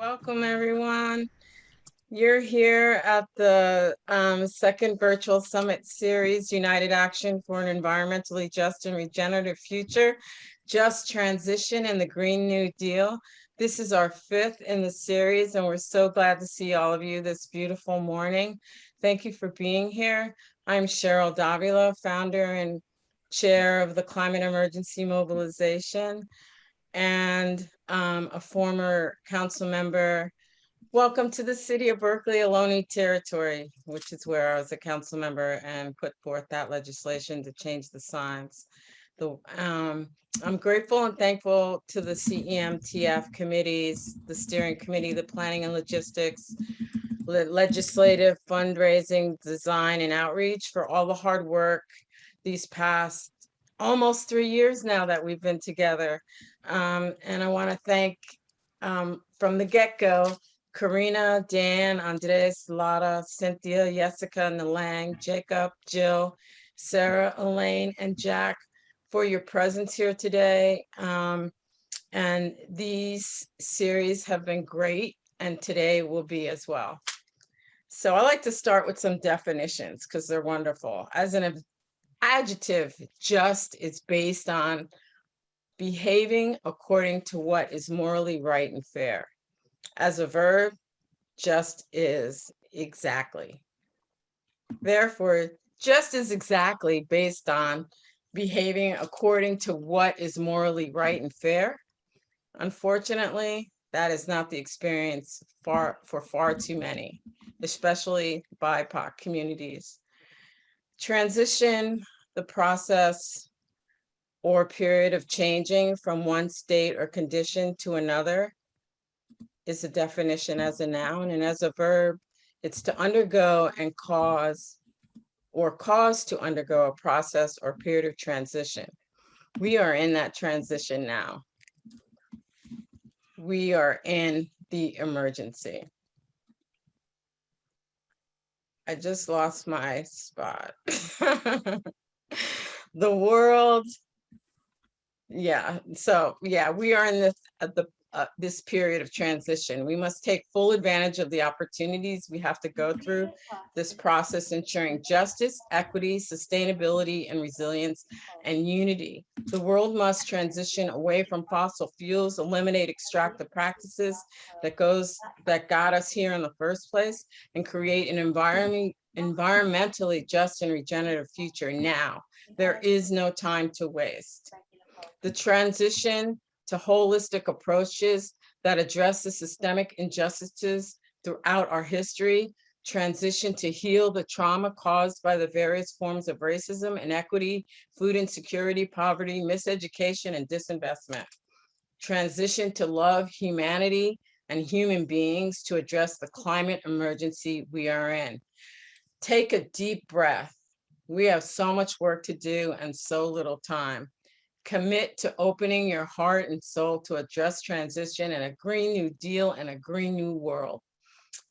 Welcome, everyone. You're here at the second virtual summit series, United Action for an Environmentally Just and Regenerative Future, Just Transition and the Green New Deal. This is our fifth in the series, and we're so glad to see all of you this beautiful morning. Thank you for being here. I'm Cheryl Davila, founder and chair of the Climate Emergency Mobilization, and a former council member. Welcome to the city of Berkeley, Ohlone territory, which is where I was a council member and put forth that legislation to change the signs. I'm grateful and thankful to the CEMTF committees, the steering committee, the planning and logistics, legislative, fundraising, design, and outreach for all the hard work these past almost 3 years now that we've been together. And I want to thank from the get-go, Karina, Dan, Andres, Lara, Cynthia, Jessica, Nalang, Jacob, Jill, Sarah, Elaine, and Jack for your presence here today. And these series have been great, and today will be as well. So I like to start with some definitions because they're wonderful. As an adjective, just is based on behaving according to what is morally right and fair. As a verb, just is exactly. Therefore, just is exactly based on behaving according to what is morally right and fair. Unfortunately, that is not the experience for far too many, especially BIPOC communities. Transition, the process or period of changing from one state or condition to another, is a definition as a noun, and as a verb, it's to undergo and cause to undergo a process or period of transition. We are in that transition now. We are in the emergency. I just lost my spot. The world, yeah. So yeah, we are in this period of transition. We must take full advantage of the opportunities we have to go through this process, ensuring justice, equity, sustainability, and resilience, and unity. The world must transition away from fossil fuels, eliminate extractive practices that got us here in the first place, and create an environmentally just and regenerative future now. There is no time to waste. The transition to holistic approaches that address the systemic injustices throughout our history, transition to heal the trauma caused by the various forms of racism, inequity, food insecurity, poverty, miseducation, and disinvestment. Transition to love humanity and human beings to address the climate emergency we are in. Take a deep breath. We have so much work to do and so little time. Commit to opening your heart and soul to address transition and a Green New Deal and a Green New World.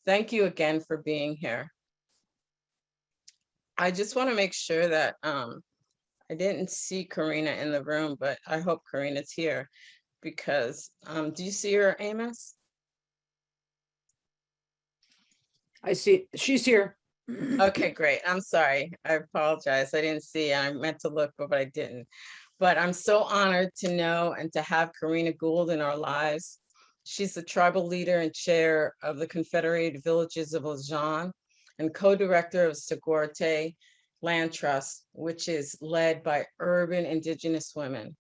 Thank you again for being here. I just want to make sure that I didn't see Karina in the room, but I hope Karina's here because do you see her, Amos? I see, she's here. Okay, great. I'm sorry. I apologize. I didn't see. I meant to look, but I didn't. But I'm so honored to know and to have Karina Gould in our lives. She's the tribal leader and chair of the Confederated Villages of Lejeune and co-director of Segorte Land Trust, which is led by urban Indigenous women.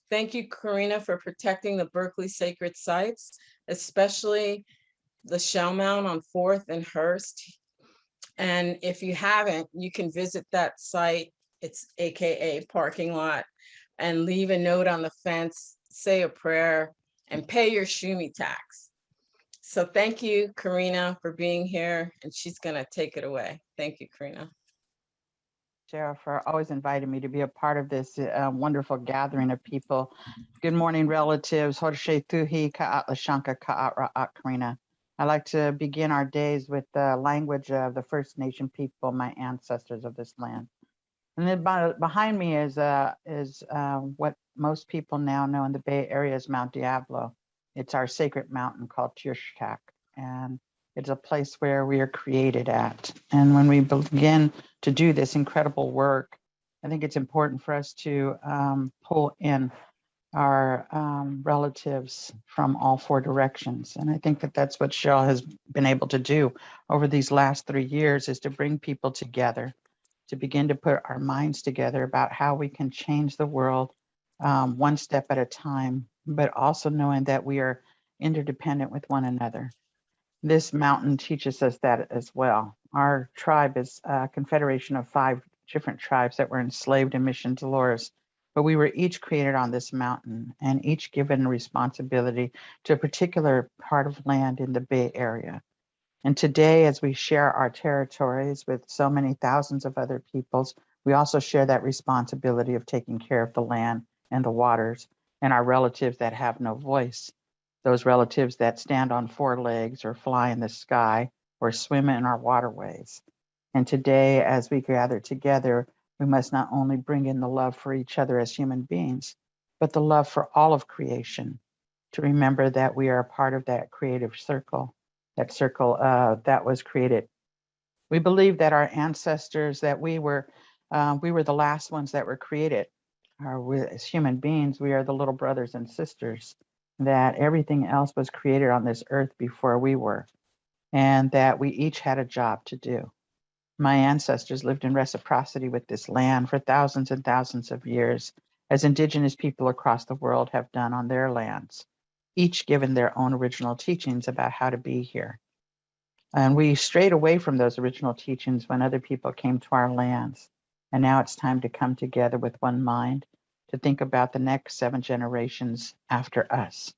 Thank you, Karina, for protecting the Berkeley sacred sites, especially the Shell Mound on 4th and Hearst. And if you haven't, you can visit that site. It's AKA parking lot, and leave a note on the fence, say a prayer, and pay your Shumi tax. So thank you, Karina, for being here, and she's gonna take it away. Thank you, Karina. Cheryl, for always inviting me to be a part of this wonderful gathering of people. Good morning, relatives. Karina. I like to begin our days with the language of the First Nation people, my ancestors of this land. And then behind me is what most people now know in the Bay Area as Mount Diablo. It's our sacred mountain called Tirshak, and it's a place where we are created at. And when we begin to do this incredible work, I think it's important for us to pull in our relatives from all four directions. And I think that that's what Cheryl has been able to do over these last 3 years, is to bring people together, to begin to put our minds together about how we can change the world one step at a time, but also knowing that we are interdependent with one another. This mountain teaches us that as well. Our tribe is a confederation of 5 different tribes that were enslaved in Mission Dolores, but we were each created on this mountain and each given responsibility to a particular part of land in the Bay Area. And today, as we share our territories with so many thousands of other peoples, we also share that responsibility of taking care of the land and the waters and our relatives that have no voice, those relatives that stand on 4 legs or fly in the sky or swim in our waterways. And today, as we gather together, we must not only bring in the love for each other as human beings, but the love for all of creation, to remember that we are a part of that creative circle, that circle that was created. We believe that our ancestors, that we were the last ones that were created. As human beings, we are the little brothers and sisters, that everything else was created on this earth before we were, and that we each had a job to do. My ancestors lived in reciprocity with this land for thousands and thousands of years, as indigenous people across the world have done on their lands, each given their own original teachings about how to be here. And we strayed away from those original teachings when other people came to our lands. And now it's time to come together with one mind to think about the next 7 generations after us.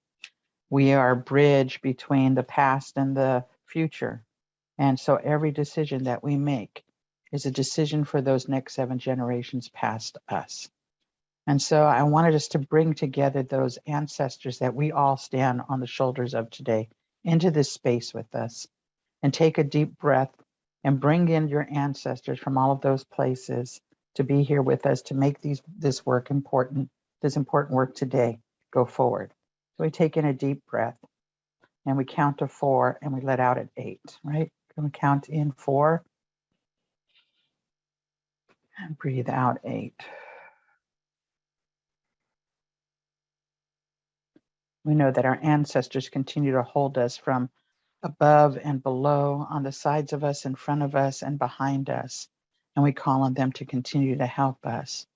We are a bridge between the past and the future. And so every decision that we make is a decision for those next 7 generations past us. And so I wanted us to bring together those ancestors that we all stand on the shoulders of today into this space with us, and take a deep breath and bring in your ancestors from all of those places to be here with us to make this important work today go forward. So we take in a deep breath and we count to 4 and we let out at 8, right? Can we count in 4 and breathe out 8? We know that our ancestors continue to hold us from above and below, on the sides of us, in front of us, and behind us. And we call on them to continue to help us.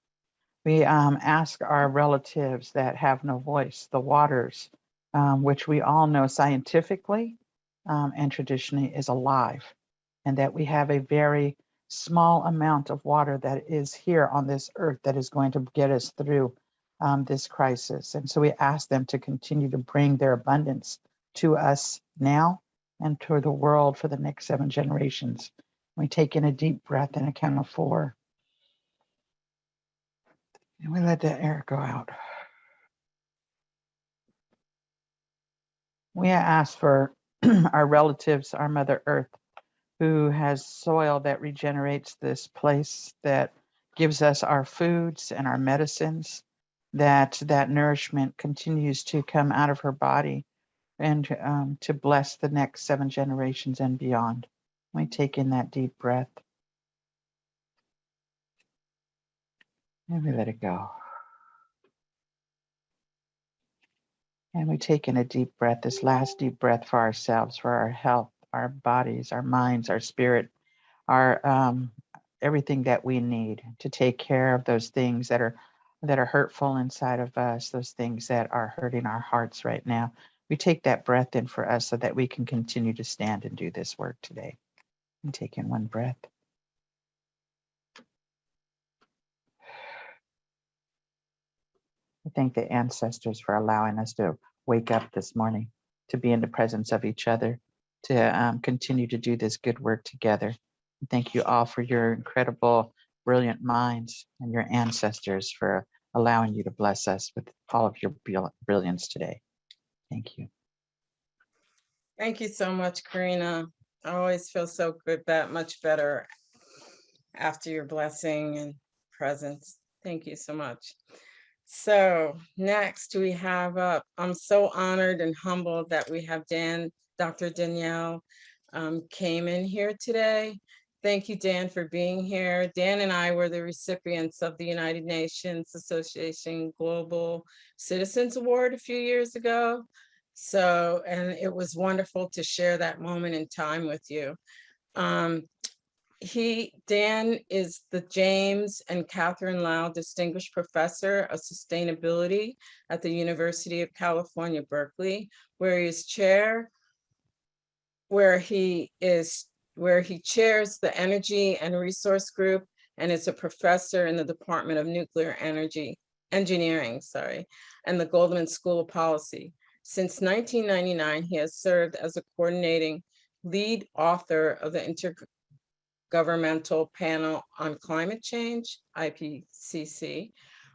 We ask our relatives that have no voice, the waters, which we all know scientifically and traditionally is alive, and that we have a very small amount of water that is here on this earth that is going to get us through this crisis. And so we ask them to continue to bring their abundance to us now and to the world for the next 7 generations. We take in a deep breath and a count of 4. And we let the air go out. We ask for our relatives, our Mother Earth, who has soil that regenerates this place, that gives us our foods and our medicines, that nourishment continues to come out of her body and to bless the next 7 generations and beyond. We take in that deep breath and we let it go. And we take in a deep breath, this last deep breath for ourselves, for our health, our bodies, our minds, our spirit, our everything that we need to take care of those things that are hurtful inside of us, those things that are hurting our hearts right now. We take that breath in for us so that we can continue to stand and do this work today. And take in 1 breath. I thank the ancestors for allowing us to wake up this morning, to be in the presence of each other, to continue to do this good work together. And thank you all for your incredible, brilliant minds, and your ancestors for allowing you to bless us with all of your brilliance today. Thank you. Thank you so much, Karina. I always feel so good, that much better after your blessing and presence. Thank you so much. So next we have up, I'm so honored and humbled that we have Dr. Danielle came in here today. Thank you, Dan, for being here. Dan and I were the recipients of the United Nations Association Global Citizens Award a few years ago. So, and it was wonderful to share that moment in time with you. Dan is the James and Catherine Lau Distinguished Professor of Sustainability at the University of California, Berkeley, where he is chair, where he chairs the Energy and Resource Group and is a professor in the Department of Nuclear Engineering, and the Goldman School of Policy. Since 1999, he has served as a coordinating lead author of the Intergovernmental Panel on Climate Change, IPCC,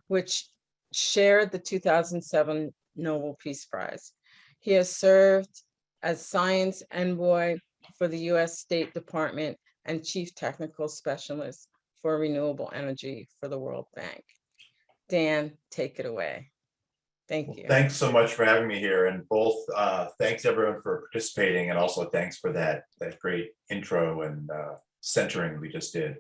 which shared the 2007 Nobel Peace Prize. He has served as science envoy for the US State Department and chief technical specialist for renewable energy for the World Bank. Dan, take it away. Thank you. Thanks so much for having me here, and both thanks everyone for participating, and also thanks for that great intro and centering we just did.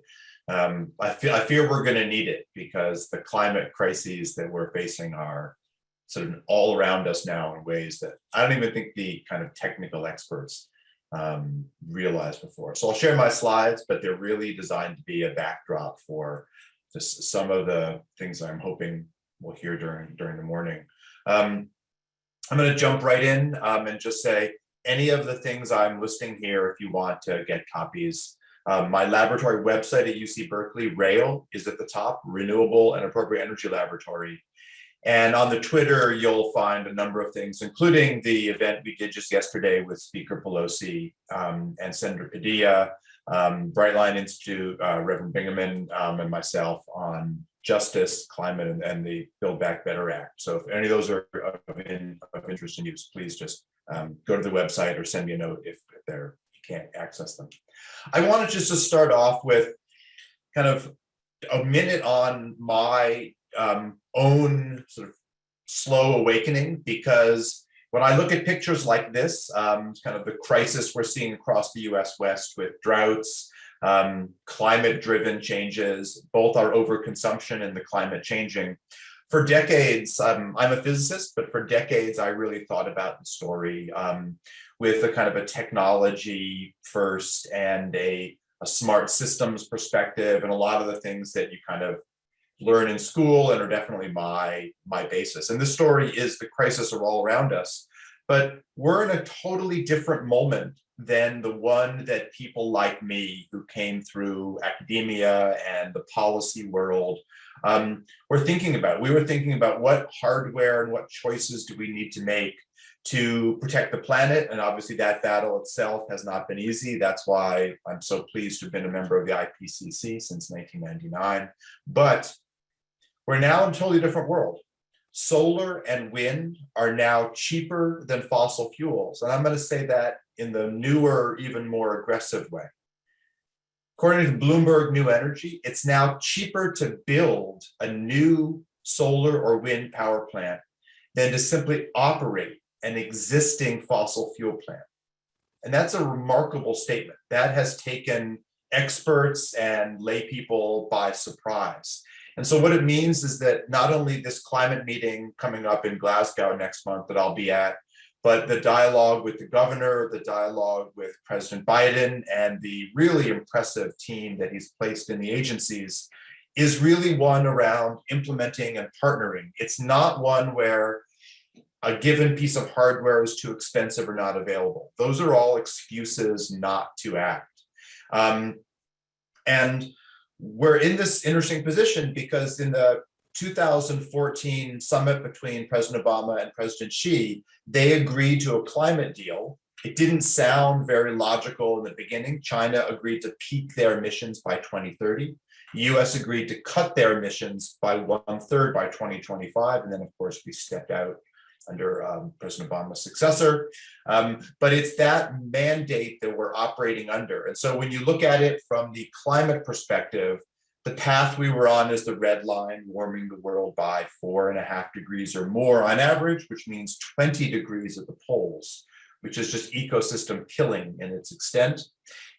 I fear we're going to need it, because the climate crises that we're facing are sort of all around us now in ways that I don't even think the kind of technical experts realized before. So I'll share my slides, but they're really designed to be a backdrop for just some of the things I'm hoping we'll hear during the morning. I'm going to jump right in and just say any of the things I'm listing here, if you want to get copies. My laboratory website at UC Berkeley, RAIL, is at the top, Renewable and Appropriate Energy Laboratory. And on the Twitter, you'll find a number of things, including the event we did just yesterday with Speaker Pelosi and Senator Padilla, Brightline Institute, Reverend Bingaman, and myself on justice, climate, and the Build Back Better Act. So if any of those are of interest in you, please just go to the website or send me a note if you can't access them. I wanted just to start off with kind of a minute on my own sort of slow awakening, because when I look at pictures like this, kind of the crisis we're seeing across the US West with droughts, climate-driven changes, both our overconsumption and the climate changing. For decades, I'm a physicist, but for decades, I really thought about the story with a kind of a technology first and a smart systems perspective, and a lot of the things that you kind of learn in school and are definitely my basis. And this story is the crisis are all around us, but we're in a totally different moment than the one that people like me who came through academia and the policy world were thinking about. We were thinking about what hardware and what choices do we need to make to protect the planet, and obviously that battle itself has not been easy. That's why I'm so pleased to have been a member of the IPCC since 1999. But we're now in a totally different world. Solar and wind are now cheaper than fossil fuels. And I'm going to say that in the newer, even more aggressive way. According to Bloomberg New Energy, it's now cheaper to build a new solar or wind power plant than to simply operate an existing fossil fuel plant. And that's a remarkable statement. That has taken experts and lay people by surprise. And so what it means is that not only this climate meeting coming up in Glasgow next month that I'll be at, but the dialogue with the governor, the dialogue with President Biden, and the really impressive team that he's placed in the agencies is really one around implementing and partnering. It's not one where a given piece of hardware is too expensive or not available. Those are all excuses not to act. And we're in this interesting position because in the 2014 summit between President Obama and President Xi, they agreed to a climate deal. It didn't sound very logical in the beginning. China agreed to peak their emissions by 2030. The US agreed to cut their emissions by 1/3 by 2025. And then of course we stepped out under President Obama's successor. But it's that mandate that we're operating under. And so when you look at it from the climate perspective, The path we were on is the red line, warming the world by 4.5 degrees or more on average, which means 20 degrees at the poles, which is just ecosystem killing in its extent.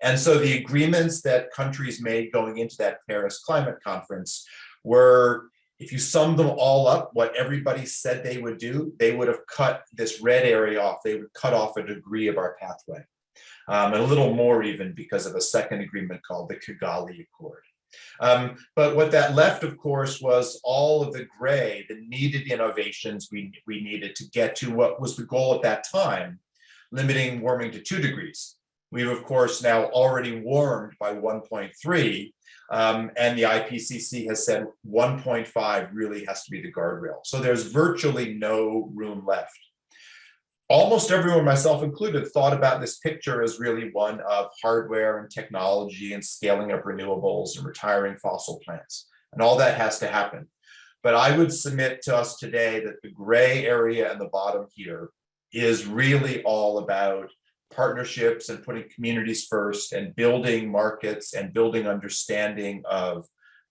And so the agreements that countries made going into that Paris climate conference were, if you sum them all up, what everybody said they would do, they would have cut this red area off. They would cut off a degree of our pathway, and a little more even because of a second agreement called the Kigali Accord. But what that left, of course, was all of the gray, the needed innovations we needed to get to what was the goal at that time, limiting warming to 2 degrees. We've, of course, now already warmed by 1.3, and the IPCC has said 1.5 really has to be the guardrail. So there's virtually no room left. Almost everyone, myself included, thought about this picture as really one of hardware and technology and scaling up renewables and retiring fossil plants. And all that has to happen. But I would submit to us today that the gray area at the bottom here is really all about partnerships and putting communities first and building markets and building understanding of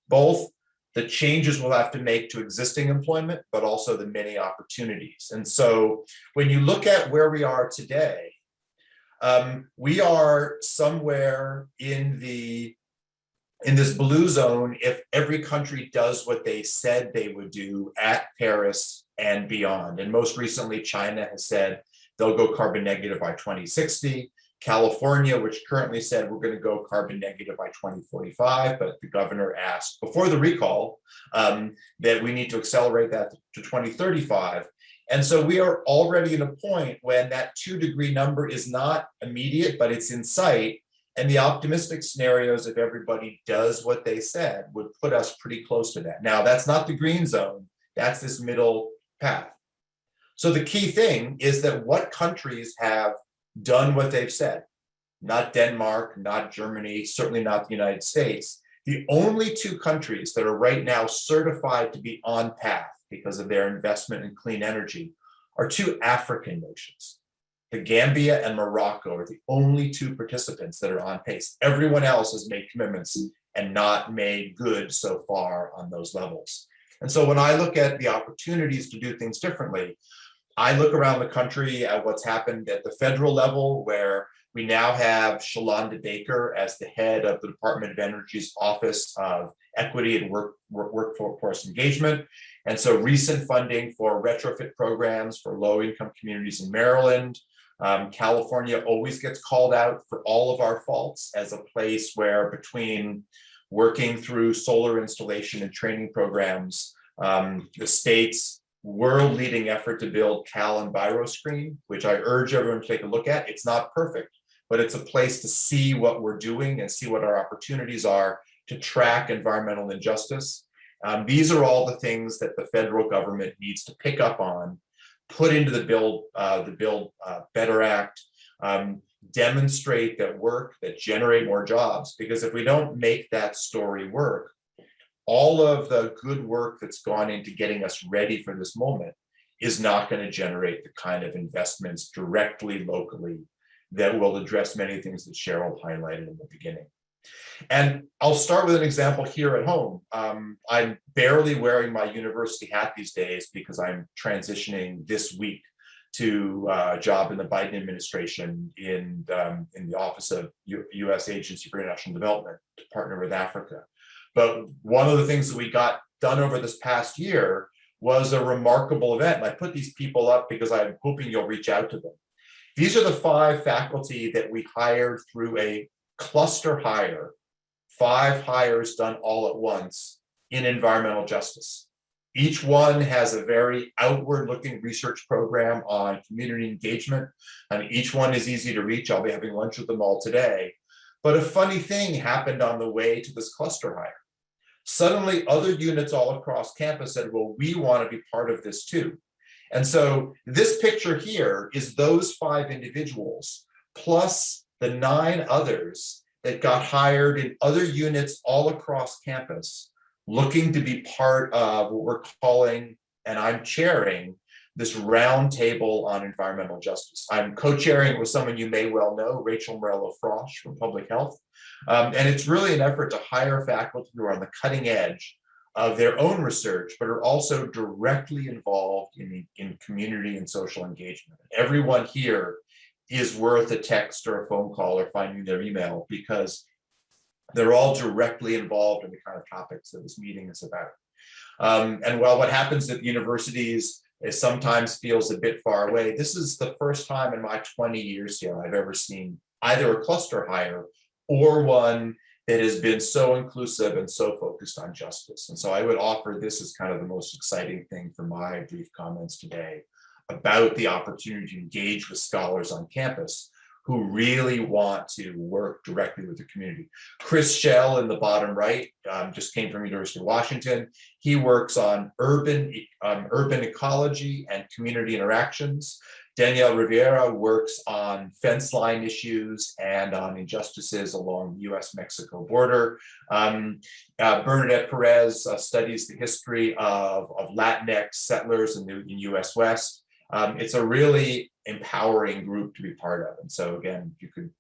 both the changes we'll have to make to existing employment, but also the many opportunities. And so when you look at where we are today, we are somewhere in this blue zone if every country does what they said they would do at Paris and beyond. And most recently, China has said they'll go carbon negative by 2060. California, which currently said we're going to go carbon negative by 2045, but the governor asked before the recall that we need to accelerate that to 2035. And so we are already at a point when that 2-degree number is not immediate, but it's in sight. And the optimistic scenarios, if everybody does what they said, would put us pretty close to that. Now, that's not the green zone. That's this middle path. So the key thing is that what countries have done what they've said, not Denmark, not Germany, certainly not the United States. The only 2 countries that are right now certified to be on path because of their investment in clean energy are 2 African nations. The Gambia and Morocco are the only 2 participants that are on pace. Everyone else has made commitments and not made good so far on those levels. And so when I look at the opportunities to do things differently, I look around the country at what's happened at the federal level, where we now have Shalonda Baker as the head of the Department of Energy's Office of Equity and Workforce Engagement. And so recent funding for retrofit programs for low-income communities in Maryland. California always gets called out for all of our faults as a place where, between working through solar installation and training programs, the state's world-leading effort to build Cal and BioScreen, which I urge everyone to take a look at. It's not perfect, but it's a place to see what we're doing and see what our opportunities are to track environmental injustice. These are all the things that the federal government needs to pick up on, put into the Build Better Act, demonstrate that work, that generate more jobs. Because if we don't make that story work, all of the good work that's gone into getting us ready for this moment is not going to generate the kind of investments directly, locally, that will address many things that Cheryl highlighted in the beginning. And I'll start with an example here at home. I'm barely wearing my university hat these days because I'm transitioning this week to a job in the Biden administration in the Office of U.S. Agency for International Development to partner with Africa. But one of the things that we got done over this past year was a remarkable event. And I put these people up because I'm hoping you'll reach out to them. These are the 5 faculty that we hired through a cluster hire, 5 hires done all at once in environmental justice. Each one has a very outward-looking research program on community engagement, and each one is easy to reach. I'll be having lunch with them all today. But a funny thing happened on the way to this cluster hire. Suddenly, other units all across campus said, well, we want to be part of this too. And so this picture here is those 5 individuals, plus the 9 others that got hired in other units all across campus, looking to be part of what we're calling, and I'm chairing, this roundtable on environmental justice. I'm co-chairing with someone you may well know, Rachel Morello-Frosch from Public Health. And it's really an effort to hire faculty who are on the cutting edge of their own research, but are also directly involved in community and social engagement. Everyone here is worth a text or a phone call or finding their email, because they're all directly involved in the kind of topics that this meeting is about. And while what happens at universities is sometimes feels a bit far away, this is the first time in my 20 years here I've ever seen either a cluster hire or one that has been so inclusive and so focused on justice. And so I would offer this as kind of the most exciting thing for my brief comments today about the opportunity to engage with scholars on campus who really want to work directly with the community. Chris Schell in the bottom right just came from University of Washington. He works on urban ecology and community interactions. Danielle Rivera works on fence line issues and on injustices along the US-Mexico border. Bernadette Perez studies the history of Latinx settlers in the US West. It's a really empowering group to be part of. And so again, you could,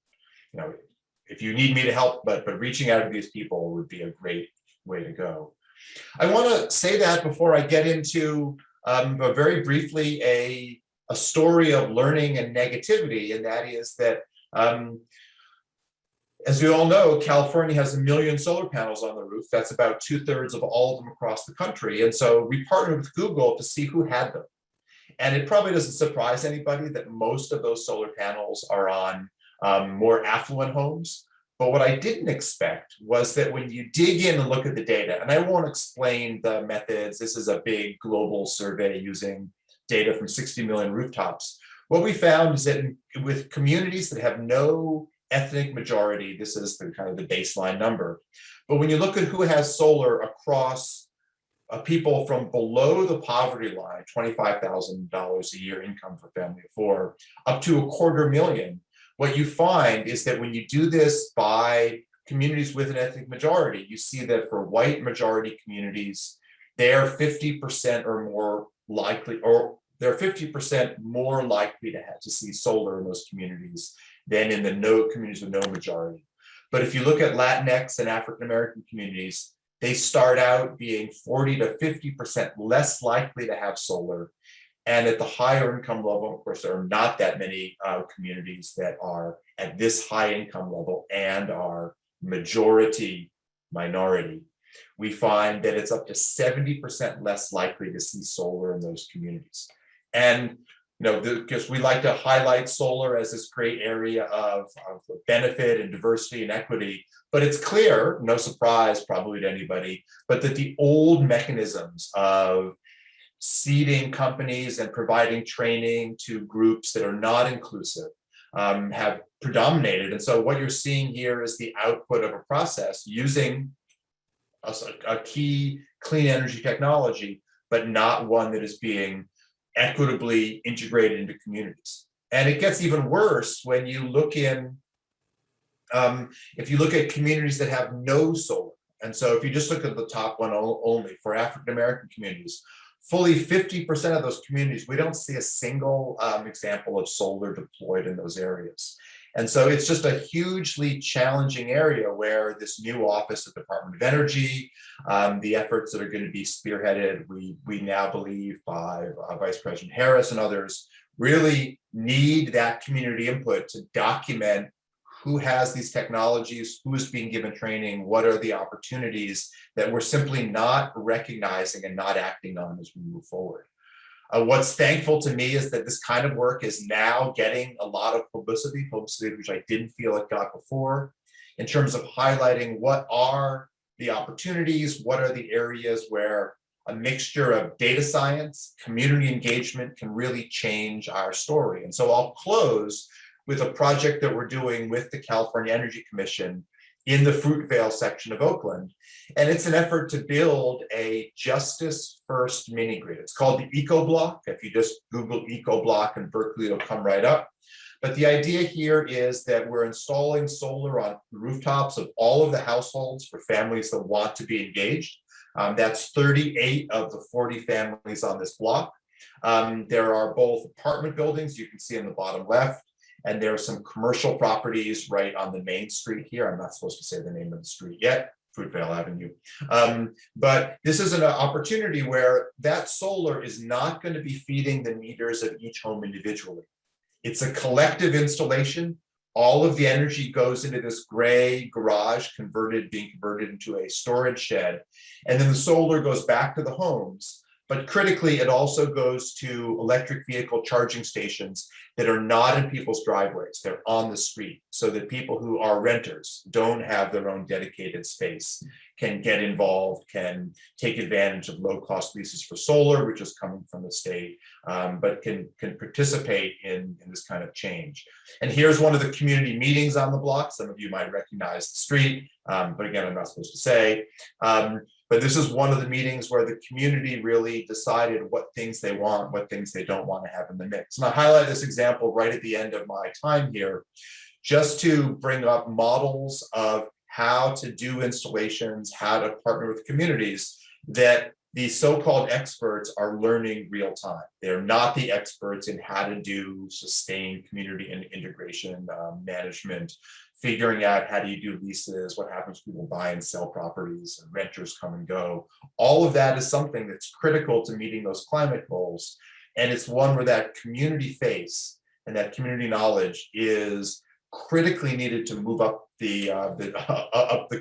if you need me to help, but reaching out to these people would be a great way to go. I want to say that before I get into very briefly a story of learning and negativity, and that is that as we all know, California has 1 million solar panels on the roof. That's about 2/3 of all of them across the country. And so we partnered with Google to see who had them. And it probably doesn't surprise anybody that most of those solar panels are on more affluent homes. But what I didn't expect was that when you dig in and look at the data, and I won't explain the methods, this is a big global survey using data from 60 million rooftops. What we found is that with communities that have no ethnic majority, this is the kind of the baseline number. But when you look at who has solar across people from below the poverty line, $25,000 a year income for family of 4, up to 250,000, what you find is that when you do this by communities with an ethnic majority, you see that for white majority communities, they're 50% or more likely, or they're 50% more likely to see solar in those communities than in the communities with no majority. But if you look at Latinx and African-American communities, they start out being 40 to 50% less likely to have solar. And at the higher income level, of course, there are not that many communities that are at this high income level and are majority minority. We find that it's up to 70% less likely to see solar in those communities. And because we like to highlight solar as this great area of benefit and diversity and equity, but it's clear, no surprise probably to anybody, but that the old mechanisms of seeding companies and providing training to groups that are not inclusive have predominated. And so what you're seeing here is the output of a process using a key clean energy technology, but not one that is being equitably integrated into communities. And it gets even worse when you look if you look at communities that have no solar. And so if you just look at the top one only for African-American communities, fully 50% of those communities, we don't see a single example of solar deployed in those areas. And so it's just a hugely challenging area where this new office of Department of Energy, the efforts that are going to be spearheaded, we now believe by Vice President Harris and others, really need that community input to document who has these technologies, who is being given training, what are the opportunities that we're simply not recognizing and not acting on as we move forward. What's thankful to me is that this kind of work is now getting a lot of publicity which I didn't feel it got before, in terms of highlighting what are the opportunities, what are the areas where a mixture of data science, community engagement can really change our story. And so I'll close with a project that we're doing with the California Energy Commission in the Fruitvale section of Oakland. And it's an effort to build a justice first mini grid. It's called the Ecoblock. If you just Google Ecoblock in Berkeley, it'll come right up. But the idea here is that we're installing solar on the rooftops of all of the households for families that want to be engaged. That's 38 of the 40 families on this block. There are both apartment buildings you can see in the bottom left, and there are some commercial properties right on the main street here. I'm not supposed to say the name of the street yet, Fruitvale Avenue. But this is an opportunity where that solar is not going to be feeding the meters of each home individually. It's a collective installation. All of the energy goes into this gray garage being converted into a storage shed. And then the solar goes back to the homes. But critically, it also goes to electric vehicle charging stations that are not in people's driveways. They're on the street, so that people who are renters, don't have their own dedicated space, can get involved, can take advantage of low-cost leases for solar, which is coming from the state, but can participate in this kind of change. And here's one of the community meetings on the block. Some of you might recognize the street, but again, I'm not supposed to say. But this is one of the meetings where the community really decided what things they want, what things they don't want to have in the mix. And I highlight this example right at the end of my time here, just to bring up models of how to do installations, how to partner with communities that these so-called experts are learning real time. They're not the experts in how to do sustained community and integration management, figuring out how do you do leases, what happens when people buy and sell properties, and renters come and go. All of that is something that's critical to meeting those climate goals. And it's one where that community face and that community knowledge is critically needed to move up the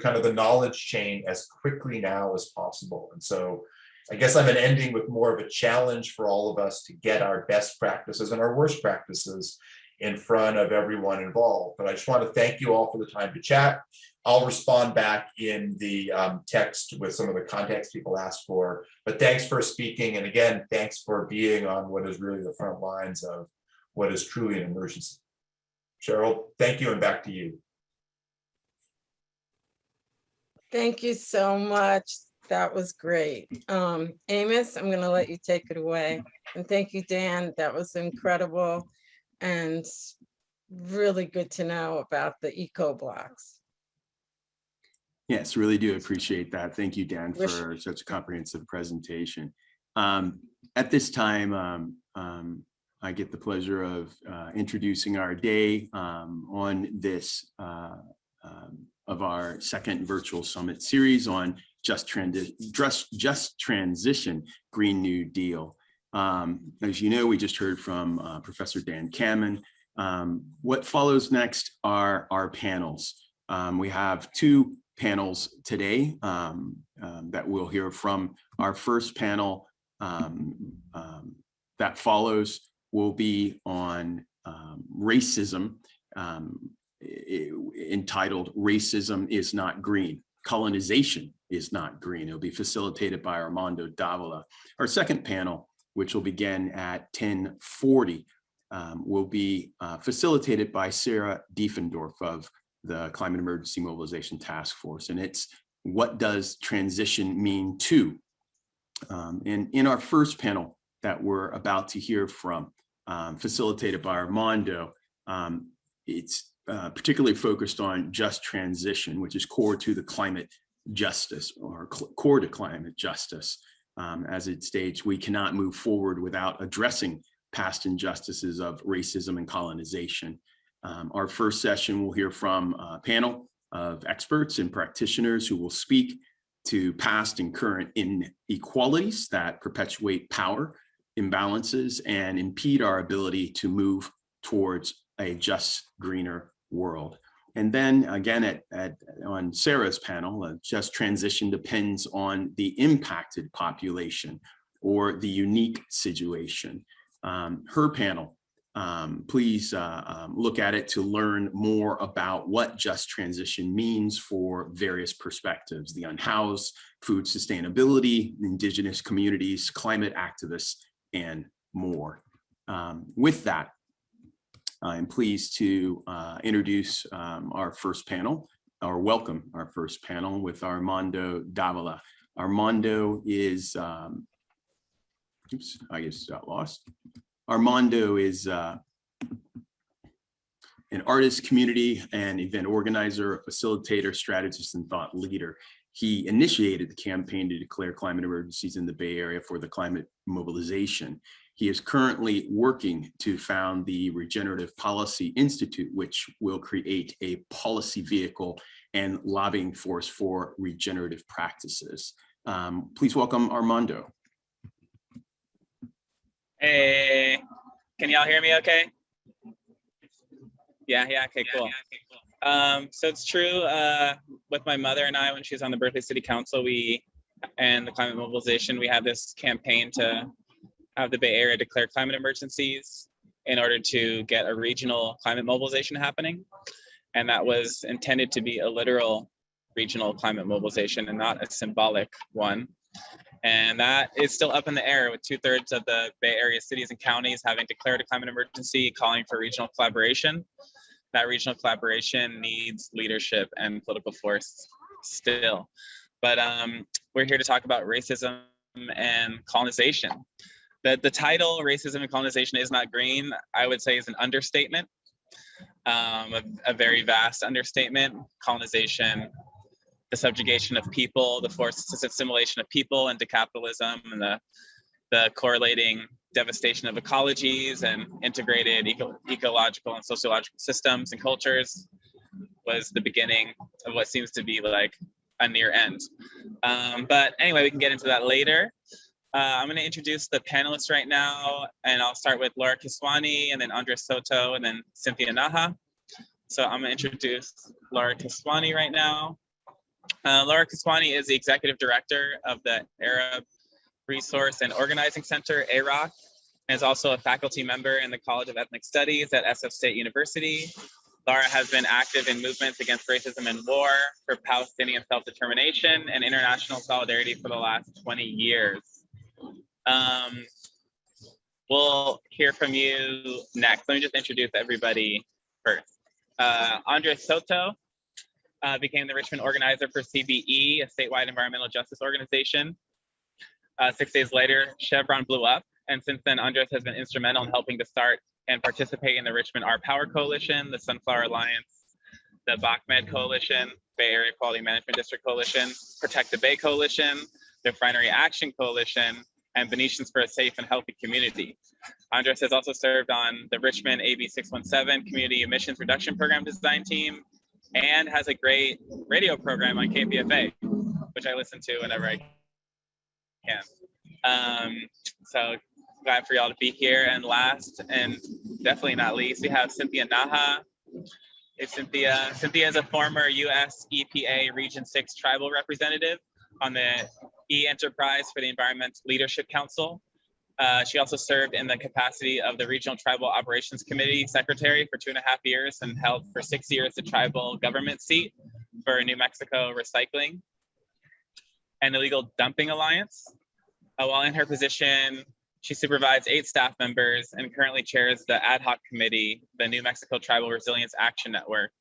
kind of the knowledge chain as quickly now as possible. And so I guess I'm ending with more of a challenge for all of us to get our best practices and our worst practices in front of everyone involved. But I just want to thank you all for the time to chat. I'll respond back in the text with some of the context people asked for. But thanks for speaking. And again, thanks for being on what is really the front lines of what is truly an emergency. Cheryl, thank you, and back to you. Thank you so much. That was great. Amos, I'm going to let you take it away. And thank you, Dan. That was incredible and really good to know about the Ecoblocks. Yes, really do appreciate that. Thank you, Dan, for such a comprehensive presentation. At this time, I get the pleasure of introducing our day on this of our second virtual summit series on just transition, Green New Deal. As you know, we just heard from Professor Dan Kamen. What follows next are our panels. We have two panels today that we'll hear from. Our first panel that follows will be on racism, entitled "Racism is Not Green. Colonization is Not Green." It'll be facilitated by Armando Davila. Our second panel, which will begin at 10:40, will be facilitated by Sarah Diefendorf of the Climate Emergency Mobilization Task Force. And it's "What Does Transition Mean To?" And in our first panel that we're about to hear from, facilitated by Armando, it's particularly focused on just transition, which is core to the climate justice, or core to climate justice. As it states, we cannot move forward without addressing past injustices of racism and colonization. Our first session, we'll hear from a panel of experts and practitioners who will speak to past and current inequalities that perpetuate power imbalances and impede our ability to move towards a just, greener world. And then again, on Sarah's panel, just transition depends on the impacted population or the unique situation. Her panel, please look at it to learn more about what just transition means for various perspectives: the unhoused, food sustainability, indigenous communities, climate activists, and more. With that, I'm pleased to introduce our first panel, or welcome our first panel with Armando Davila. Armando is, oops, I just got lost. Armando is an artist, community and event organizer, a facilitator, strategist, and thought leader. He initiated the campaign to declare climate emergencies in the Bay Area for the climate mobilization. He is currently working to found the Regenerative Policy Institute, which will create a policy vehicle and lobbying force for regenerative practices. Please welcome Armando. Hey, can y'all hear me okay? Yeah, okay, cool. So it's true, with my mother and I, when she was on the Berkeley City Council, and the climate mobilization, we had this campaign to have the Bay Area declare climate emergencies in order to get a regional climate mobilization happening. And that was intended to be a literal regional climate mobilization and not a symbolic one. And that is still up in the air, with 2/3 of the Bay Area cities and counties having declared a climate emergency, calling for regional collaboration. That regional collaboration needs leadership and political force still. But we're here to talk about racism and colonization. The title, Racism and Colonization is Not Green, I would say is an understatement, a very vast understatement. Colonization, the subjugation of people, the forced assimilation of people into capitalism, and the correlating devastation of ecologies and integrated ecological and sociological systems and cultures was the beginning of what seems to be like a near end. But anyway, we can get into that later. I'm going to introduce the panelists right now, and I'll start with Laura Kiswani, and then Andres Soto, and then Cynthia Naha. So I'm going to introduce Laura Kiswani right now. Laura Kiswani is the executive director of the Arab Resource and Organizing Center, AROC, and is also a faculty member in the College of Ethnic Studies at SF State University. Laura has been active in movements against racism and war, for Palestinian self-determination, and international solidarity for the last 20 years. We'll hear from you next. Let me just introduce everybody first. Andres Soto became the Richmond organizer for CBE, a statewide environmental justice organization. 6 days later, Chevron blew up, and since then, Andres has been instrumental in helping to start and participate in the Richmond Our Power Coalition, the Sunflower Alliance, the BACMed Coalition, Bay Area Quality Management District Coalition, Protect the Bay Coalition, the Refinery Action Coalition, and Venetians for a Safe and Healthy Community. Andres has also served on the Richmond AB 617 Community Emissions Reduction Program Design Team, and has a great radio program on KPFA, which I listen to whenever I can. So glad for y'all to be here. And last, and definitely not least, we have Cynthia Naha. Cynthia is a former US EPA Region 6 tribal representative on the E-Enterprise for the Environment Leadership Council. She also served in the capacity of the Regional Tribal Operations Committee Secretary for 2.5 years, and held for 6 years the tribal government seat for New Mexico Recycling and Illegal Dumping Alliance. While in her position, she supervised 8 staff members and currently chairs the ad hoc committee, the New Mexico Tribal Resilience Action Network,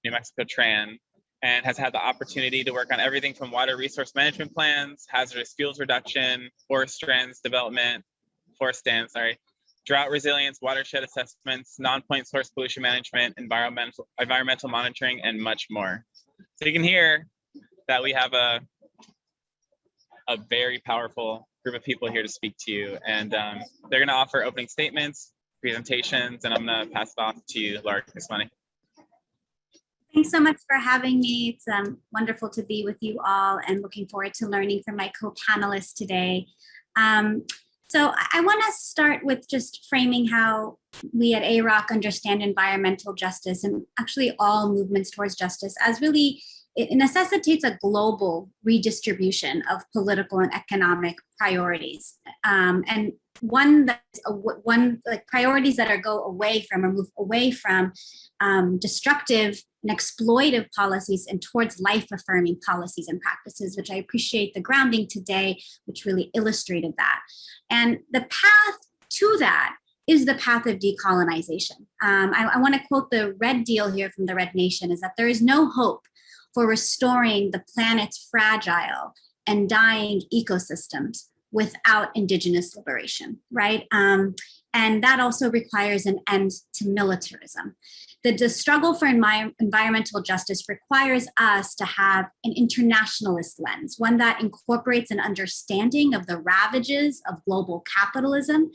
New Mexico TRAN, and has had the opportunity to work on everything from water resource management plans, hazardous fuels reduction, forest stands, drought resilience, watershed assessments, non-point source pollution management, environmental monitoring, and much more. So you can hear that we have a very powerful group of people here to speak to you, and they're going to offer opening statements, presentations, and I'm going to pass it off to you, Laura Kiswani. Thanks so much for having me. It's wonderful to be with you all, and looking forward to learning from my co-panelists today. So I want to start with just framing how we at AROC understand environmental justice, and actually all movements towards justice, as really it necessitates a global redistribution of political and economic priorities, and priorities that go away from or move away from destructive and exploitive policies and towards life-affirming policies and practices, which I appreciate the grounding today, which really illustrated that. And the path to that is the path of decolonization. I want to quote the Red Deal here from the Red Nation, is that there is no hope for restoring the planet's fragile and dying ecosystems without Indigenous liberation, right? And that also requires an end to militarism. The struggle for environmental justice requires us to have an internationalist lens, one that incorporates an understanding of the ravages of global capitalism,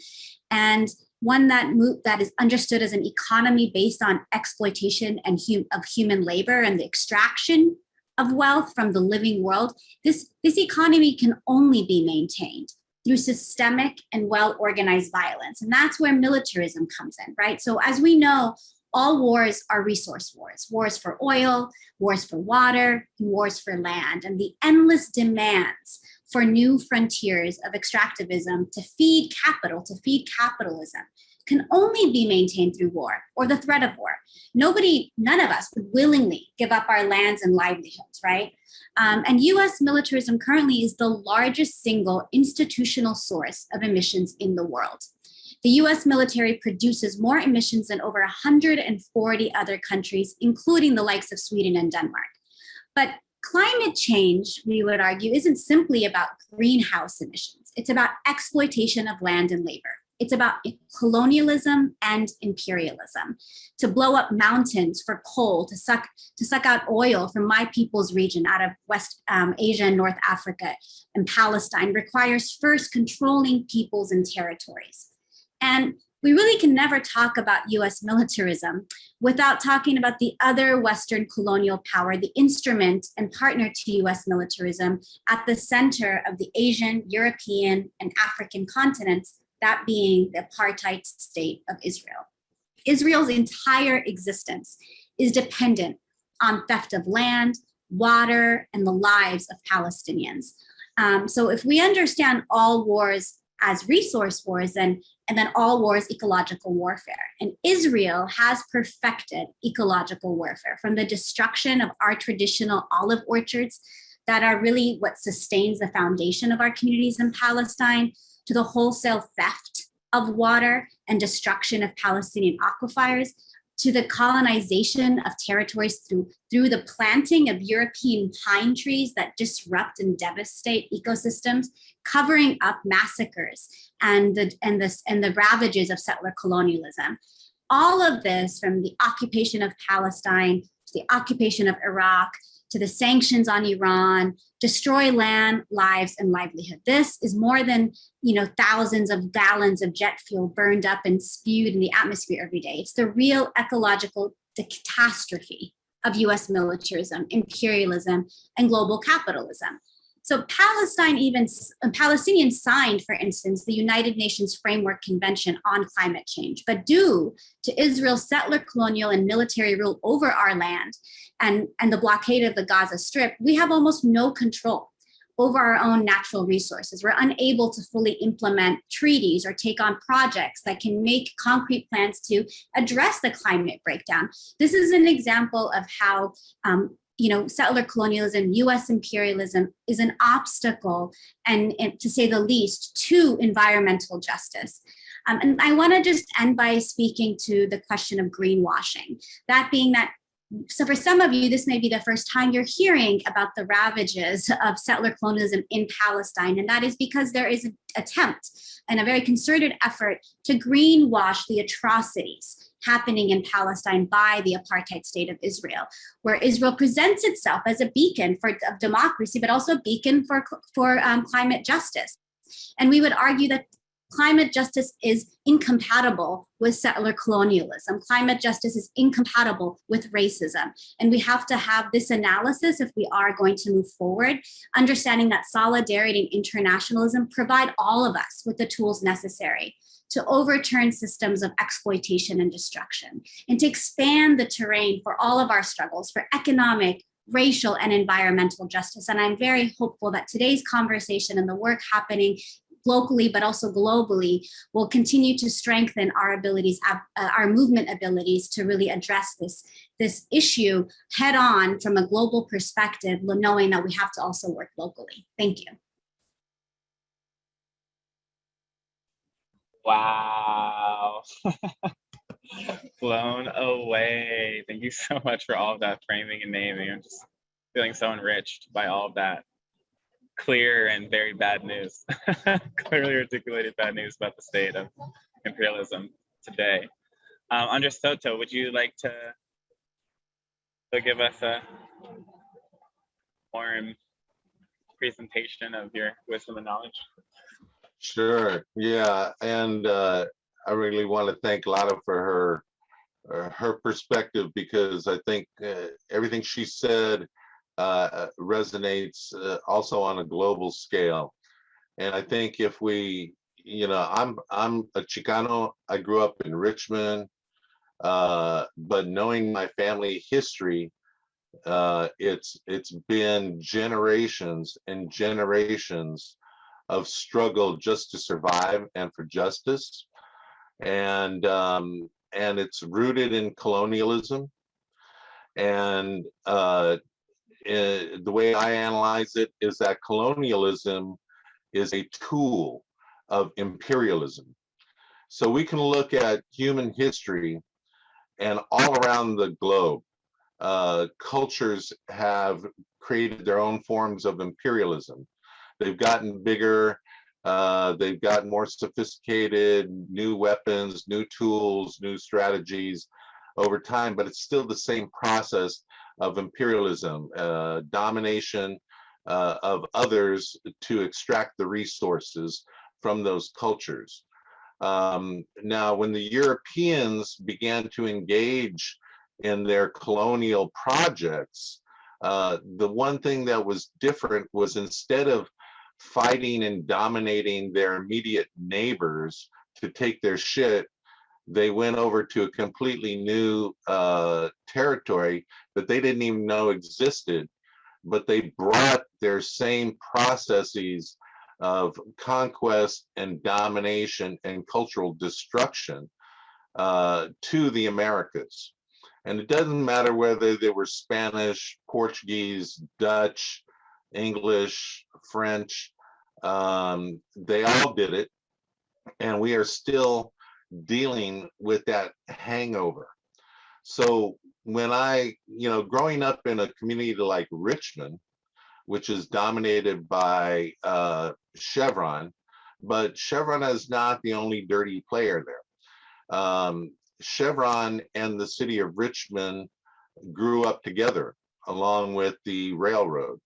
and one that is understood as an economy based on exploitation and of human labor and the extraction of wealth from the living world. This economy can only be maintained through systemic and well-organized violence. And that's where militarism comes in, right? So as we know, all wars are resource wars, wars for oil, wars for water, and wars for land. And the endless demands for new frontiers of extractivism to feed capital, to feed capitalism, can only be maintained through war or the threat of war. None of us would willingly give up our lands and livelihoods, right? And US militarism currently is the largest single institutional source of emissions in the world. The US military produces more emissions than over 140 other countries, including the likes of Sweden and Denmark. But climate change, we would argue, isn't simply about greenhouse emissions. It's about exploitation of land and labor. It's about colonialism and imperialism, to blow up mountains for coal, to suck out oil from my people's region out of West Asia and North Africa and Palestine requires first controlling peoples and territories. And we really can never talk about US militarism without talking about the other Western colonial power, the instrument and partner to US militarism at the center of the Asian, European, and African continents, that being the apartheid state of Israel. Israel's entire existence is dependent on theft of land, water, and the lives of Palestinians. So if we understand all wars as resource wars, and then all wars ecological warfare. And Israel has perfected ecological warfare, from the destruction of our traditional olive orchards that are really what sustains the foundation of our communities in Palestine, to the wholesale theft of water and destruction of Palestinian aquifers, to the colonization of territories through the planting of European pine trees that disrupt and devastate ecosystems, covering up massacres and the ravages of settler colonialism. All of this, from the occupation of Palestine to the occupation of Iraq, to the sanctions on Iran, destroy land, lives, and livelihood. This is more than thousands of gallons of jet fuel burned up and spewed in the atmosphere every day. It's the real ecological catastrophe of US militarism, imperialism, and global capitalism. So Palestinians signed, for instance, the United Nations Framework Convention on Climate Change, but due to Israel's settler, colonial, and military rule over our land and the blockade of the Gaza Strip, we have almost no control over our own natural resources. We're unable to fully implement treaties or take on projects that can make concrete plans to address the climate breakdown. This is an example of how settler colonialism, US imperialism is an obstacle, and to say the least, to environmental justice. And I want to just end by speaking to the question of greenwashing. That being that, so for some of you, this may be the first time you're hearing about the ravages of settler colonialism in Palestine, and that is because there is an attempt and a very concerted effort to greenwash the atrocities happening in Palestine by the apartheid state of Israel, where Israel presents itself as a beacon of democracy, but also a beacon for climate justice. And we would argue that climate justice is incompatible with settler colonialism. Climate justice is incompatible with racism. And we have to have this analysis if we are going to move forward, understanding that solidarity and internationalism provide all of us with the tools necessary to overturn systems of exploitation and destruction, and to expand the terrain for all of our struggles for economic, racial, and environmental justice. And I'm very hopeful that today's conversation and the work happening locally, but also globally, will continue to strengthen our abilities, our movement abilities to really address this issue head on from a global perspective, knowing that we have to also work locally. Thank you. Wow. Blown away. Thank you so much for all of that framing and naming. I'm just feeling so enriched by all of that clear and very bad news. Clearly articulated bad news about the state of imperialism today. Under Soto, would you like to give us a warm presentation of your wisdom and knowledge? Sure. Yeah, and I really want to thank Lada for her perspective, because I think everything she said resonates also on a global scale. And I think if we, I'm a Chicano. I grew up in Richmond, but knowing my family history, it's been generations and generations of struggle just to survive and for justice, and it's rooted in colonialism. And the way I analyze it is that colonialism is a tool of imperialism. So we can look at human history, and all around the globe, cultures have created their own forms of imperialism. They've gotten bigger, they've gotten more sophisticated, new weapons, new tools, new strategies over time, but it's still the same process of imperialism, domination of others to extract the resources from those cultures. Now, when the Europeans began to engage in their colonial projects, the one thing that was different was, instead of fighting and dominating their immediate neighbors to take their shit, they went over to a completely new territory that they didn't even know existed, but they brought their same processes of conquest and domination and cultural destruction to the Americas. And it doesn't matter whether they were Spanish, Portuguese, Dutch, English, French, they all did it. And we are still dealing with that hangover. So when growing up in a community like Richmond, which is dominated by Chevron, but Chevron is not the only dirty player there. Chevron and the city of Richmond grew up together along with the railroad,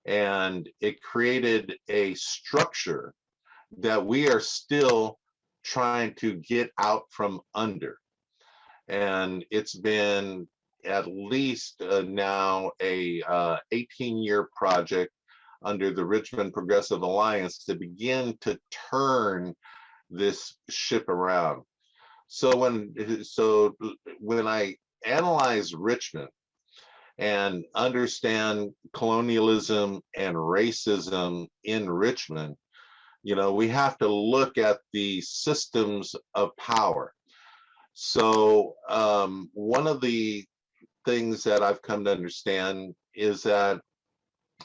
and it created a structure that we are still trying to get out from under. And it's been at least now a 18-year project under the Richmond Progressive Alliance to begin to turn this ship around. So when I analyze Richmond and understand colonialism and racism in Richmond, we have to look at the systems of power. So one of the things that I've come to understand is that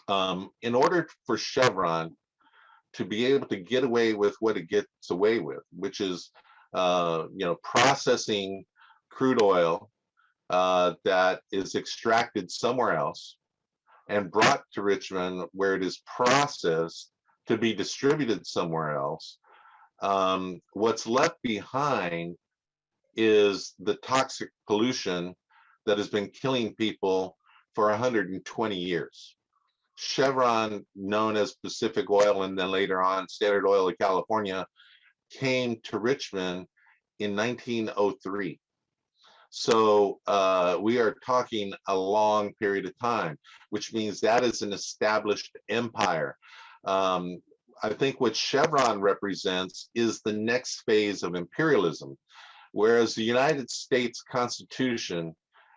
in order for Chevron to be able to get away with what it gets away with, which is processing crude oil that is extracted somewhere else and brought to Richmond, where it is processed to be distributed somewhere else, what's left behind is the toxic pollution that has been killing people for 120 years. Chevron, known as Pacific Oil and then later on Standard Oil of California, came to Richmond in 1903. So we are talking a long period of time, which means that is an established empire. I think what Chevron represents is the next phase of imperialism, whereas the United States Constitution,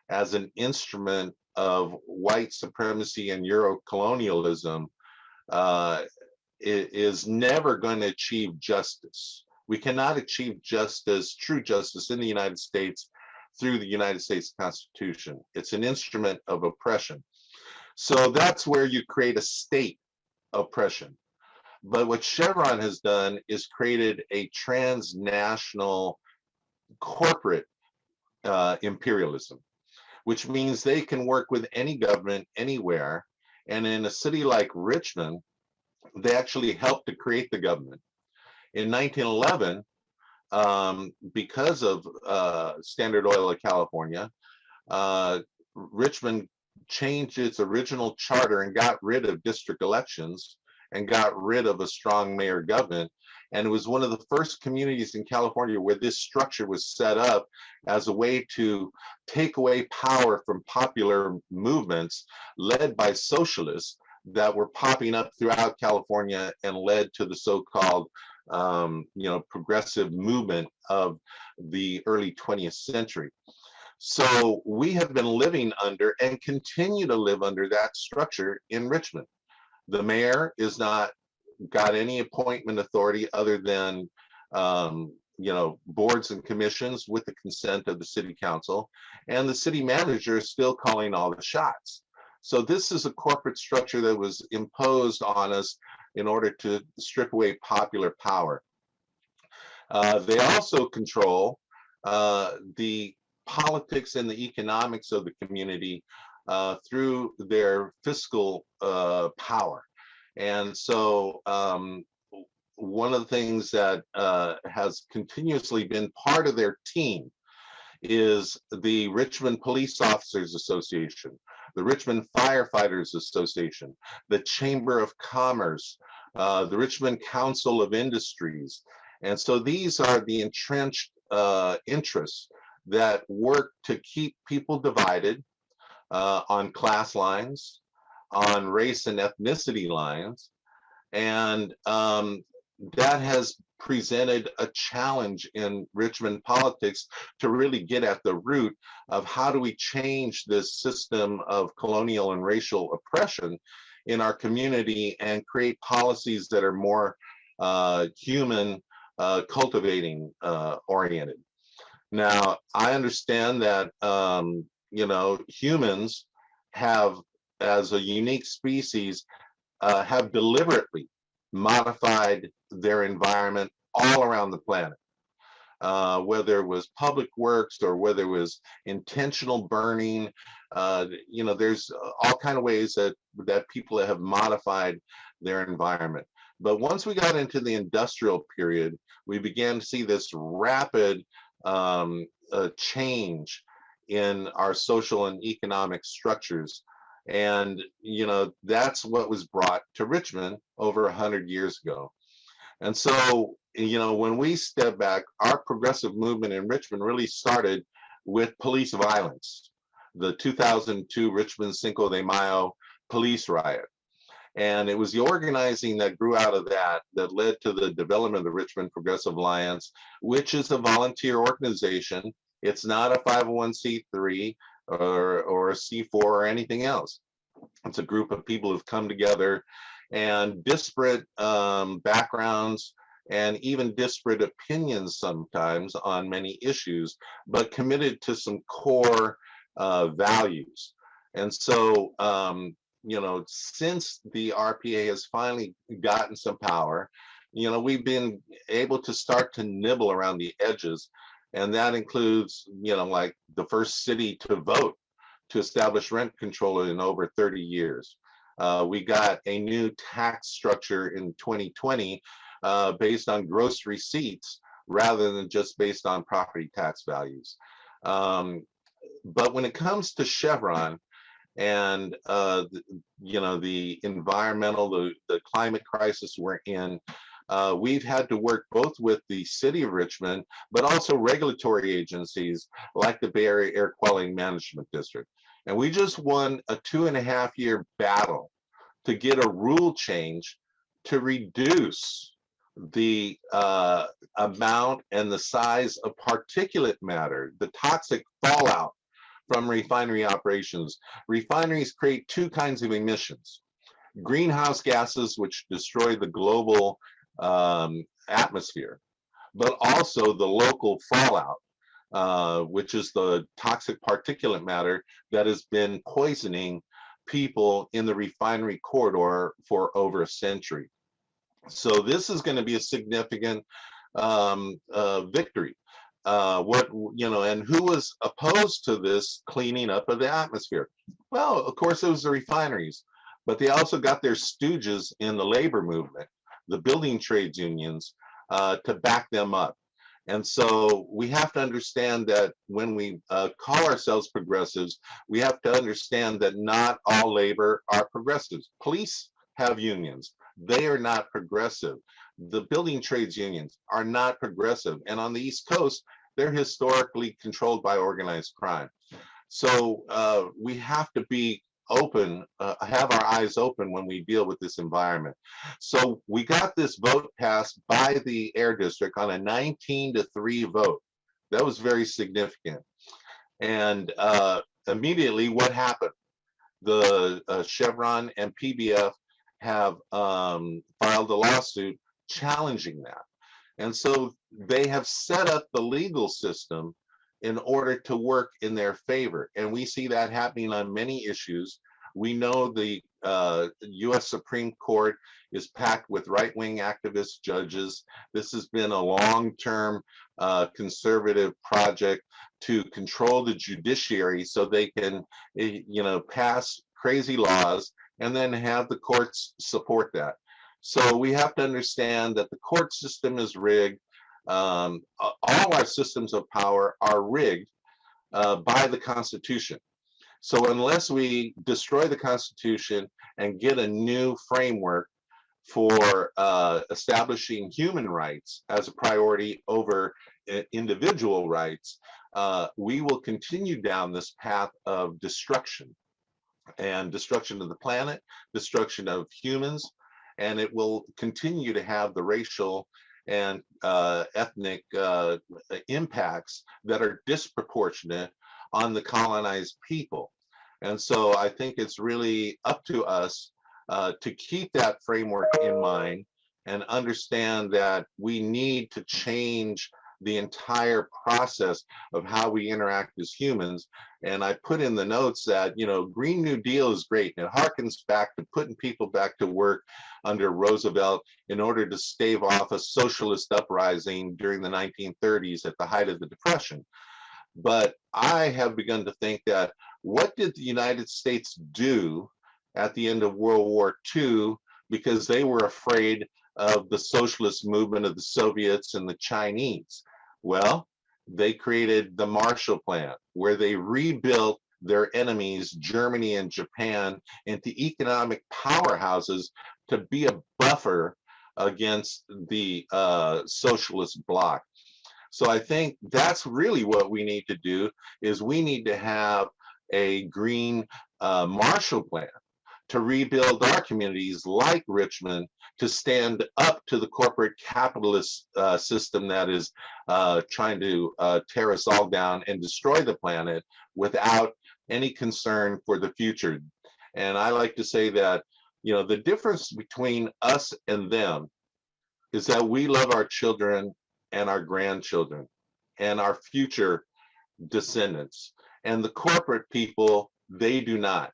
as an instrument of white supremacy and Euro-colonialism, is never going to achieve justice. We cannot achieve justice, true justice in the United States through the United States Constitution. It's an instrument of oppression. So that's where you create a state oppression. But what Chevron has done is created a transnational corporate imperialism, which means they can work with any government anywhere. And in a city like Richmond, they actually helped to create the government. In 1911, because of Standard Oil of California, Richmond changed its original charter and got rid of district elections and got rid of a strong mayor government. And it was one of the first communities in California where this structure was set up as a way to take away power from popular movements led by socialists that were popping up throughout California and led to the so-called progressive movement of the early 20th century. So we have been living under and continue to live under that structure in Richmond. The mayor is not got any appointment authority other than boards and commissions with the consent of the city council, and the city manager is still calling all the shots. So this is a corporate structure that was imposed on us in order to strip away popular power. They also control the politics and the economics of the community through their fiscal power. And so one of the things that has continuously been part of their team is the Richmond Police Officers Association, the Richmond Firefighters Association, the Chamber of Commerce, the Richmond Council of Industries. And so these are the entrenched interests that work to keep people divided on class lines, on race and ethnicity lines. And that has presented a challenge in Richmond politics to really get at the root of how do we change this system of colonial and racial oppression in our community and create policies that are more human, cultivating oriented. Now, I understand that humans have, as a unique species, have deliberately modified their environment all around the planet, whether it was public works or whether it was intentional burning. There's all kind of ways that people have modified their environment. But once we got into the industrial period, we began to see this rapid change in our social and economic structures. And, that's what was brought to Richmond over 100 years ago. And so, when we step back, our progressive movement in Richmond really started with police violence, the 2002 Richmond Cinco de Mayo police riot. And it was the organizing that grew out of that led to the development of the Richmond Progressive Alliance, which is a volunteer organization. It's not a 501c3 or a C4 or anything else. It's a group of people who've come together and disparate backgrounds and even disparate opinions sometimes on many issues, but committed to some core values. And so, since the RPA has finally gotten some power, we've been able to start to nibble around the edges. And that includes, like the first city to vote to establish rent control in over 30 years. We got a new tax structure in 2020 based on gross receipts rather than just based on property tax values. But when it comes to Chevron and the environmental, the climate crisis we're in, we've had to work both with the city of Richmond, but also regulatory agencies like the Bay Area Air Quality Management District. And we just won a 2.5-year battle to get a rule change to reduce the amount and the size of particulate matter, the toxic fallout from refinery operations. Refineries create two kinds of emissions: greenhouse gases, which destroy the global atmosphere, but also the local fallout, which is the toxic particulate matter that has been poisoning people in the refinery corridor for over a century. So this is going to be a significant victory. And who was opposed to this cleaning up of the atmosphere? Well, of course, it was the refineries, but they also got their stooges in the labor movement, the building trades unions, to back them up. And so we have to understand that when we call ourselves progressives, we have to understand that not all labor are progressives. Police have unions. They are not progressive. The building trades unions are not progressive. And on the East Coast, they're historically controlled by organized crime. So we have to be open, have our eyes open when we deal with this environment. So we got this vote passed by the Air District on a 19-3 vote. That was very significant. And immediately what happened? The Chevron and PBF have filed a lawsuit challenging that. And so they have set up the legal system in order to work in their favor. And we see that happening on many issues. We know the US Supreme Court is packed with right-wing activist judges. This has been a long-term conservative project to control the judiciary so they can, pass crazy laws and then have the courts support that. So we have to understand that the court system is rigged. All our systems of power are rigged by the Constitution. So unless we destroy the Constitution and get a new framework for establishing human rights as a priority over individual rights, we will continue down this path of destruction and destruction of the planet, destruction of humans, and it will continue to have the racial and ethnic impacts that are disproportionate on the colonized people. And so I think it's really up to us to keep that framework in mind and understand that we need to change the entire process of how we interact as humans. And I put in the notes that, Green New Deal is great. And it harkens back to putting people back to work under Roosevelt in order to stave off a socialist uprising during the 1930s at the height of the Depression. But I have begun to think that what did the United States do at the end of World War II because they were afraid of the socialist movement of the Soviets and the Chinese? Well, they created the Marshall Plan, where they rebuilt their enemies, Germany and Japan, into economic powerhouses to be a buffer against the socialist bloc. So I think that's really what we need to do, is we need to have a green Marshall Plan to rebuild our communities like Richmond, to stand up to the corporate capitalist system that is trying to tear us all down and destroy the planet without any concern for the future. And I like to say that, the difference between us and them is that we love our children and our grandchildren and our future descendants. And the corporate people, they do not.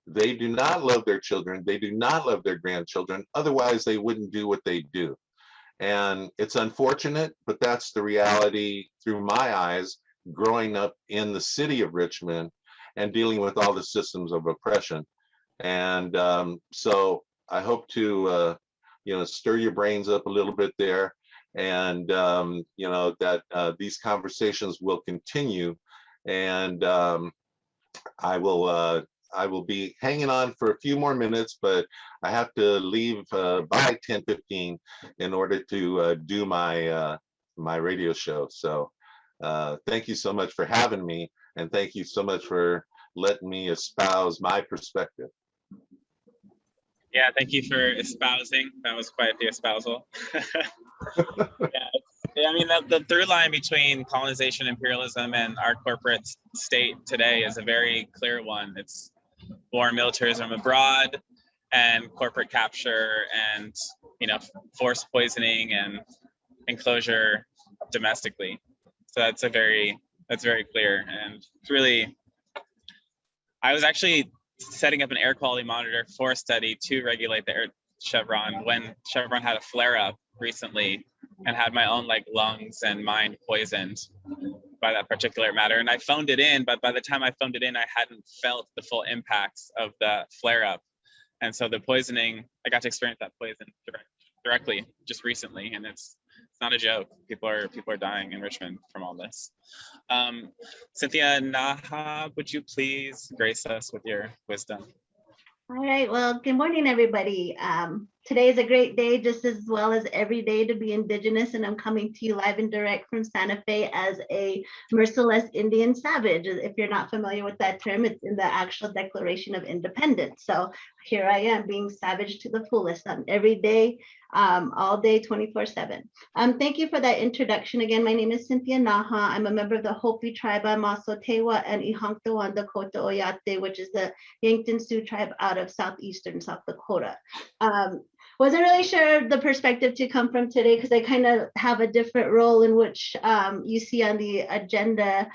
They do not love their children. They do not love their grandchildren. Otherwise, they wouldn't do what they do. And it's unfortunate, but that's the reality through my eyes, growing up in the city of Richmond and dealing with all the systems of oppression. And so I hope to, stir your brains up a little bit there, and, that these conversations will continue. And I will be hanging on for a few more minutes, but I have to leave by 10:15 in order to do my my radio show. So thank you so much for having me, and thank you so much for letting me espouse my perspective. Yeah, thank you for espousing. That was quite the espousal. Yeah, I mean, the through line between colonization, imperialism, and our corporate state today is a very clear one. It's war and militarism abroad, and corporate capture, and forced poisoning and enclosure domestically. So that's very clear, and it's really. I was actually setting up an air quality monitor for a study to regulate the Chevron when Chevron had a flare up recently, and had my own lungs and mind poisoned by that particular matter. And I phoned it in, but by the time I phoned it in, I hadn't felt the full impacts of the flare up. And so the poisoning, I got to experience that poison directly just recently. And it's not a joke. People are dying in Richmond from all this. Cynthia Nahab, would you please grace us with your wisdom? All right, well, good morning, everybody. Today is a great day, just as well as every day, to be Indigenous, and I'm coming to you live and direct from Santa Fe as a merciless Indian savage. If you're not familiar with that term, it's in the actual Declaration of Independence. So here I am being savage to the fullest on every day, all day, 24/7. Thank you for that introduction. Again, my name is Cynthia Naha. I'm a member of the Hopi tribe. I'm also Tewa and Ihanktawan Dakota Oyate, which is the Yankton Sioux tribe out of southeastern South Dakota. Wasn't really sure the perspective to come from today because I kind of have a different role in which you see on the agenda.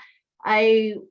In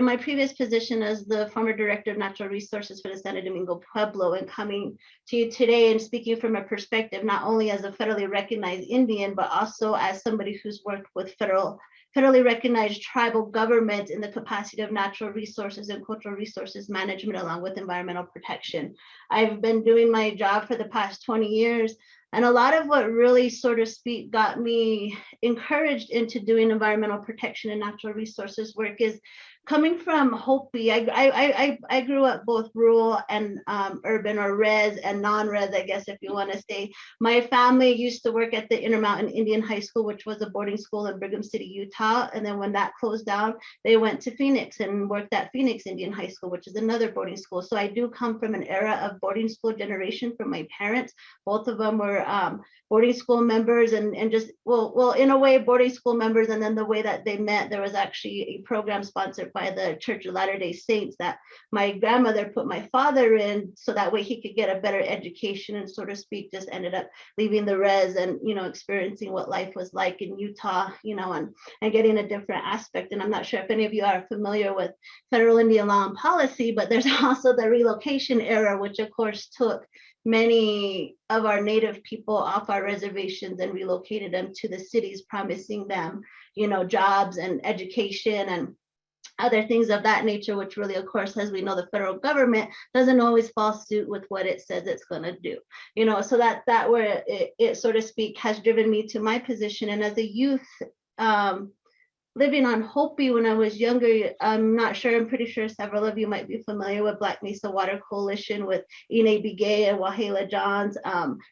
my previous position as the former director of natural resources for the Santo Domingo Pueblo, and coming to you today and speaking from a perspective not only as a federally recognized Indian, but also as somebody who's worked with federally recognized tribal government in the capacity of natural resources and cultural resources management, along with environmental protection. I've been doing my job for the past 20 years. And a lot of what really, so to speak, got me encouraged into doing environmental protection and natural resources work is coming from Hopi. I grew up both rural and urban, or res and non-res, I guess, if you want to say. My family used to work at the Intermountain Indian High School, which was a boarding school in Brigham City, Utah. And then when that closed down, they went to Phoenix and worked at Phoenix Indian High School, which is another boarding school. So I do come from an era of boarding school generation from my parents. Both of them were boarding school members and just, well, in a way, boarding school members. And then the way that they met, there was actually a program sponsored by the Church of Latter-day Saints that my grandmother put my father in so that way he could get a better education, and, so to speak, just ended up leaving the res and, experiencing what life was like in Utah, and getting a different aspect. And I'm not sure if any of you are familiar with federal Indian law and policy, but there's also the relocation era, which of course took many of our native people off our reservations and relocated them to the cities, promising them, jobs and education and other things of that nature, which really, of course, as we know, the federal government doesn't always fall suit with what it says it's going to do. So that where it, so to speak, has driven me to my position. And as a youth, living on Hopi when I was younger, I'm pretty sure several of you might be familiar with Black Mesa Water Coalition with Ine Bigay and Wahala Johns,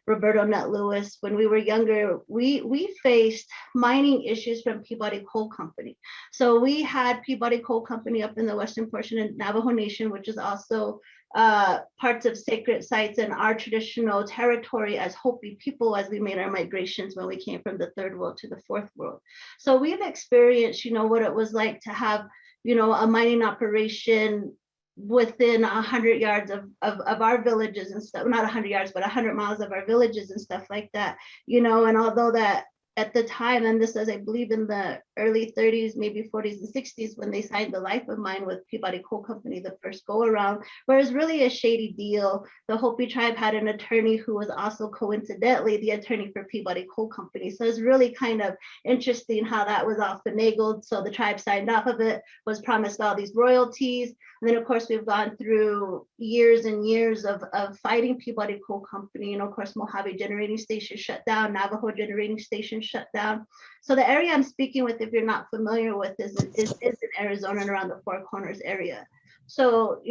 Roberto Nut Lewis. When we were younger, we faced mining issues from Peabody Coal Company. So we had Peabody Coal Company up in the western portion of Navajo Nation, which is also parts of sacred sites in our traditional territory as Hopi people, as we made our migrations when we came from the third world to the fourth world. So we've experienced, what it was like to have, a mining operation within 100 yards of our villages and stuff, not 100 yards, but 100 miles of our villages and stuff like that, and although that at the time, and this is, I believe, in the early 30s, maybe 40s and 60s, when they signed the life of mine with Peabody Coal Company, the first go around, where it was really a shady deal. The Hopi tribe had an attorney who was also coincidentally the attorney for Peabody Coal Company. So it's really kind of interesting how that was all finagled. So the tribe signed off of it, was promised all these royalties. And then, of course, we've gone through years and years of fighting Peabody Coal Company. Of course, Mojave Generating Station shut down, Navajo Generating Station shut down. So the area I'm speaking with, if you're not familiar with, is in Arizona and around the Four Corners area. So,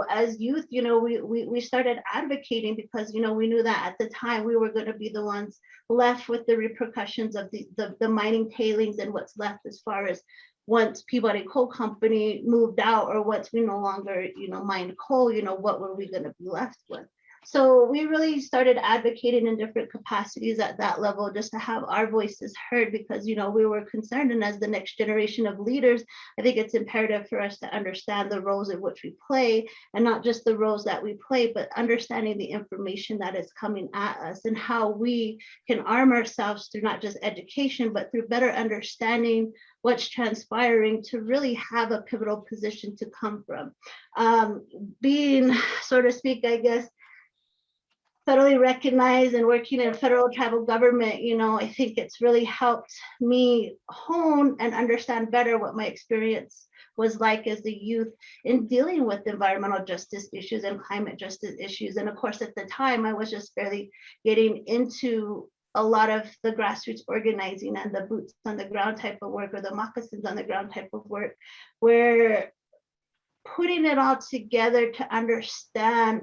as youth, we started advocating because, we knew that at the time we were going to be the ones left with the repercussions of the mining tailings and what's left as far as once Peabody Coal Company moved out, or once we no longer, mined coal, what were we going to be left with? So we really started advocating in different capacities at that level, just to have our voices heard, because, we were concerned. And as the next generation of leaders, I think it's imperative for us to understand the roles in which we play, and not just the roles that we play, but understanding the information that is coming at us and how we can arm ourselves through not just education, but through better understanding what's transpiring to really have a pivotal position to come from. Being, so to speak, I guess, federally recognized and working in federal tribal government, I think it's really helped me hone and understand better what my experience was like as a youth in dealing with environmental justice issues and climate justice issues. And of course, at the time, I was just barely getting into a lot of the grassroots organizing and the boots on the ground type of work, or the moccasins on the ground type of work, where putting it all together to understand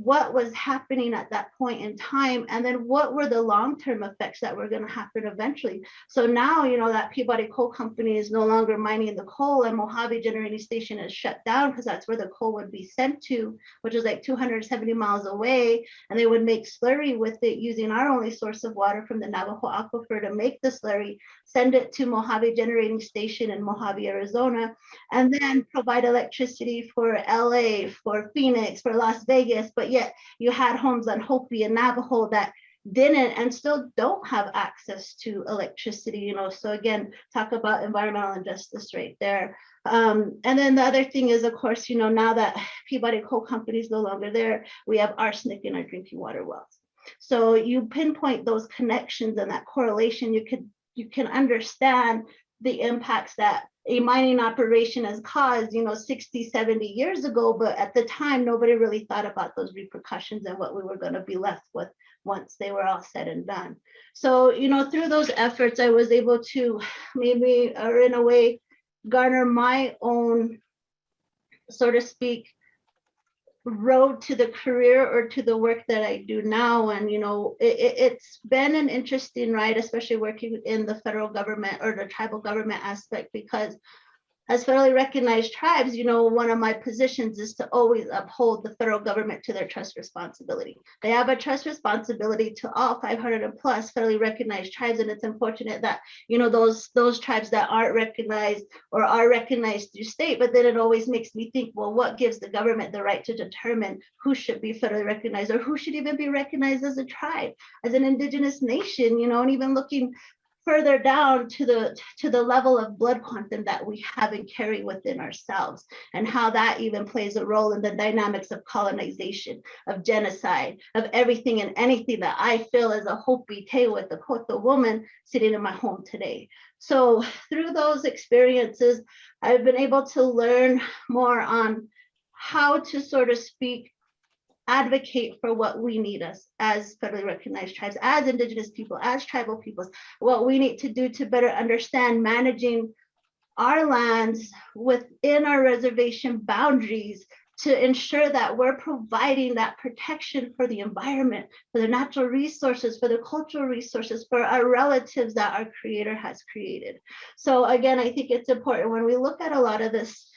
what was happening at that point in time, and then what were the long-term effects that were going to happen eventually. So now, you know, that Peabody Coal Company is no longer mining the coal, and Mojave Generating Station is shut down because that's where the coal would be sent to, which is like 270 miles away, and they would make slurry with it using our only source of water from the Navajo Aquifer to make the slurry, send it to Mojave Generating Station in Mojave, Arizona, and then provide electricity for LA, for Phoenix, for Las Vegas. But yet you had homes on Hopi and Navajo that didn't and still don't have access to electricity, you know. So again, talk about environmental injustice right there. And then the other thing is, of course, you know, now that Peabody Coal Company is no longer there, we have arsenic in our drinking water wells. So you pinpoint those connections and that correlation, you can understand the impacts that a mining operation has caused, you know, 60, 70 years ago, but at the time, nobody really thought about those repercussions and what we were going to be left with once they were all said and done. So, you know, through those efforts, I was able to maybe, or in a way, garner my own, so to speak, road to the career or to the work that I do now. And, you know, it's been an interesting ride, especially working in the federal government or the tribal government aspect, because as federally recognized tribes, you know, one of my positions is to always uphold the federal government to their trust responsibility. They have a trust responsibility to all 500 and plus federally recognized tribes. And it's unfortunate that, you know, those tribes that aren't recognized or are recognized through state, but then it always makes me think, well, what gives the government the right to determine who should be federally recognized or who should even be recognized as a tribe, as an indigenous nation, you know, and even looking further down to the level of blood quantum that we have and carry within ourselves, and how that even plays a role in the dynamics of colonization, of genocide, of everything and anything that I feel as a Hopi Tewa, the Koto woman sitting in my home today. So through those experiences, I've been able to learn more on how to, sort of speak, advocate for what we need us as federally recognized tribes, as indigenous people, as tribal peoples, what we need to do to better understand managing our lands within our reservation boundaries to ensure that we're providing that protection for the environment, for the natural resources, for the cultural resources, for our relatives that our creator has created. So again, I think it's important when we look at a lot of this,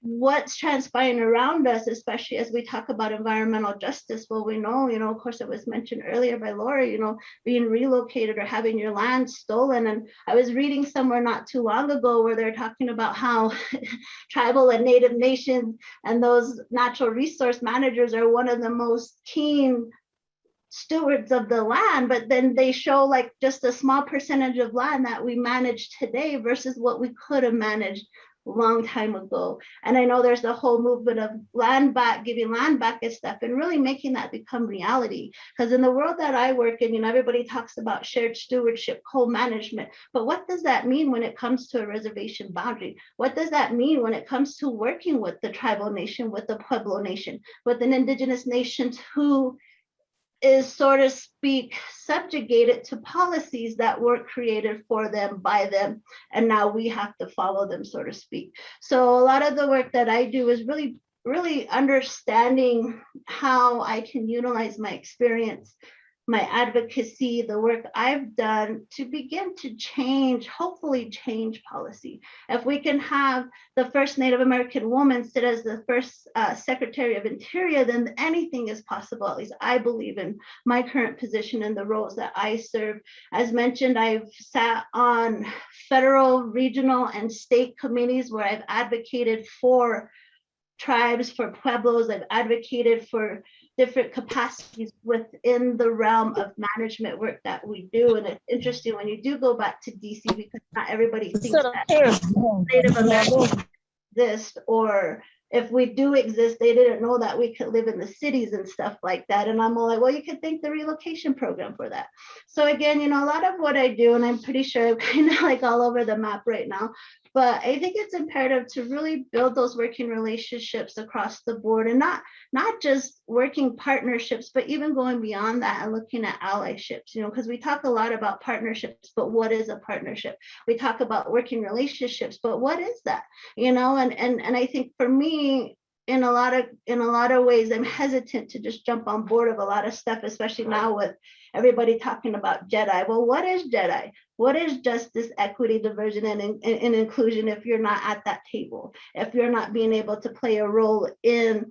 what's transpiring around us, especially as we talk about environmental justice. Well, we know, you know, of course, it was mentioned earlier by Laura, you know, being relocated or having your land stolen. And I was reading somewhere not too long ago where they're talking about how tribal and native nations and those natural resource managers are one of the most keen stewards of the land, but then they show like just a small percentage of land that we manage today versus what we could have managed a long time ago. And I know there's the whole movement of land back, giving land back and stuff, and really making that become reality. Because in the world that I work in, you know, everybody talks about shared stewardship, co-management, but what does that mean when it comes to a reservation boundary? What does that mean when it comes to working with the tribal nation, with the Pueblo nation, with an indigenous nation who is, so to speak, subjugated to policies that weren't created for them, by them, and now we have to follow them, so to speak. So a lot of the work that I do is really understanding how I can utilize my experience, my advocacy, the work I've done to begin to change, hopefully change policy. If we can have the first Native American woman sit as the first Secretary of Interior, then anything is possible. At least I believe in my current position and the roles that I serve. As mentioned, I've sat on federal, regional, and state committees where I've advocated for tribes, for Pueblos. I've advocated for different capacities within the realm of management work that we do. And it's interesting when you do go back to DC, because not everybody thinks that Native Americans exist, or if we do exist, they didn't know that we could live in the cities and stuff like that. And I'm all like, well, you could thank the relocation program for that. So again, you know, a lot of what I do, and I'm pretty sure I'm kind of like all over the map right now, But I think it's imperative to really build those working relationships across the board, and not just working partnerships, but even going beyond that and looking at allyships, because we talk a lot about partnerships, but what is a partnership? We talk about working relationships, but what is that? And I think for me, in a lot of ways, I'm hesitant to just jump on board of a lot of stuff, especially now with everybody talking about JEDI. Well, what is JEDI? What is justice, equity, diversion, and inclusion if you're not at that table? If you're not being able to play a role in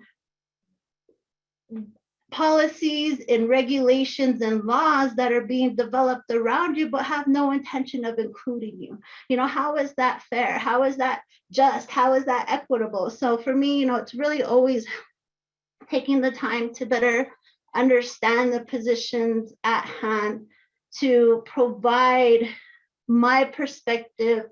policies and regulations and laws that are being developed around you, but have no intention of including you. How is that fair? How is that just? How is that equitable? So for me, it's really always taking the time to better understand the positions at hand, to provide my perspective,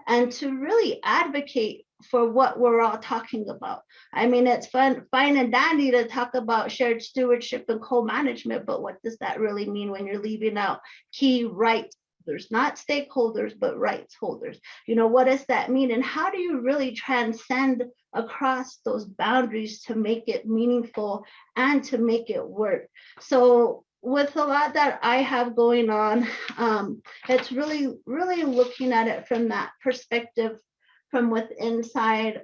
and to really advocate for what we're all talking about. I mean, it's fine and dandy to talk about shared stewardship and co-management, but what does that really mean when you're leaving out key rights? There's not stakeholders, but rights holders. What does that mean? And how do you really transcend across those boundaries to make it meaningful and to make it work? So with a lot that I have going on, it's really, really looking at it from that perspective, from within inside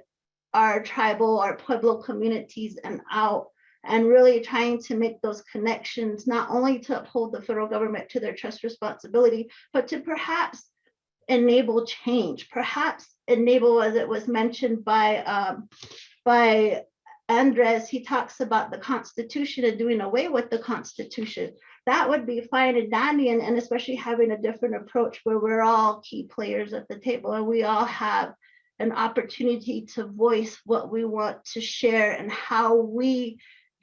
our tribal, our Pueblo communities and out, and really trying to make those connections, not only to uphold the federal government to their trust responsibility, but to perhaps enable change, perhaps enable, as it was mentioned by Andres, he talks about the Constitution and doing away with the Constitution. That would be fine and dandy, and especially having a different approach where we're all key players at the table and we all have an opportunity to voice what we want to share and how we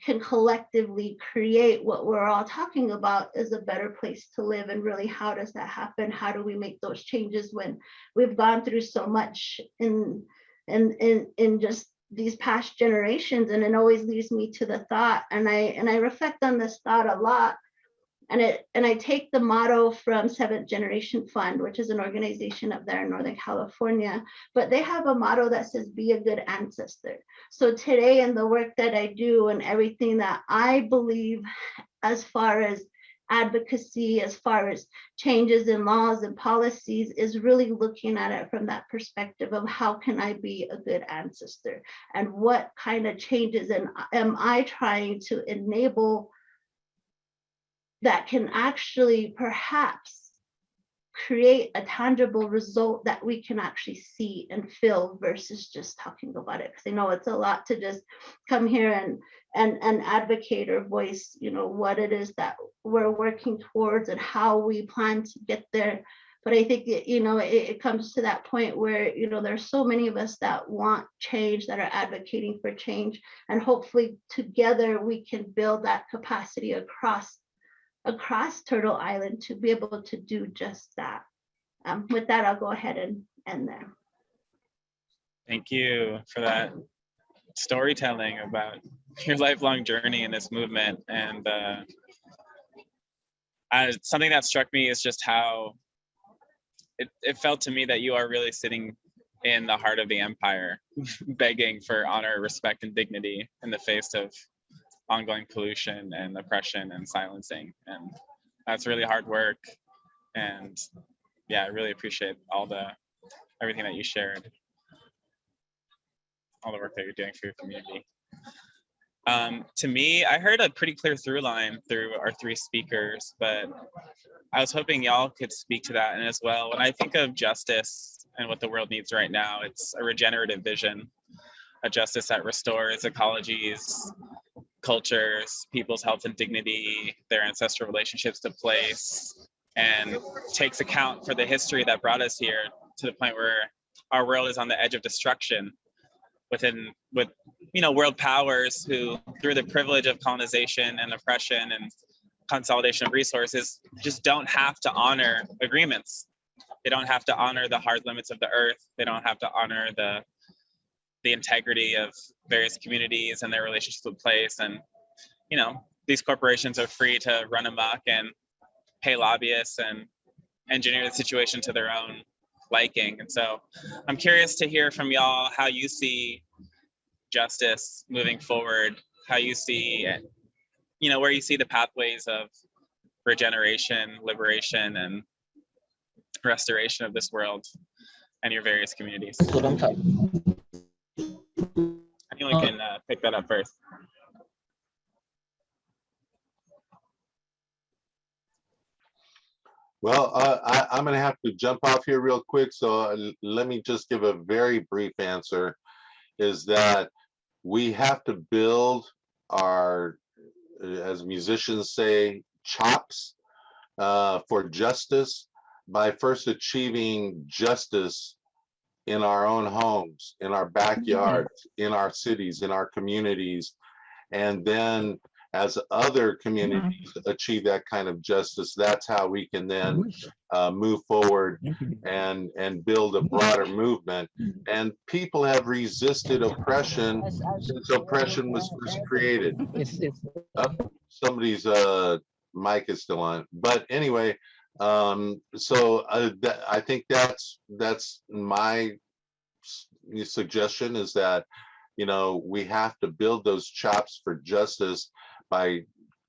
can collectively create what we're all talking about is a better place to live. And really, how does that happen? How do we make those changes when we've gone through so much in just these past generations? And it always leads me to the thought, and I reflect on this thought a lot. And I take the motto from Seventh Generation Fund, which is an organization up there in Northern California, but they have a motto that says, be a good ancestor. So today in the work that I do and everything that I believe as far as advocacy, as far as changes in laws and policies, is really looking at it from that perspective of how can I be a good ancestor and what kind of changes am I trying to enable that can actually perhaps create a tangible result that we can actually see and feel versus just talking about it. Because I know it's a lot to just come here and advocate or voice, what it is that we're working towards and how we plan to get there. But I think, it comes to that point where, there's so many of us that want change, that are advocating for change. And hopefully together we can build that capacity across Turtle Island to be able to do just that. With that, I'll go ahead and end there. Thank you for that storytelling about your lifelong journey in this movement. And something that struck me is just how it felt to me that you are really sitting in the heart of the empire, begging for honor, respect, and dignity in the face of ongoing pollution and oppression and silencing. And that's really hard work. And yeah, I really appreciate everything that you shared, all the work that you're doing for your community. To me, I heard a pretty clear through line through our three speakers, but I was hoping y'all could speak to that. And as well, when I think of justice and what the world needs right now, it's a regenerative vision, a justice that restores ecologies, cultures, people's health and dignity, their ancestral relationships to place, and takes account for the history that brought us here to the point where our world is on the edge of destruction with world powers who, through the privilege of colonization and oppression and consolidation of resources, just don't have to honor agreements. They don't have to honor the hard limits of the earth. They don't have to honor the integrity of various communities and their relationships with place. And, these corporations are free to run amok and pay lobbyists and engineer the situation to their own liking. And so I'm curious to hear from y'all how you see justice moving forward, how you see, where you see the pathways of regeneration, liberation, and restoration of this world and your various communities. Anyone can pick that up first. Well, I'm going to have to jump off here real quick. So let me just give a very brief answer, is that we have to build our, as musicians say, chops for justice by first achieving justice in our own homes, in our backyards, in our cities, in our communities. And then as other communities achieve that kind of justice, that's how we can then move forward and build a broader movement. And people have resisted oppression since oppression was first created. Somebody's mic is still on, but anyway, so I think that's my suggestion, is that we have to build those chops for justice by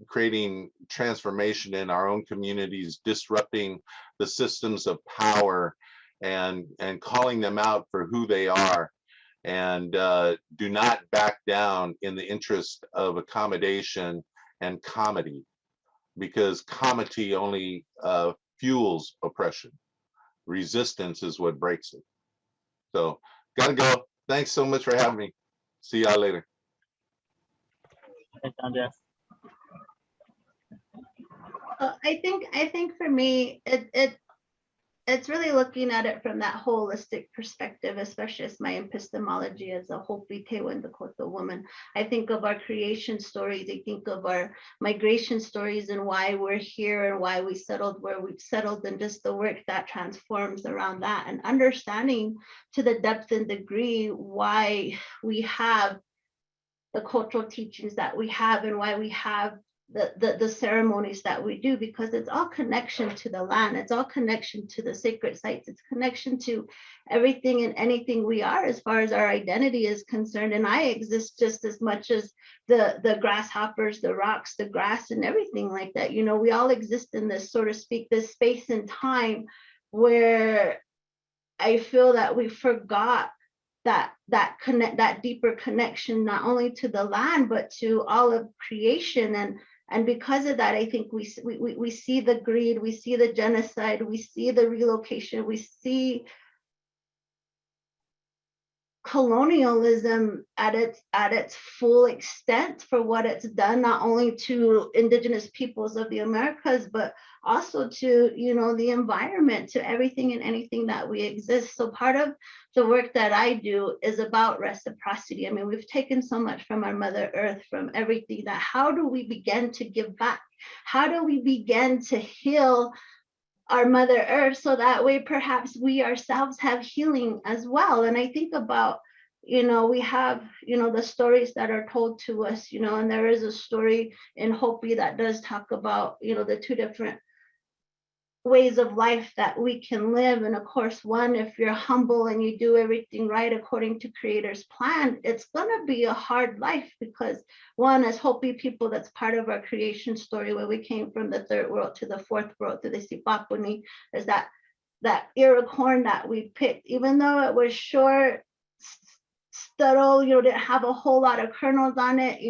creating transformation in our own communities, disrupting the systems of power, and calling them out for who they are, and do not back down in the interest of accommodation and comedy, because comedy only fuels oppression. Resistance is what breaks it. So gotta go. Thanks so much for having me. See y'all later. Thanks, Andres. I think for me, it's really looking at it from that holistic perspective, especially as my epistemology as a Hopi Tewan Dakota woman. I think of our creation stories, I think of our migration stories and why we're here and why we settled where we've settled, and just the work that transforms around that, and understanding to the depth and degree why we have the cultural teachings that we have and why we have the ceremonies that we do, because it's all connection to the land, it's all connection to the sacred sites, it's connection to everything and anything we are as far as our identity is concerned. And I exist just as much as the grasshoppers, the rocks, the grass, and everything like that. We all exist in this, so to speak, this space and time where I feel that we forgot that deeper connection, not only to the land but to all of creation. And because of that, I think we see the greed, we see the genocide, we see the relocation, we see colonialism at its full extent for what it's done, not only to indigenous peoples of the Americas, but also to the environment, to everything and anything that we exist. So part of the work that I do is about reciprocity. I mean, we've taken so much from our Mother Earth, from everything, that how do we begin to give back? How do we begin to heal our Mother Earth, so that way perhaps we ourselves have healing as well? And I think about, we have, the stories that are told to us, and there is a story in Hopi that does talk about, the two different ways of life that we can live. And of course, one, if you're humble and you do everything right according to Creator's plan, it's gonna be a hard life, because one, as Hopi people, that's part of our creation story, where we came from the third world to the fourth world, to the Sipapuni. There's that ear of corn that we picked, even though it was short, stuttle, didn't have a whole lot of kernels on it,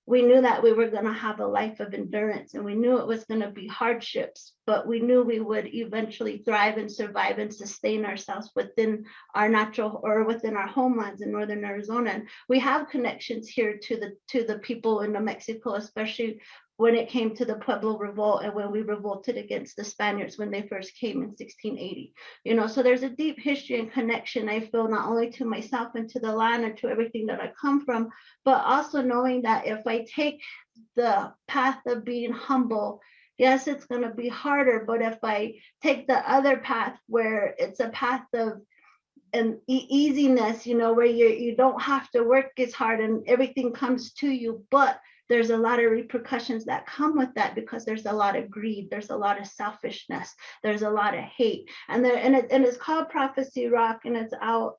we knew that we were going to have a life of endurance, and we knew it was going to be hardships, but we knew we would eventually thrive and survive and sustain ourselves within our natural, or within our homelands in northern Arizona. And we have connections here to the people in New Mexico, especially when it came to the Pueblo Revolt, and when we revolted against the Spaniards when they first came in 1680. So there's a deep history and connection, I feel, not only to myself and to the land and to everything that I come from, but also knowing that if I take the path of being humble, yes, it's going to be harder, but if I take the other path where it's a path of easiness, where you don't have to work as hard and everything comes to you, but there's a lot of repercussions that come with that, because there's a lot of greed, there's a lot of selfishness, there's a lot of hate, and it's called Prophecy Rock, and it's out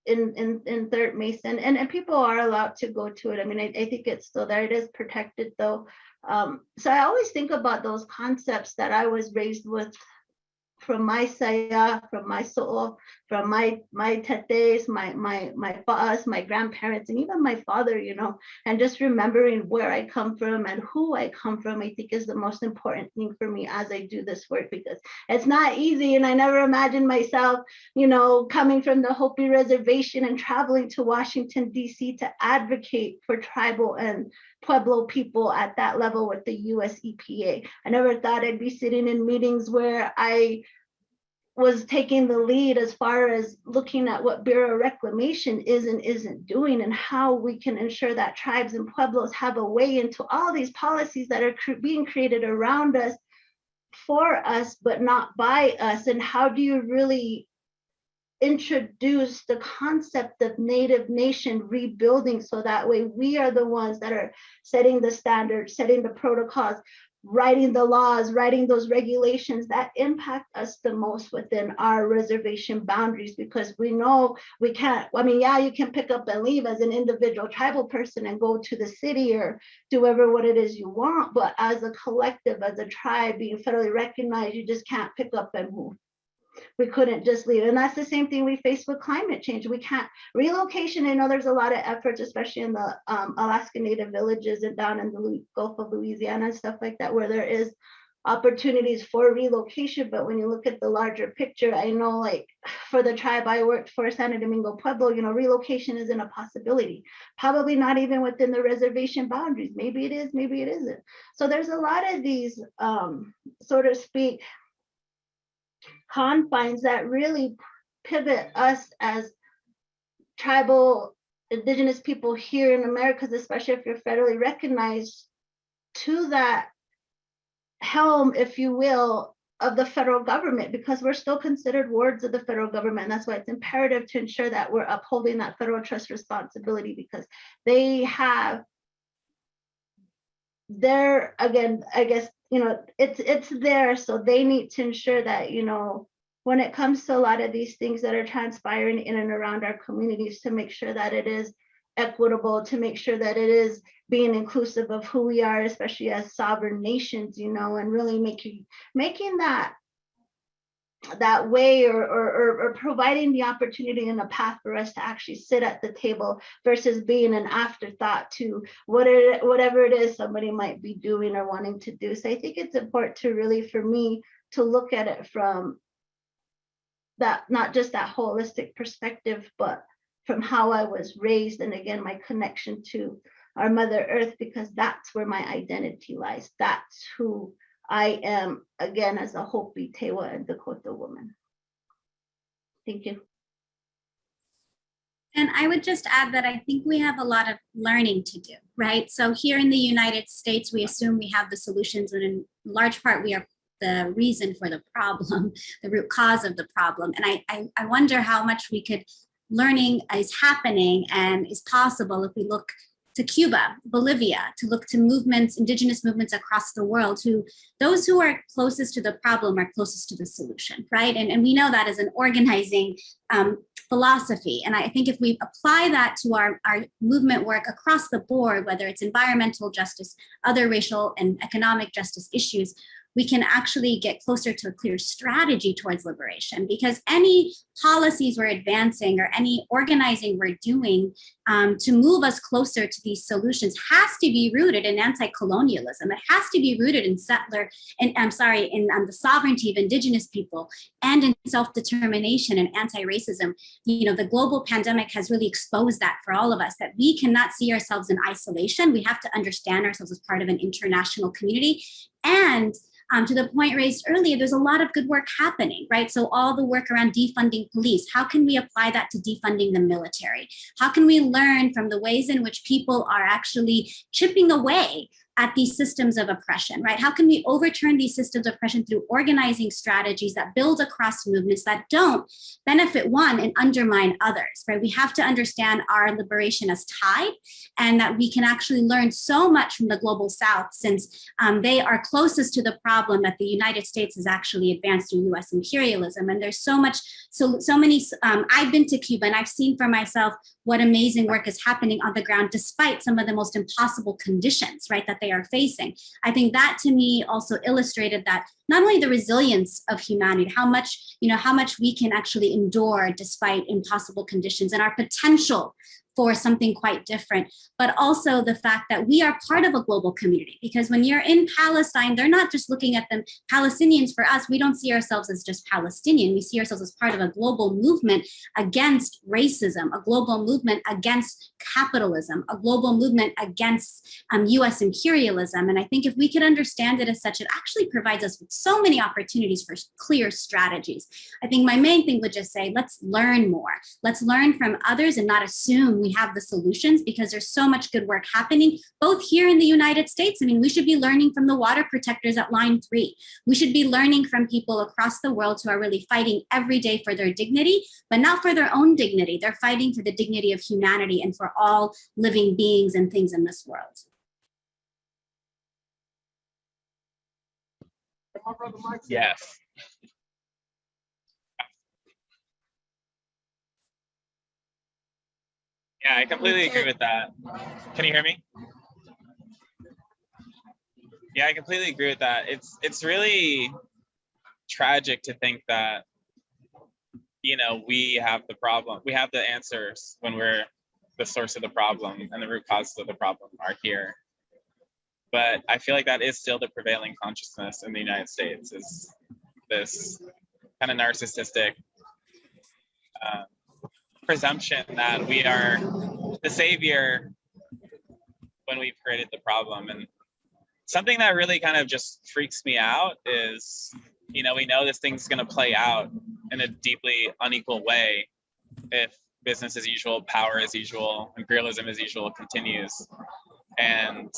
in Third Mason, and people are allowed to go to it. I mean, I think it's still there. It is protected though. So I always think about those concepts that I was raised with from my saya, from my soul, from my tetes, my fa's, my grandparents, and even my father, you know, and just remembering where I come from and who I come from, I think is the most important thing for me as I do this work, because it's not easy. And I never imagined myself, you know, coming from the Hopi Reservation and traveling to Washington, D.C. to advocate for tribal and Pueblo people at that level with the US EPA. I never thought I'd be sitting in meetings where I was taking the lead as far as looking at what Bureau of Reclamation is and isn't doing, and how we can ensure that tribes and Pueblos have a way into all these policies that are being created around us, for us, but not by us. And how do you really introduce the concept of Native nation rebuilding, so that way we are the ones that are setting the standards, setting the protocols, writing the laws, writing those regulations that impact us the most within our reservation boundaries, because we know we can't, I mean, yeah, you can pick up and leave as an individual tribal person and go to the city or do whatever what it is you want, but as a collective, as a tribe being federally recognized, you just can't pick up and move. We couldn't just leave. And that's the same thing we face with climate change. We can't, relocation, I know there's a lot of efforts, especially in the Alaska Native villages and down in the Gulf of Louisiana and stuff like that, where there is opportunities for relocation. But when you look at the larger picture, I know, like for the tribe I worked for, Santo Domingo Pueblo, you know, relocation isn't a possibility. Probably not even within the reservation boundaries. Maybe it is, maybe it isn't. So there's a lot of these, so to speak, confines that really pivot us as tribal indigenous people here in America, especially if you're federally recognized, to that helm, if you will, of the federal government, because we're still considered wards of the federal government. And that's why it's imperative to ensure that we're upholding that federal trust responsibility, because they have their, again, I guess, you know, it's there, so they need to ensure that, you know, when it comes to a lot of these things that are transpiring in and around our communities, to make sure that it is equitable, to make sure that it is being inclusive of who we are, especially as sovereign nations, you know, and really making that way, or providing the opportunity and a path for us to actually sit at the table, versus being an afterthought to whatever it is somebody might be doing or wanting to do. So I think it's important to really, for me, to look at it from that, not just that holistic perspective, but from how I was raised, and again, my connection to our Mother Earth, because that's where my identity lies. That's who I am, again, as a Hopi, Tewa, and Dakota woman. Thank you. And I would just add that I think we have a lot of learning to do, right? So here in the United States, we assume we have the solutions, and in large part, we are the reason for the problem, the root cause of the problem. And I wonder how much learning is happening and is possible if we look to Cuba, Bolivia, to look to movements, indigenous movements across the world, those who are closest to the problem are closest to the solution, right? And we know that as an organizing philosophy. And I think if we apply that to our movement work across the board, whether it's environmental justice, other racial and economic justice issues, we can actually get closer to a clear strategy towards liberation, because any policies we're advancing or any organizing we're doing to move us closer to these solutions has to be rooted in anti-colonialism. It has to be rooted in the sovereignty of indigenous people and in self-determination and anti-racism. You know, the global pandemic has really exposed that for all of us, that we cannot see ourselves in isolation. We have to understand ourselves as part of an international community. And to the point raised earlier, there's a lot of good work happening, right? So all the work around defunding police, how can we apply that to defunding the military? How can we learn from the ways in which people are actually chipping away at these systems of oppression, right? How can we overturn these systems of oppression through organizing strategies that build across movements that don't benefit one and undermine others, right? We have to understand our liberation as tied, and that we can actually learn so much from the global South, since they are closest to the problem that the United States has actually advanced through US imperialism. And there's so many, I've been to Cuba and I've seen for myself what amazing work is happening on the ground, despite some of the most impossible conditions, right, that they are facing. I think that to me also illustrated that not only the resilience of humanity, how much we can actually endure despite impossible conditions, and our potential for something quite different, but also the fact that we are part of a global community. Because when you're in Palestine, they're not just looking at them Palestinians. For us, we don't see ourselves as just Palestinian. We see ourselves as part of a global movement against racism, a global movement against capitalism, a global movement against US imperialism. And I think if we could understand it as such, it actually provides us with so many opportunities for clear strategies. I think my main thing would just say, let's learn more. Let's learn from others and not assume we have the solutions, because there's so much good work happening, both here in the United States. I mean, we should be learning from the water protectors at Line 3. We should be learning from people across the world who are really fighting every day for their dignity, but not for their own dignity. They're fighting for the dignity of humanity and for all living beings and things in this world. Yes. Yeah, I completely agree with that. Can you hear me? Yeah, I completely agree with that. It's really tragic to think that, we have the problem. We have the answers when we're the source of the problem and the root causes of the problem are here. But I feel like that is still the prevailing consciousness in the United States, is this kind of narcissistic presumption that we are the savior when we've created the problem. And something that really kind of just freaks me out is, we know this thing's going to play out in a deeply unequal way if business as usual, power as usual, imperialism as usual continues. And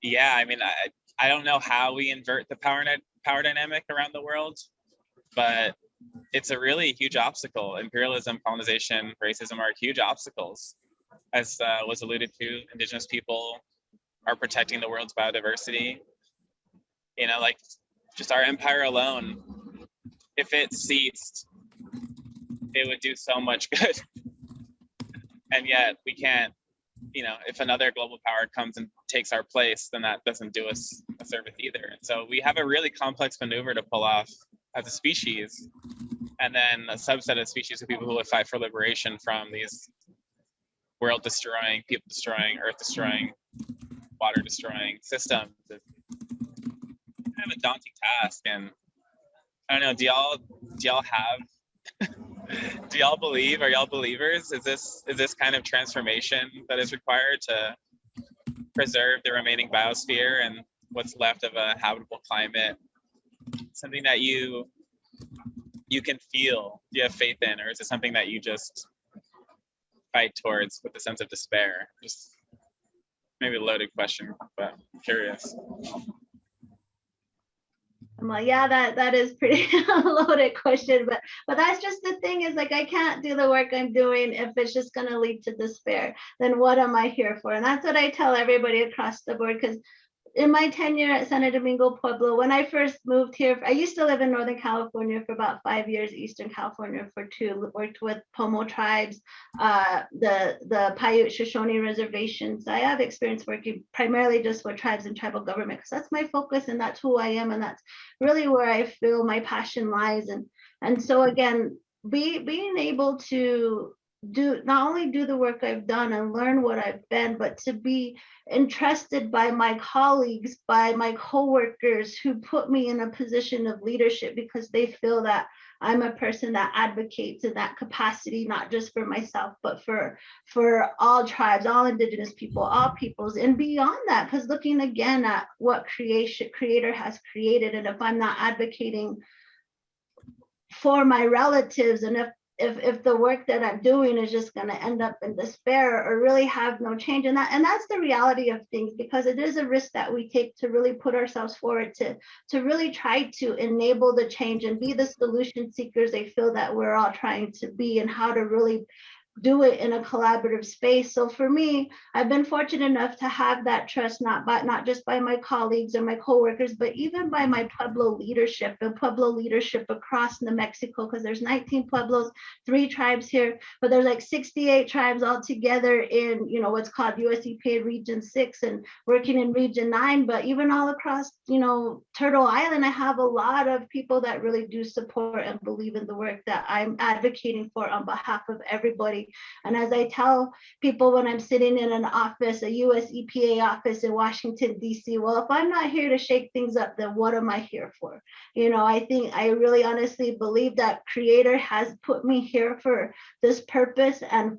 yeah, I mean, I don't know how we invert the power dynamic around the world, but it's a really huge obstacle. Imperialism, colonization, racism are huge obstacles. As was alluded to, indigenous people are protecting the world's biodiversity. Like just our empire alone, if it ceased, it would do so much good. And yet we can't, if another global power comes and takes our place, then that doesn't do us a service either. And so we have a really complex maneuver to pull off as a species, and then a subset of species of people who would fight for liberation from these world destroying, people destroying, earth destroying, water destroying systems. It's kind of a daunting task. And I don't know, do y'all have do y'all believe, are y'all believers? Is this kind of transformation that is required to preserve the remaining biosphere and what's left of a habitable climate something that you can feel, you have faith in, or is it something that you just fight towards with a sense of despair? Just maybe a loaded question, but I'm curious. I'm like, yeah, that is pretty loaded question, but that's just the thing, is like, I can't do the work I'm doing if it's just going to lead to despair. Then what am I here for? And that's what I tell everybody across the board, because in my tenure at San Domingo Pueblo, when I first moved here, I used to live in Northern California for about 5 years, Eastern California for 2, worked with Pomo tribes, the Paiute Shoshone reservations. I have experience working primarily just with tribes and tribal government, because that's my focus and that's who I am, and that's really where I feel my passion lies. And so again, being able to not only do the work I've done and learn what I've been, but to be entrusted by my colleagues, by my coworkers who put me in a position of leadership because they feel that I'm a person that advocates in that capacity, not just for myself, but for all tribes, all indigenous people, all peoples, and beyond that, because looking again at what creator has created, and if I'm not advocating for my relatives, and if the work that I'm doing is just going to end up in despair or really have no change in that. And that's the reality of things, because it is a risk that we take to really put ourselves forward to really try to enable the change and be the solution seekers I feel that we're all trying to be, and how to really do it in a collaborative space. So for me, I've been fortunate enough to have that trust, not just by my colleagues or my coworkers, but even by my Pueblo leadership, and Pueblo leadership across New Mexico, because there's 19 Pueblos, 3 tribes here, but there's like 68 tribes all together in, you know, what's called US EPA Region 6 and working in Region 9. But even all across, you know, Turtle Island, I have a lot of people that really do support and believe in the work that I'm advocating for on behalf of everybody. And as I tell people when I'm sitting in an office, a US EPA office in Washington, D.C., well, if I'm not here to shake things up, then what am I here for? You know, I think I really honestly believe that Creator has put me here for this purpose, and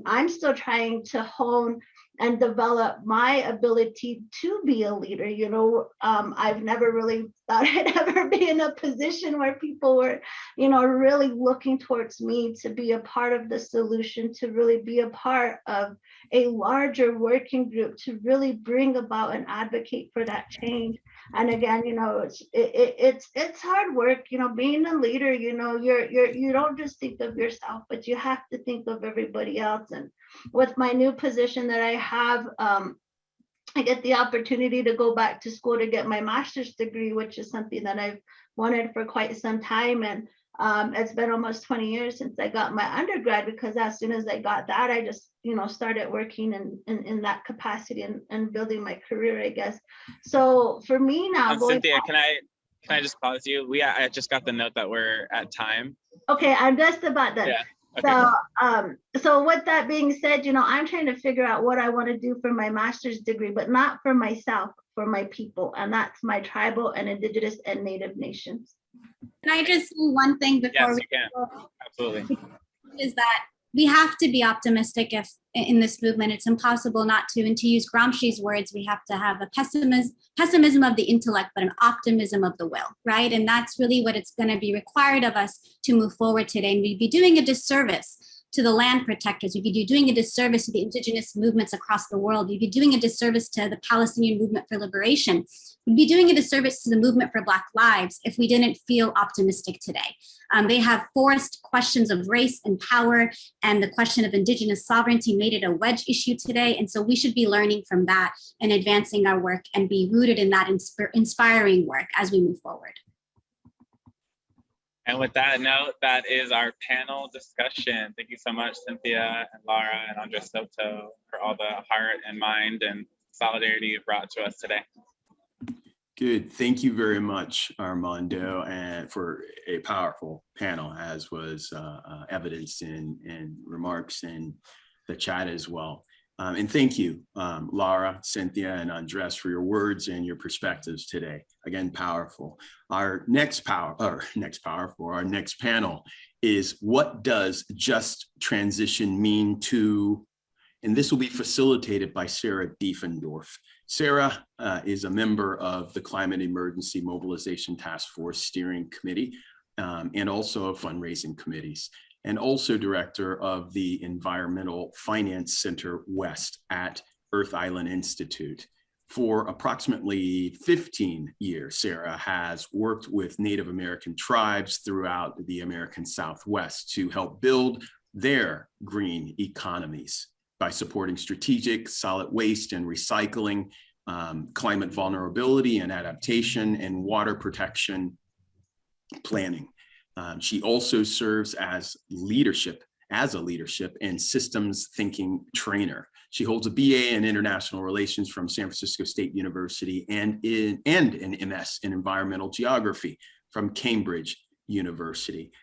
I'm still trying to hone and develop my ability to be a leader. You know, I've never really thought I'd ever be in a position where people were, you know, really looking towards me to be a part of the solution, to really be a part of a larger working group, to really bring about and advocate for that change. And again, you know, it's hard work, you know, being a leader. You know, you don't just think of yourself, but you have to think of everybody else. And with my new position that I have, I get the opportunity to go back to school to get my master's degree, which is something that I've wanted for quite some time. And it's been almost 20 years since I got my undergrad, because as soon as I got that, I just, you know, started working in that capacity and building my career, I guess. So for me now, Cynthia, can I just pause you? I just got the note that we're at time. Okay, I'm just about done. Yeah. Okay. So with that being said, you know, I'm trying to figure out what I want to do for my master's degree, but not for myself, for my people. And that's my tribal and indigenous and native nations. Can I just say one thing before Yes, you can. Absolutely. is that we have to be optimistic if in this movement. It's impossible not to. And to use Gramsci's words, we have to have a pessimism of the intellect, but an optimism of the will, right? And that's really what it's going to be required of us to move forward today. And we'd be doing a disservice to the land protectors. We'd be doing a disservice to the indigenous movements across the world. We'd be doing a disservice to the Palestinian movement for liberation. We'd be doing a disservice to the movement for Black lives if we didn't feel optimistic today. They have forced questions of race and power, and the question of indigenous sovereignty made it a wedge issue today. And so we should be learning from that and advancing our work and be rooted in that inspiring work as we move forward. And with that note, that is our panel discussion. Thank you so much, Cynthia and Laura and Andres Soto, for all the heart and mind and solidarity you brought to us today. Good. Thank you very much, Armando, and for a powerful panel, as was evidenced in remarks in the chat as well. And thank you, Laura, Cynthia, and Andres, for your words and your perspectives today. Again, powerful. Our next panel is, what does just transition mean to, and this will be facilitated by Sarah Diefendorf. Sarah is a member of the Climate Emergency Mobilization Task Force Steering Committee and also of fundraising committees, and also director of the Environmental Finance Center West at Earth Island Institute. For approximately 15 years, Sarah has worked with Native American tribes throughout the American Southwest to help build their green economies by supporting strategic solid waste and recycling, climate vulnerability and adaptation, and water protection planning. She also serves as a leadership and systems thinking trainer. She holds a BA in International Relations from San Francisco State University and an MS in Environmental Geography from Cambridge University.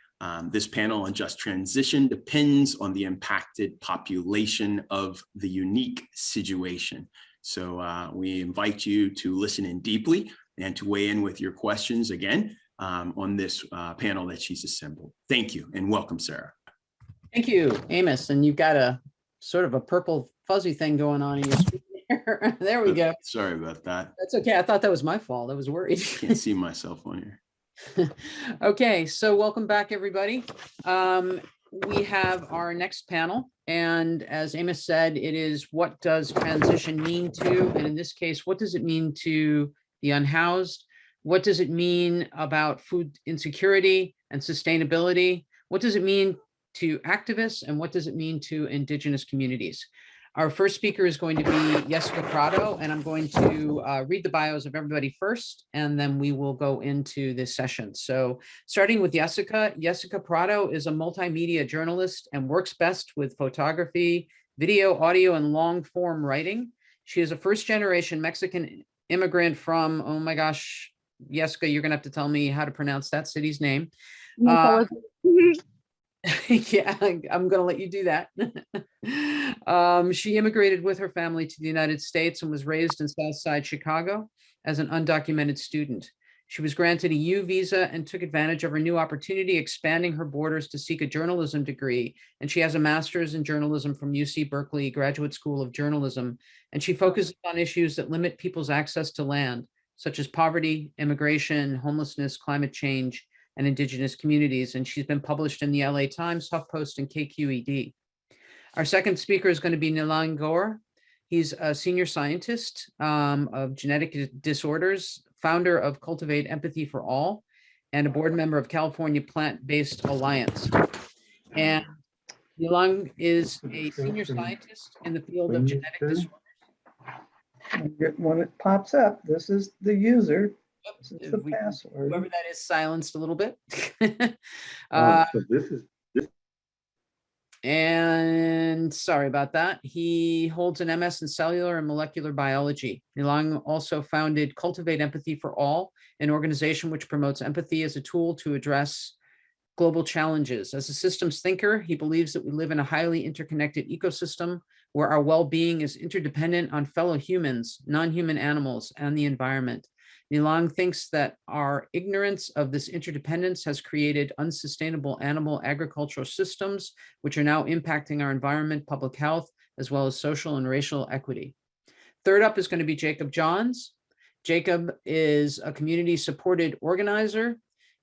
This panel on just transition depends on the impacted population of the unique situation. So we invite you to listen in deeply and to weigh in with your questions again on this panel that she's assembled. Thank you and welcome, Sarah. Thank you, Amos. And you've got a sort of a purple fuzzy thing going on in your screen there. There we go. Sorry about that. That's okay. I thought that was my fault. I was worried. Can't see myself on here. Okay, so welcome back, everybody. we have our next panel. And as Amos said, it is what does transition mean to, and in this case, what does it mean to the unhoused? What does it mean about food insecurity and sustainability? What does it mean to activists? And what does it mean to indigenous communities? Our first speaker is going to be Jessica Prado, and I'm going to read the bios of everybody first, and then we will go into this session. So starting with Jessica, Jessica Prado is a multimedia journalist and works best with photography, video, audio, and long form writing. She is a first-generation Mexican immigrant from, oh my gosh, Jessica, you're gonna have to tell me how to pronounce that city's name. Yeah, I'm going to let you do that. She immigrated with her family to the United States and was raised in Southside Chicago as an undocumented student. She was granted a U visa and took advantage of her new opportunity, expanding her borders to seek a journalism degree. And she has a master's in journalism from UC Berkeley Graduate School of Journalism. And she focuses on issues that limit people's access to land, such as poverty, immigration, homelessness, climate change, and indigenous communities, and she's been published in the LA Times, HuffPost, and KQED. Our second speaker is going to be Milan Gore. He's a senior scientist of genetic disorders, founder of Cultivate Empathy for All, and a board member of California Plant-Based Alliance. And Milan is a senior scientist in the field of genetic disorders. When it pops up, this is the user. This is the password. Whoever that is silenced a little bit. So this is And sorry about that. He holds an MS in cellular and molecular biology. Milan also founded Cultivate Empathy for All, an organization which promotes empathy as a tool to address global challenges. As a systems thinker, he believes that we live in a highly interconnected ecosystem where our well-being is interdependent on fellow humans, non-human animals, and the environment. Milan thinks that our ignorance of this interdependence has created unsustainable animal agricultural systems, which are now impacting our environment, public health, as well as social and racial equity. Third up is going to be Nico Johns. Jacob is a community-supported organizer,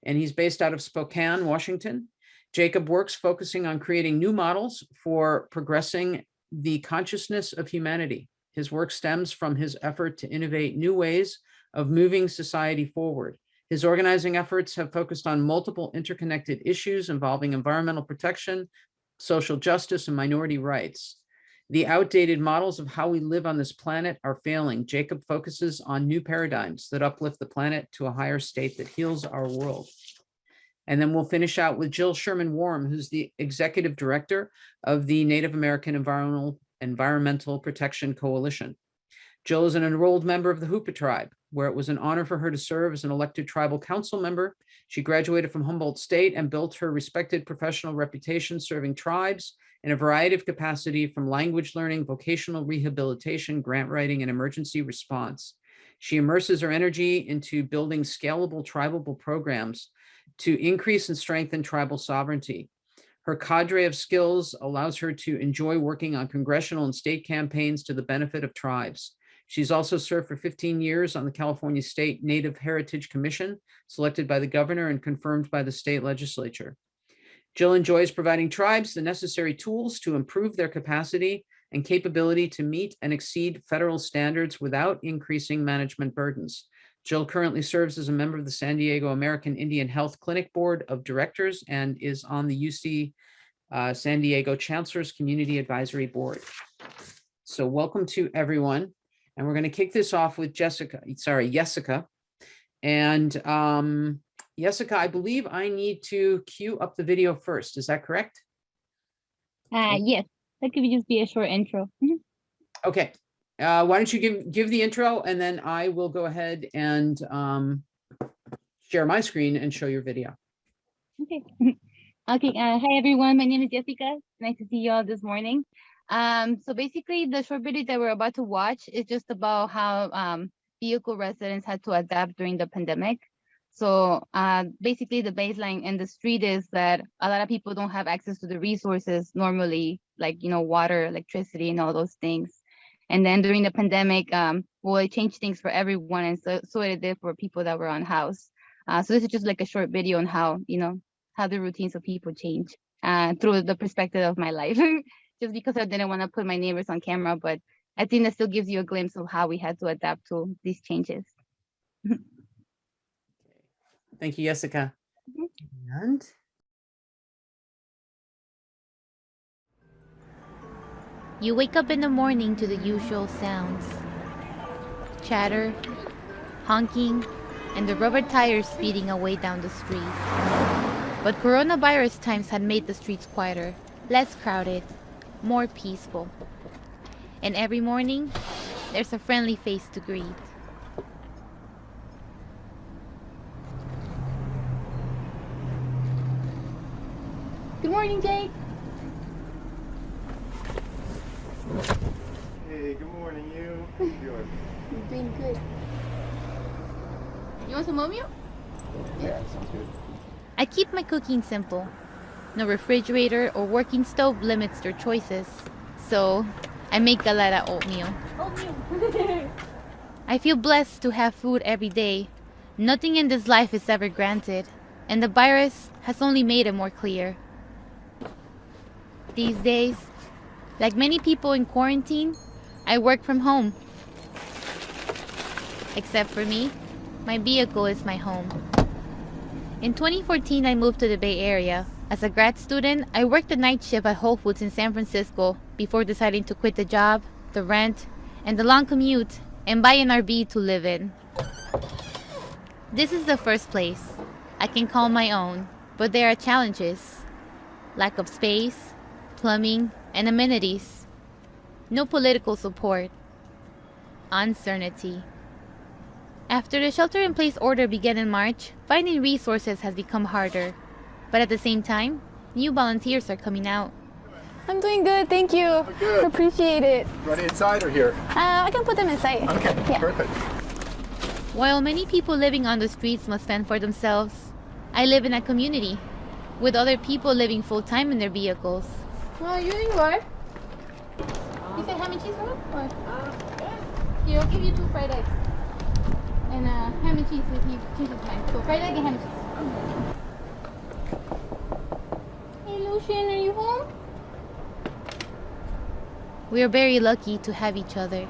and he's based out of Spokane, Washington. Jacob works focusing on creating new models for progressing the consciousness of humanity. His work stems from his effort to innovate new ways of moving society forward. His organizing efforts have focused on multiple interconnected issues involving environmental protection, social justice, and minority rights. The outdated models of how we live on this planet are failing. Jacob focuses on new paradigms that uplift the planet to a higher state that heals our world. And then we'll finish out with Jill Sherman-Warne, who's the executive director of the Native American Environmental Protection Coalition. Jill is an enrolled member of the Hoopa tribe, where it was an honor for her to serve as an elected tribal council member. She graduated from Humboldt State and built her respected professional reputation serving tribes in a variety of capacity, from language learning, vocational rehabilitation, grant writing, and emergency response. She immerses her energy into building scalable tribal programs to increase and strengthen tribal sovereignty. Her cadre of skills allows her to enjoy working on congressional and state campaigns to the benefit of tribes. She's also served for 15 years on the California State Native Heritage Commission, selected by the governor and confirmed by the state legislature. Jill enjoys providing tribes the necessary tools to improve their capacity and capability to meet and exceed federal standards without increasing management burdens. Jill currently serves as a member of the San Diego American Indian Health Clinic Board of Directors and is on the UC San Diego Chancellor's Community Advisory Board. So welcome to everyone. And we're going to kick this off with Jessica. And Jessica, I believe I need to queue up the video first. Is that correct? Yes, that could just be a short intro. Okay. Why don't you give the intro, and then I will go ahead and share my screen and show your video. Okay. Okay. Hi, everyone. My name is Jessica. Nice to see you all this morning. So basically, the short video that we're about to watch is just about how vehicle residents had to adapt during the pandemic. So basically, the baseline in the street is that a lot of people don't have access to the resources normally, like, water, electricity, and all those things. And then during the pandemic, it changed things for everyone, and so it did for people that were unhoused. So this is just like a short video on how, how the routines of people change. through the perspective of my life, just because I didn't want to put my neighbors on camera. But I think that still gives you a glimpse of how we had to adapt to these changes. Thank you, Jessica. Mhm. And You wake up in the morning to the usual sounds: chatter, honking, and the rubber tires speeding away down the street. But coronavirus times had made the streets quieter, less crowded, more peaceful. And every morning, there's a friendly face to greet. Good morning, Jake. Hey, good morning, you. How you doing? I'm doing good. You want some oatmeal? Yeah, sounds good. I keep my cooking simple. No refrigerator or working stove limits their choices, so I make galera oatmeal. Oatmeal. I feel blessed to have food every day. Nothing in this life is ever granted, and the virus has only made it more clear. These days, like many people in quarantine, I work from home. Except for me, my vehicle is my home. In 2014, I moved to the Bay Area. As a grad student, I worked the night shift at Whole Foods in San Francisco before deciding to quit the job, the rent, and the long commute and buy an RV to live in. This is the first place I can call my own, but there are challenges: lack of space, plumbing, and amenities, no political support, uncertainty. After the shelter-in-place order began in March, finding resources has become harder. But at the same time, new volunteers are coming out. I'm doing good, thank you. Oh, good. Appreciate it. Running inside or here? I can put them inside. Okay, Yeah. perfect. While many people living on the streets must fend for themselves, I live in a community with other people living full-time in their vehicles. Well, you in what? You said ham and cheese roll? Or? Here, I'll give you 2 fried eggs. And ham and cheese with you. Cheese is fine. So fried egg and ham and cheese. Hey, Lucian, are you home? We are very lucky to have each other.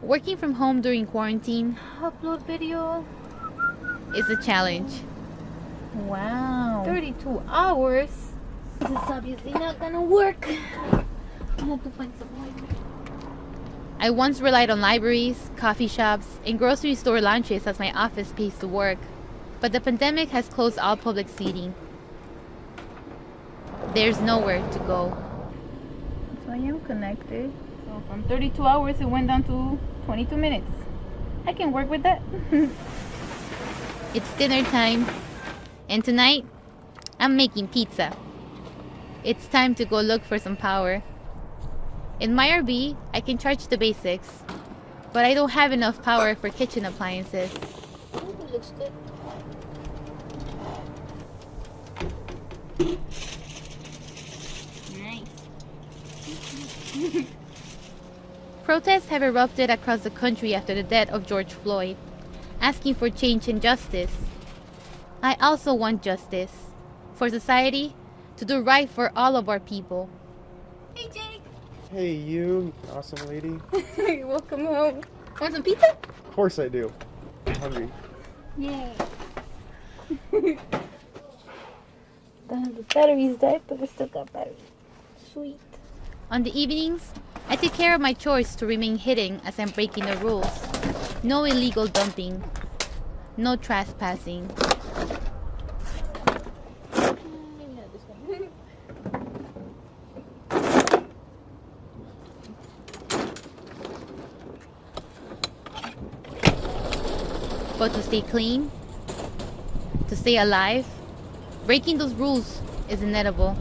Working from home during quarantine Upload video. is a challenge. Wow. 32 hours? This is obviously not gonna work. I have to find some light. I once relied on libraries, coffee shops, and grocery store lunches as my office space to work, but the pandemic has closed all public seating. There's nowhere to go. So I am connected. So from 32 hours, it went down to 22 minutes. I can work with that. It's dinner time, and tonight, I'm making pizza. It's time to go look for some power. In my RV, I can charge the basics, but I don't have enough power for kitchen appliances. It looks good. Nice. Protests have erupted across the country after the death of George Floyd, asking for change and justice. I also want justice for society to do right for all of our people. Hey, Jake. Hey, you awesome lady. Welcome home. Want some pizza? Of course I do. I'm hungry. Yay. The batteries died, but I still got batteries. Sweet. On the evenings, I take care of my chores to remain hidden as I'm breaking the rules. No illegal dumping. No trespassing. Maybe not this one. But to stay clean, to stay alive, breaking those rules is inevitable.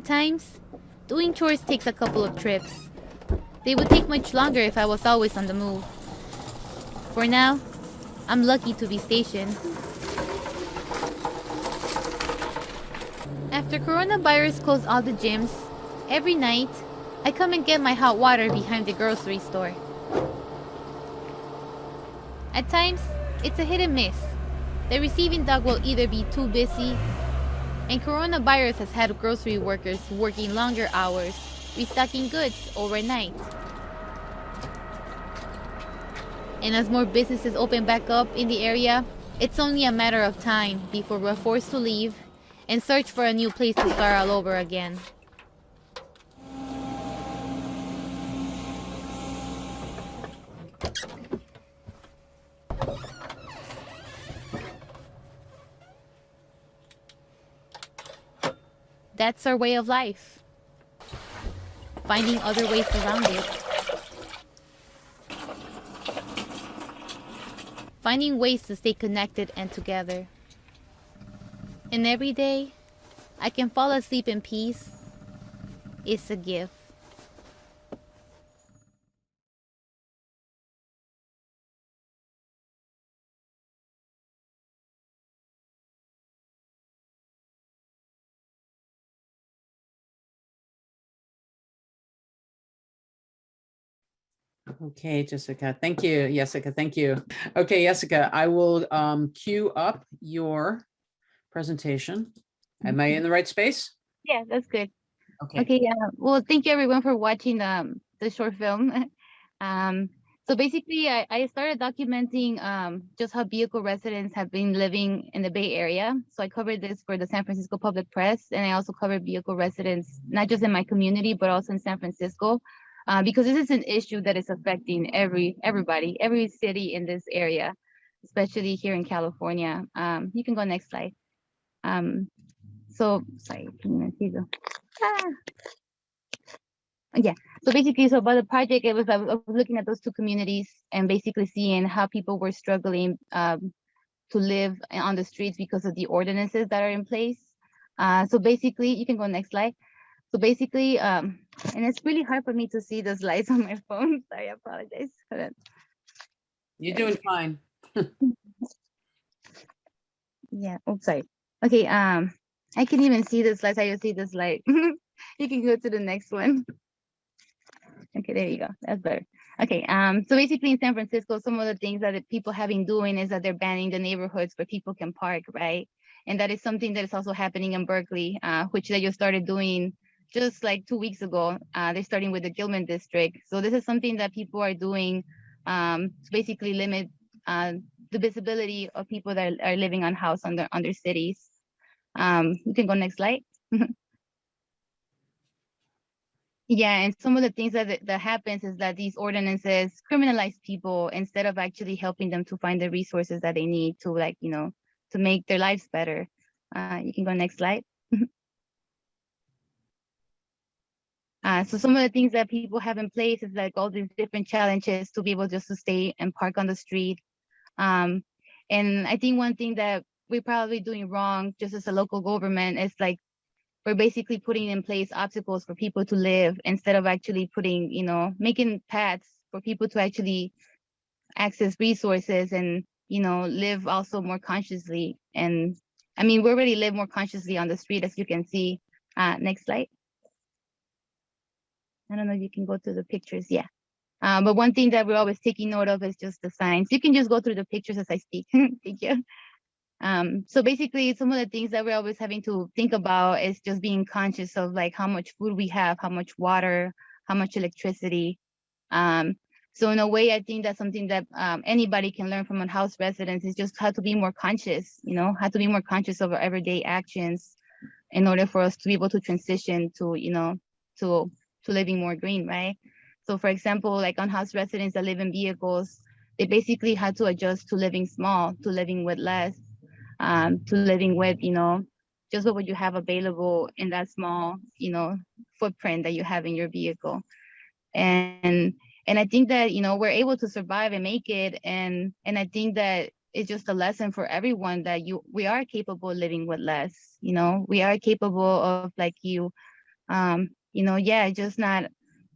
At times, doing chores takes a couple of trips. They would take much longer if I was always on the move. For now, I'm lucky to be stationed. After coronavirus closed all the gyms, every night, I come and get my hot water behind the grocery store. At times, it's a hit and miss. The receiving dock will either be too busy, and coronavirus has had grocery workers working longer hours, restocking goods overnight. And as more businesses open back up in the area, it's only a matter of time before we're forced to leave and search for a new place to start all over again. That's our way of life. Finding other ways around it. Finding ways to stay connected and together. And every day, I can fall asleep in peace. It's a gift. Okay, Jessica. Thank you, Jessica. Thank you. Okay, Jessica, I will queue up your presentation. Am I in the right space? Yeah, that's good. Okay. Okay, well, thank you everyone for watching the short film. So basically, I started documenting just how vehicle residents have been living in the Bay Area. So I covered this for the San Francisco Public Press, and I also covered vehicle residents, not just in my community, but also in San Francisco, because this is an issue that is affecting everybody, every city in this area, especially here in California. You can go next slide. So, sorry, yeah, so basically, so about the project, I was looking at those two communities and basically seeing how people were struggling to live on the streets because of the ordinances that are in place. So basically, you can go next slide. So basically, and it's really hard for me to see the slides on my phone. Sorry, I apologize. Hold on. You're doing fine. Yeah, oops, sorry. Okay, I can even see the slides. I just see the slide. You can go to the next one. Okay, there you go. That's better. Okay, so basically in San Francisco, some of the things that the people have been doing is that they're banning the neighborhoods where people can park, right? And that is something that is also happening in Berkeley, which they just started doing just like 2 weeks ago. They're starting with the Gilman district. So this is something that people are doing to basically limit the visibility of people that are living on house on their cities. You can go next slide. Yeah, and some of the things that happens is that these ordinances criminalize people instead of actually helping them to find the resources that they need to, like, you know, to make their lives better. You can go next slide. So some of the things that people have in place is like all these different challenges to be able just to stay and park on the street. And I think one thing that we're probably doing wrong just as a local government is like we're basically putting in place obstacles for people to live instead of actually putting, you know, making paths for people to actually access resources and, you know, live also more consciously. And I mean, we already live more consciously on the street, as you can see. Next slide. I don't know if you can go to the pictures. Yeah. But one thing that we're always taking note of is just the signs. You can just go through the pictures as I speak. Thank you. So basically, some of the things that we're always having to think about is just being conscious of like how much food we have, how much water, how much electricity. So in a way, I think that's something that anybody can learn from a house residence is just how to be more conscious, you know, how to be more conscious of our everyday actions in order for us to be able to transition to, you know, to living more green, right? So for example, like on house residents that live in vehicles, they basically had to adjust to living small, to living with less, to living with, you know, just what you have available in that small, you know, footprint that you have in your vehicle. And I think that, you know, we're able to survive and make it. And I think that it's just a lesson for everyone that we are capable of living with less, you know, we are capable of like you Yeah, just not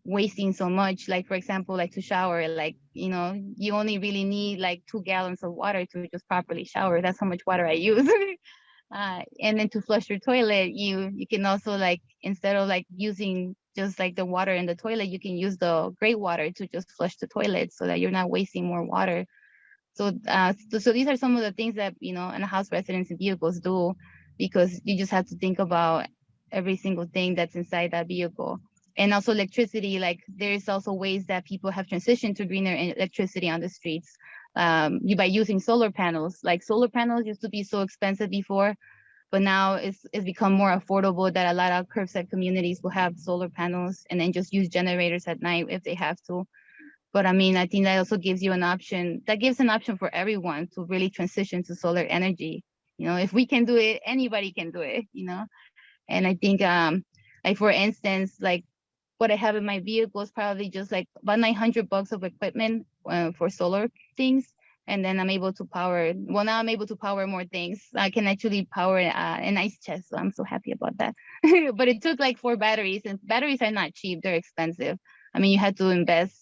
wasting so much. Like, for example, like to shower, like, you only really need like 2 gallons of water to just properly shower. That's how much water I use. And then to flush your toilet, you can also, like, instead of like using just like the water in the toilet, you can use the gray water to just flush the toilet so that you're not wasting more water. So these are some of the things that, in a house residence and vehicles do, because you just have to think about every single thing that's inside that vehicle. And also electricity, like there's also ways that people have transitioned to greener electricity on the streets. By using solar panels. Like solar panels used to be so expensive before, but now it's become more affordable that a lot of curbside communities will have solar panels and then just use generators at night if they have to. But I mean, I think that also gives you an option, that gives an option for everyone to really transition to solar energy. If we can do it, anybody can do it, And I think, like, for instance, like what I have in my vehicle is probably just like about $900 of equipment for solar things. And then I'm able to power, now I'm able to power more things. I can actually power an ice chest. So I'm so happy about that. But it took like 4 batteries, and batteries are not cheap. They're expensive. I mean, you had to invest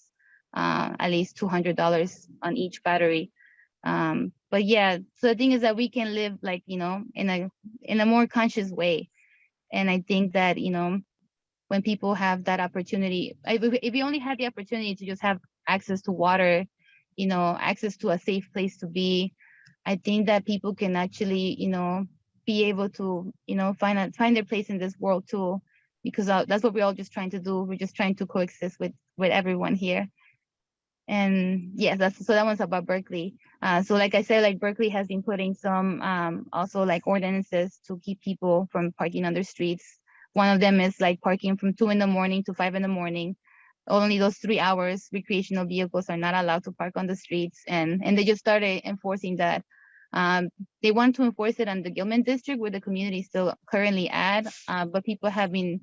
at least $200 on each battery. But yeah, so the thing is that we can live like, in a more conscious way. And I think that, when people have that opportunity, if you only had the opportunity to just have access to water, access to a safe place to be, I think that people can actually, be able to, find their place in this world too, because that's what we're all just trying to do. We're just trying to coexist with everyone here. And yes, so that one's about Berkeley. So like I said, like Berkeley has been putting some also like ordinances to keep people from parking on the streets. One of them is like parking from 2 a.m. to 5 a.m. Only those 3 hours recreational vehicles are not allowed to park on the streets. And they just started enforcing that. They want to enforce it on the Gilman district where the community is still currently at, but people have been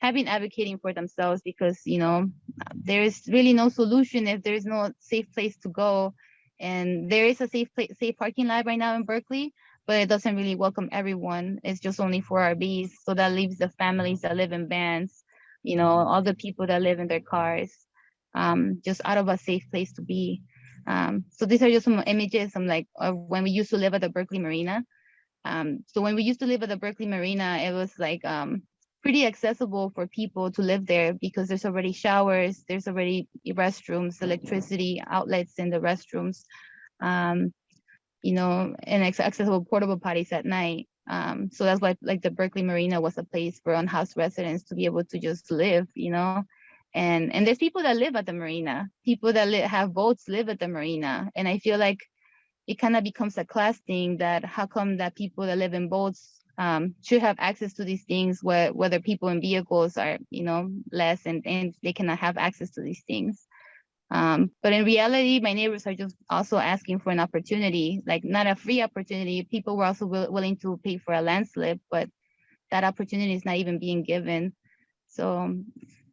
advocating for themselves because, there is really no solution if there's no safe place to go. And there is a safe parking lot right now in Berkeley, but it doesn't really welcome everyone. It's just only for RVs. So that leaves the families that live in vans, all the people that live in their cars, just out of a safe place to be. So these are just some images of when we used to live at the Berkeley Marina. So when we used to live at the Berkeley Marina, it was like pretty accessible for people to live there because there's already showers, there's already restrooms, electricity outlets in the restrooms, and accessible portable potties at night. So that's why like the Berkeley Marina was a place for unhoused residents to be able to just live, and there's people that live at the marina, people that have boats live at the marina. And I feel like it kind of becomes a class thing, that how come that people that live in boats should have access to these things, whether people in vehicles are, less and they cannot have access to these things. But in reality, my neighbors are just also asking for an opportunity, like not a free opportunity. People were also willing to pay for a landslip, but that opportunity is not even being given. So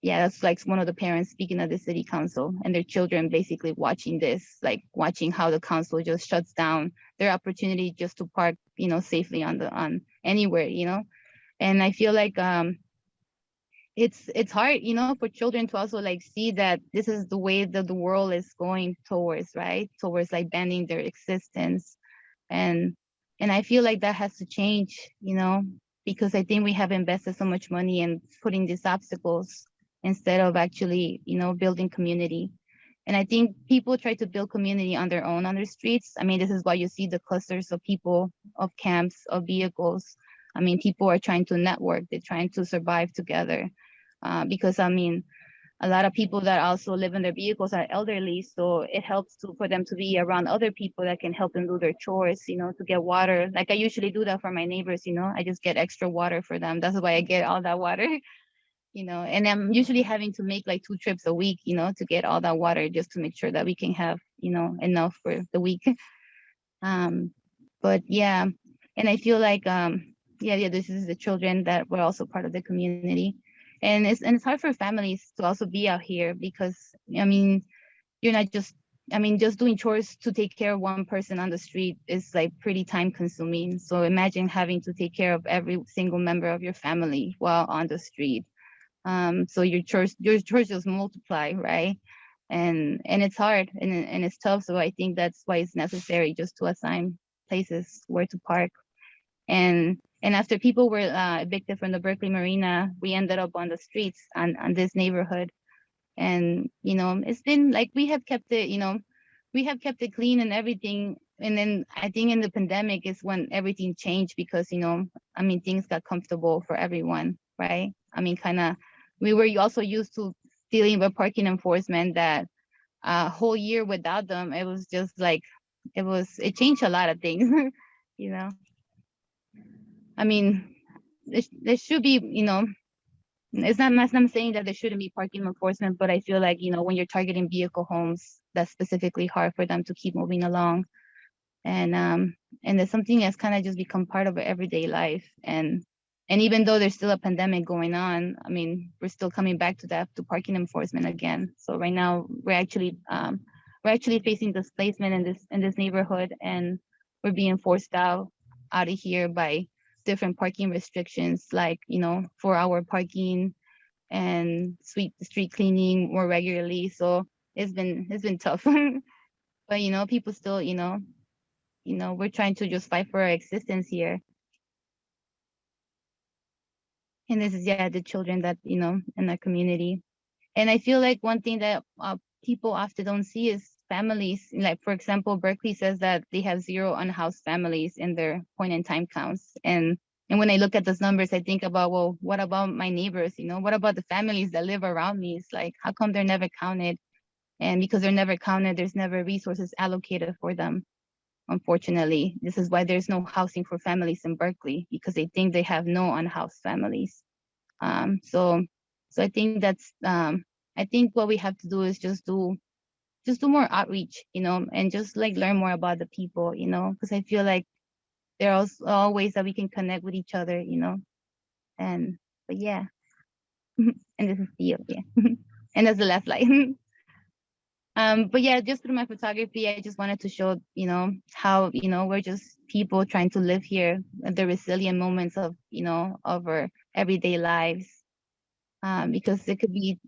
yeah, that's like one of the parents speaking at the city council, and their children basically watching this, like watching how the council just shuts down their opportunity just to park, safely on anywhere, And I feel like it's hard, for children to also like see that this is the way that the world is going towards, right? Towards like banning their existence. And I feel like that has to change, because I think we have invested so much money in putting these obstacles instead of actually, building community. And I think people try to build community on their own on their streets. I mean, this is why you see the clusters of people, of camps, of vehicles. I mean, people are trying to network. They're trying to survive together. Because, I mean, a lot of people that also live in their vehicles are elderly. So it helps for them to be around other people that can help them do their chores, to get water. Like I usually do that for my neighbors, I just get extra water for them. That's why I get all that water. And I'm usually having to make like 2 trips a week, to get all that water just to make sure that we can have, enough for the week. But yeah, and I feel like, this is the children that were also part of the community. And it's hard for families to also be out here because, I mean, you're not just, just doing chores to take care of one person on the street is like pretty time consuming. So imagine having to take care of every single member of your family while on the street. So your chores just multiply, right? And it's hard and it's tough. So I think that's why it's necessary just to assign places where to park. And after people were evicted from the Berkeley Marina, we ended up on the streets on this neighborhood. And, you know, it's been like we have kept it, you know, we have kept it clean and everything. And then I think in the pandemic is when everything changed because, you know, I mean, things got comfortable for everyone, right? I mean, we were also used to dealing with parking enforcement that a whole year without them, it was just like, it changed a lot of things, you know? I mean, there should be, you know, it's not I'm saying that there shouldn't be parking enforcement, but I feel like, you know, when you're targeting vehicle homes, that's specifically hard for them to keep moving along. And there's something that's kind of just become part of our everyday life. And even though there's still a pandemic going on, I mean, we're still coming back to that, to parking enforcement again. So right now we're actually facing displacement in this neighborhood, and we're being forced out of here by different parking restrictions, like, you know, 4-hour parking and street cleaning more regularly. So it's been tough. But, you know, people still, you know, we're trying to just fight for our existence here. And this is, yeah, the children that, you know, in our community. And I feel like one thing that people often don't see is families. Like, for example, Berkeley says that they have 0 unhoused families in their point in time counts. And when I look at those numbers, I think about, well, what about my neighbors? You know, what about the families that live around me? It's like, how come they're never counted? And because they're never counted, there's never resources allocated for them. Unfortunately, this is why there's no housing for families in Berkeley, because they think they have no unhoused families. So I think that's, I think what we have to do is just do more outreach, you know, and just like learn more about the people, you know, because I feel like there are all ways that we can connect with each other, you know. But yeah, and this is Theo, yeah. And that's the last slide. But yeah, just through my photography, I just wanted to show, you know, how, you know, we're just people trying to live here, the resilient moments of, you know, of our everyday lives. Because it could be,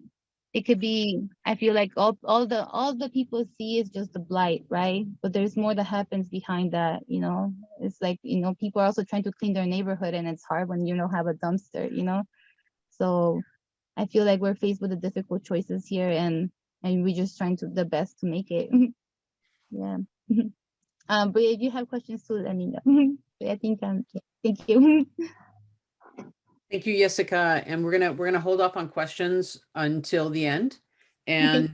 I feel like all the people see is just the blight, right? But there's more that happens behind that, you know. It's like, you know, people are also trying to clean their neighborhood, and it's hard when you don't have a dumpster, you know. So I feel like we're faced with the difficult choices here, and we're just trying to the best to make it. Yeah. But if you have questions too, let me know. But I think thank you. Thank you, Jessica. And we're gonna hold off on questions until the end. And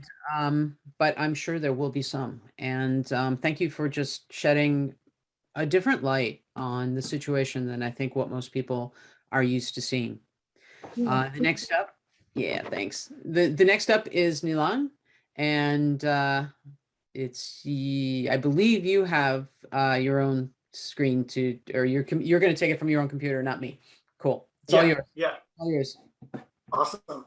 but I'm sure there will be some. And thank you for just shedding a different light on the situation than I think what most people are used to seeing. The next up, yeah, thanks. The next up is Milan, and I believe you have your own screen or you're going to take it from your own computer, not me. Cool. It's all yours. Yeah. All yours. Awesome.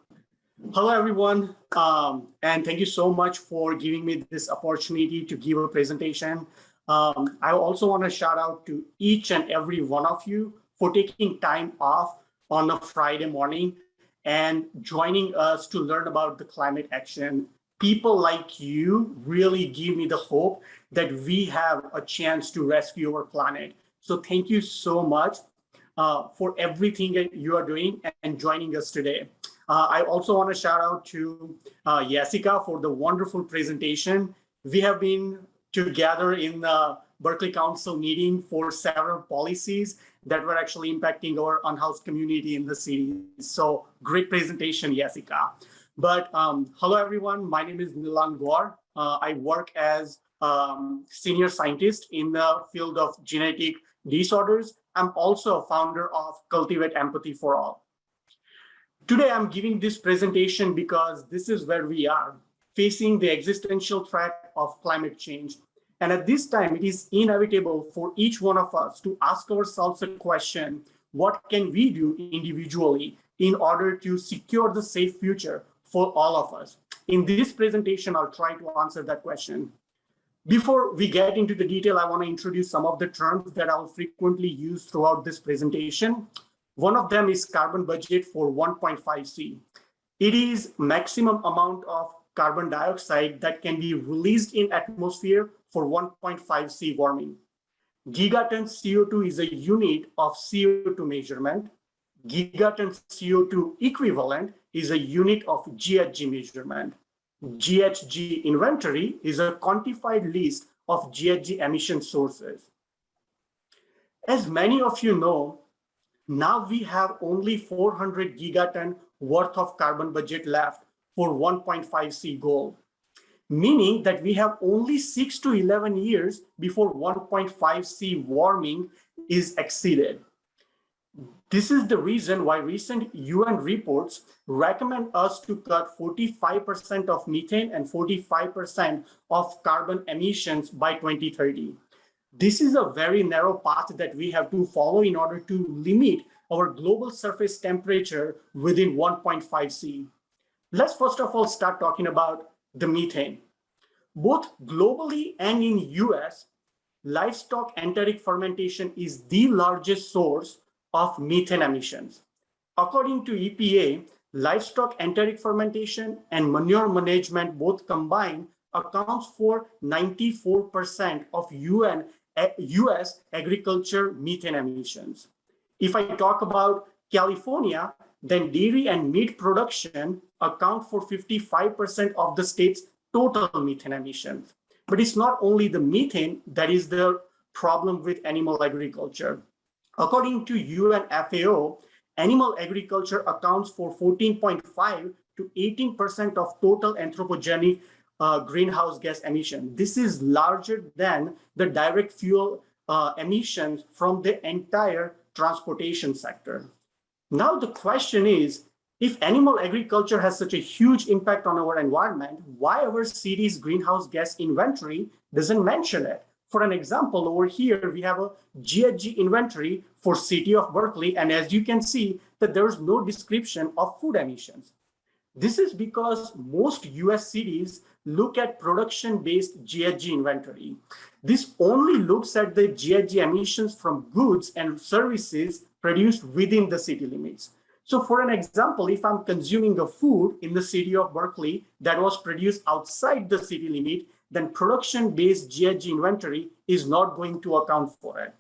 Hello, everyone. And thank you so much for giving me this opportunity to give a presentation. I also want to shout out to each and every one of you for taking time off on a Friday morning and joining us to learn about the climate action. People like you really give me the hope that we have a chance to rescue our planet. So thank you so much for everything that you are doing and joining us today. I also want to shout out to Jessica for the wonderful presentation. We have been together in the Berkeley Council meeting for several policies that were actually impacting our unhoused community in the city. So great presentation, Jessica. But hello, everyone. My name is Milan Gore. I work as senior scientist in the field of genetic disorders. I'm also a founder of Cultivate Empathy for All. Today, I'm giving this presentation because this is where we are, facing the existential threat of climate change. And at this time, it is inevitable for each one of us to ask ourselves a question: what can we do individually in order to secure the safe future for all of us? In this presentation, I'll try to answer that question. Before we get into the detail, I want to introduce some of the terms that I'll frequently use throughout this presentation. One of them is carbon budget for 1.5C. It is maximum amount of carbon dioxide that can be released in atmosphere for 1.5 C warming. Gigaton CO2 is a unit of CO2 measurement. Gigaton CO2 equivalent is a unit of GHG measurement. GHG inventory is a quantified list of GHG emission sources. As many of you know, now we have only 400 gigaton worth of carbon budget left for 1.5 C goal, meaning that we have only 6 to 11 years before 1.5 C warming is exceeded. This is the reason why recent UN reports recommend us to cut 45% of methane and 45% of carbon emissions by 2030. This is a very narrow path that we have to follow in order to limit our global surface temperature within 1.5 C. Let's first of all start talking about the methane. Both globally and in US, livestock enteric fermentation is the largest source of methane emissions. According to EPA, livestock enteric fermentation and manure management both combined accounts for 94% of US agriculture methane emissions. If I talk about California, then dairy and meat production account for 55% of the state's total methane emissions. But it's not only the methane that is the problem with animal agriculture. According to UN FAO, animal agriculture accounts for 14.5 to 18% of total anthropogenic greenhouse gas emission. This is larger than the direct fuel emissions from the entire transportation sector. Now the question is, if animal agriculture has such a huge impact on our environment, why our city's greenhouse gas inventory doesn't mention it? For an example, over here, we have a GHG inventory for city of Berkeley. And as you can see, that there's no description of food emissions. This is because most US cities look at production-based GHG inventory. This only looks at the GHG emissions from goods and services produced within the city limits. So for an example, if I'm consuming a food in the city of Berkeley that was produced outside the city limit, then production-based GHG inventory is not going to account for it.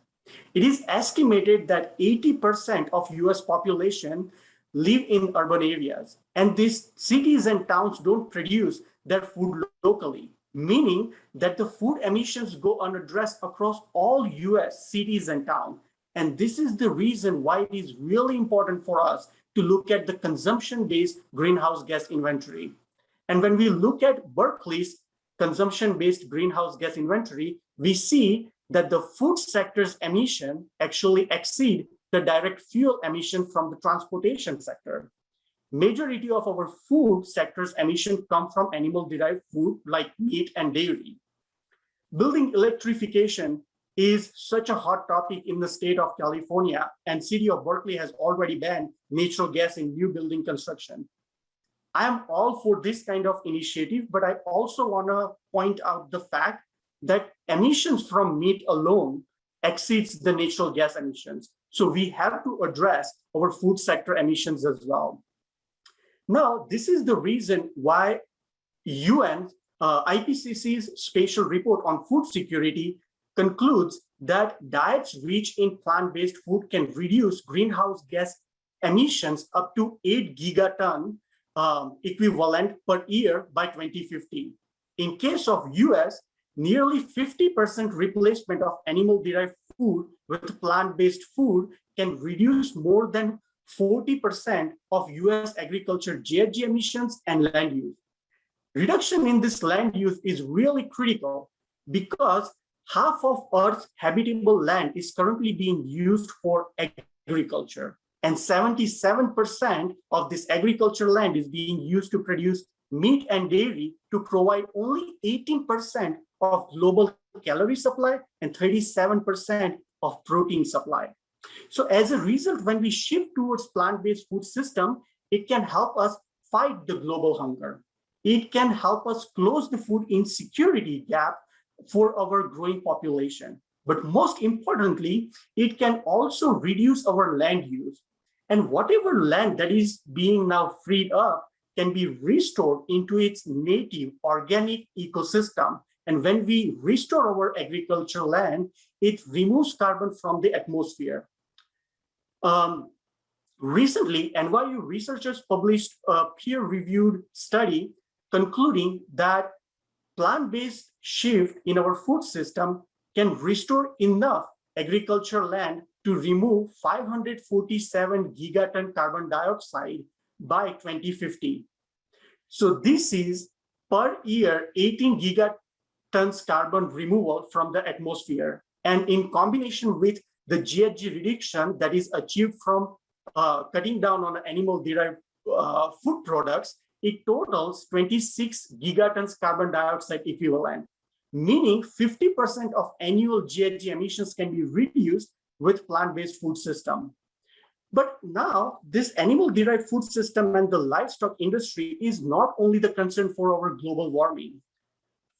It is estimated that 80% of US population live in urban areas, and these cities and towns don't produce their food locally, meaning that the food emissions go unaddressed across all US cities and towns. And this is the reason why it is really important for us to look at the consumption-based greenhouse gas inventory. And when we look at Berkeley's consumption-based greenhouse gas inventory, we see that the food sector's emission actually exceed the direct fuel emission from the transportation sector. Majority of our food sector's emission come from animal-derived food like meat and dairy. Building electrification is such a hot topic in the state of California, and city of Berkeley has already banned natural gas in new building construction. I am all for this kind of initiative, but I also want to point out the fact that emissions from meat alone exceeds the natural gas emissions. So we have to address our food sector emissions as well. Now, this is the reason why UN IPCC's spatial report on food security concludes that diets rich in plant-based food can reduce greenhouse gas emissions up to 8 gigaton equivalent per year by 2050. In case of US, nearly 50% replacement of animal-derived food with plant-based food can reduce more than 40% of US agriculture GHG emissions and land use. Reduction in this land use is really critical because half of Earth's habitable land is currently being used for agriculture, and 77% of this agricultural land is being used to produce meat and dairy to provide only 18% of global calorie supply and 37% of protein supply. So as a result, when we shift towards plant-based food system, it can help us fight the global hunger. It can help us close the food insecurity gap for our growing population. But most importantly, it can also reduce our land use. And whatever land that is being now freed up can be restored into its native organic ecosystem. And when we restore our agricultural land, it removes carbon from the atmosphere. Recently, NYU researchers published a peer-reviewed study concluding that plant-based shift in our food system can restore enough agricultural land to remove 547 gigaton carbon dioxide by 2050. So this is per year 18 gigatons carbon removal from the atmosphere. And in combination with the GHG reduction that is achieved from cutting down on animal-derived food products, it totals 26 gigatons carbon dioxide equivalent, meaning 50% of annual GHG emissions can be reduced with plant-based food system. But now this animal-derived food system and the livestock industry is not only the concern for our global warming.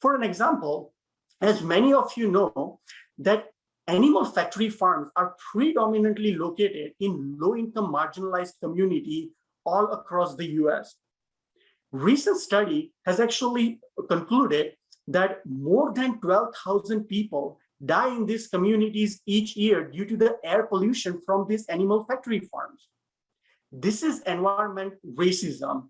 For an example, as many of you know, that animal factory farms are predominantly located in low-income marginalized community all across the US. Recent study has actually concluded that more than 12,000 people die in these communities each year due to the air pollution from these animal factory farms. This is environment racism.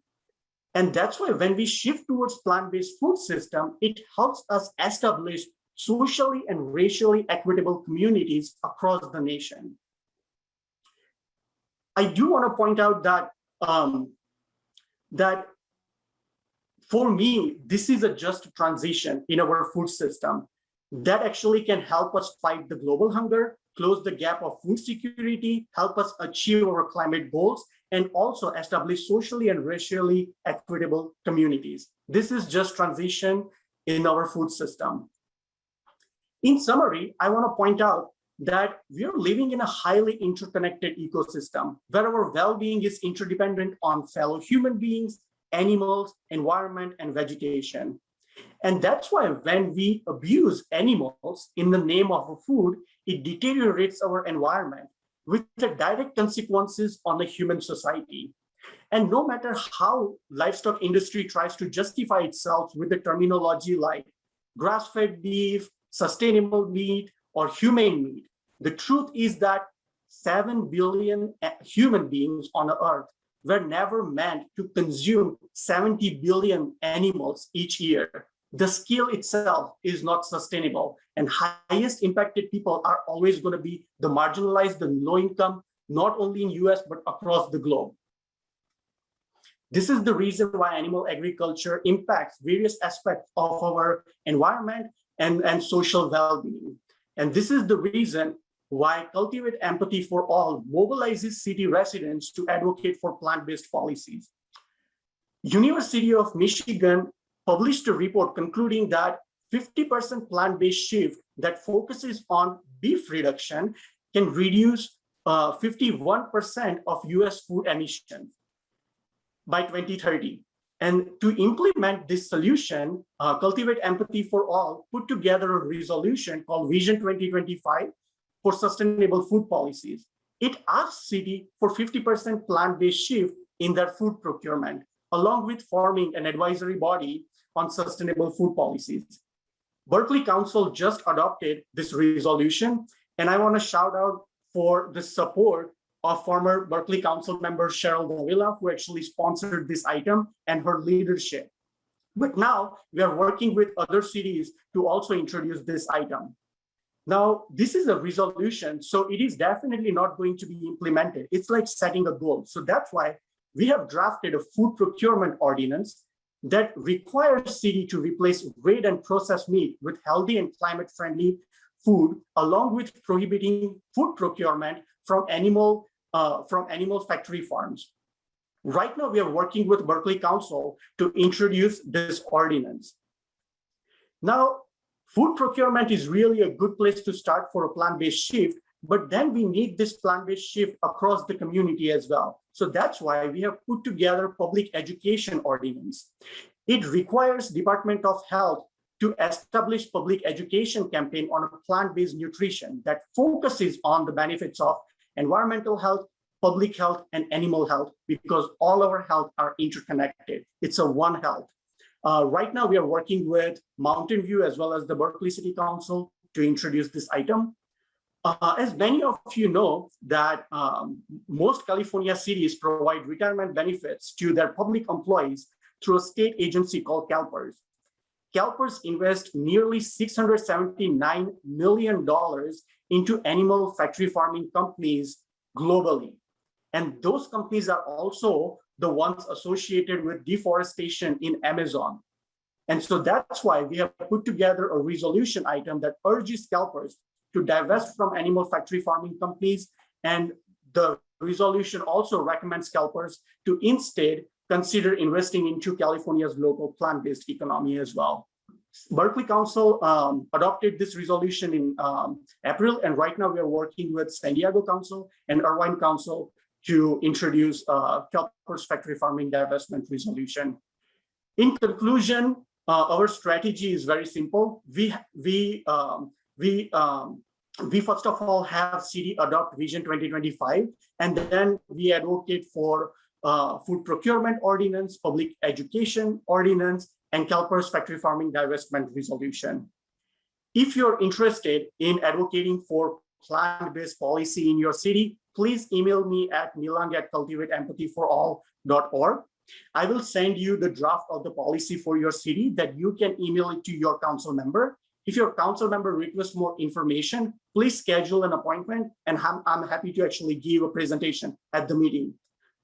And that's why when we shift towards plant-based food system, it helps us establish socially and racially equitable communities across the nation. I do want to point out that that for me, this is a just transition in our food system that actually can help us fight the global hunger, close the gap of food security, help us achieve our climate goals, and also establish socially and racially equitable communities. This is just transition in our food system. In summary, I want to point out that we are living in a highly interconnected ecosystem where our well-being is interdependent on fellow human beings, animals, environment, and vegetation. And that's why when we abuse animals in the name of food, it deteriorates our environment with the direct consequences on the human society. And no matter how livestock industry tries to justify itself with the terminology like grass-fed beef, sustainable meat, or humane meat, the truth is that 7 billion human beings on the earth were never meant to consume 70 billion animals each year. The scale itself is not sustainable, and highest impacted people are always going to be the marginalized, the low income, not only in US, but across the globe. This is the reason why animal agriculture impacts various aspects of our environment and social well-being. And this is the reason why Cultivate Empathy for All mobilizes city residents to advocate for plant-based policies. University of Michigan published a report concluding that 50% plant-based shift that focuses on beef reduction can reduce 51% of US food emissions by 2030. And to implement this solution, Cultivate Empathy for All put together a resolution called Vision 2025 for sustainable food policies. It asks city for 50% plant-based shift in their food procurement, along with forming an advisory body on sustainable food policies. Berkeley Council just adopted this resolution, and I want to shout out for the support of former Berkeley Council member Cheryl Davila, who actually sponsored this item, and her leadership. But now we are working with other cities to also introduce this item. Now, this is a resolution, so it is definitely not going to be implemented. It's like setting a goal. So that's why we have drafted a food procurement ordinance that requires city to replace red and processed meat with healthy and climate-friendly food, along with prohibiting food procurement from animal factory farms. Right now, we are working with Berkeley Council to introduce this ordinance. Now, food procurement is really a good place to start for a plant-based shift, but then we need this plant-based shift across the community as well. So that's why we have put together public education ordinance. It requires Department of Health to establish public education campaign on a plant-based nutrition that focuses on the benefits of environmental health, public health, and animal health, because all our health are interconnected. It's a one health. Right now, we are working with Mountain View as well as the Berkeley City Council to introduce this item. As many of you know, that most California cities provide retirement benefits to their public employees through a state agency called CalPERS. CalPERS invest nearly $679 million into animal factory farming companies globally. And those companies are also the ones associated with deforestation in Amazon. And so that's why we have put together a resolution item that urges CalPERS to divest from animal factory farming companies. And the resolution also recommends CalPERS to instead consider investing into California's local plant-based economy as well. Berkeley Council adopted this resolution in April, and right now we are working with San Diego Council and Irvine Council to introduce CalPERS factory farming divestment resolution. In conclusion, our strategy is very simple. We first of all have city adopt Vision 2025, and then we advocate for food procurement ordinance, public education ordinance, and CalPERS factory farming divestment resolution. If you're interested in advocating for plant-based policy in your city, please email me at milan@cultivateempathyforall.org. I will send you the draft of the policy for your city that you can email it to your council member. If your council member requests more information, please schedule an appointment, and I'm happy to actually give a presentation at the meeting.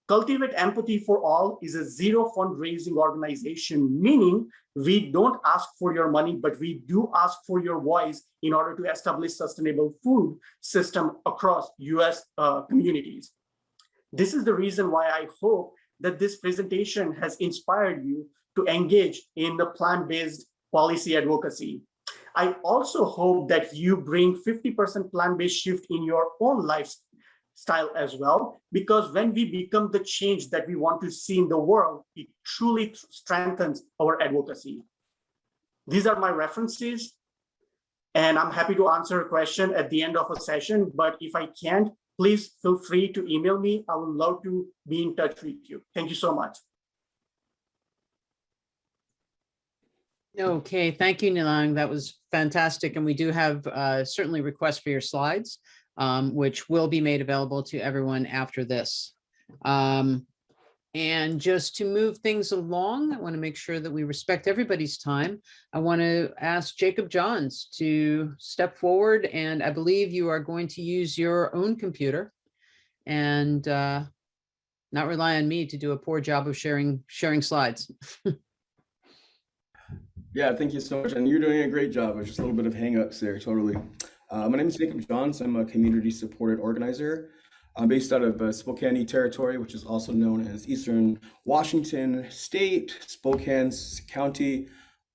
Cultivate Empathy for All is a zero fundraising organization, meaning we don't ask for your money, but we do ask for your voice in order to establish sustainable food system across US communities. This is the reason why I hope that this presentation has inspired you to engage in the plant-based policy advocacy. I also hope that you bring 50% plant-based shift in your own lifestyle as well, because when we become the change that we want to see in the world, it truly strengthens our advocacy. These are my references, and I'm happy to answer a question at the end of a session, but if I can't, please feel free to email me. I would love to be in touch with you. Thank you so much. Okay, thank you, Nilang. That was fantastic. And we do have certainly requests for your slides, which will be made available to everyone after this. And just to move things along, I want to make sure that we respect everybody's time. I want to ask Jacob Johns to step forward, and I believe you are going to use your own computer and not rely on me to do a poor job of sharing slides. Yeah, thank you so much. And you're doing a great job. There's just a little bit of hangups there, totally. My name is Nico Johns. I'm a community supported organizer. I'm based out of Spokane Territory, which is also known as Eastern Washington State, Spokane County.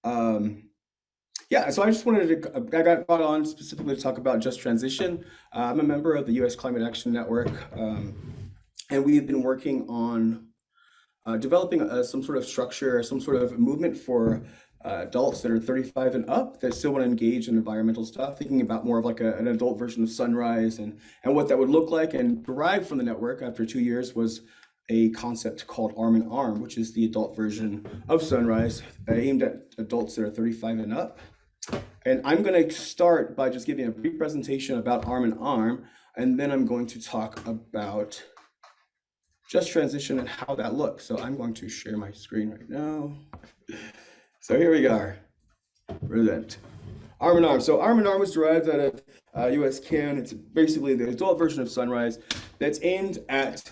Yeah, so I just wanted to, I got brought on specifically to talk about just transition. I'm a member of the U.S. Climate Action Network, and we've been working on developing some sort of structure, some sort of movement for adults that are 35 and up that still want to engage in environmental stuff, thinking about more of like an adult version of Sunrise and what that would look like. And derived from the network after 2 years was a concept called Arm in Arm, which is the adult version of Sunrise aimed at adults that are 35 and up. And I'm going to start by just giving a brief presentation about Arm in Arm, and then I'm going to talk about just transition and how that looks. So I'm going to share my screen right now. So here we are, present. Arm in Arm. So Arm in Arm was derived out of US CAN. It's basically the adult version of Sunrise that's aimed at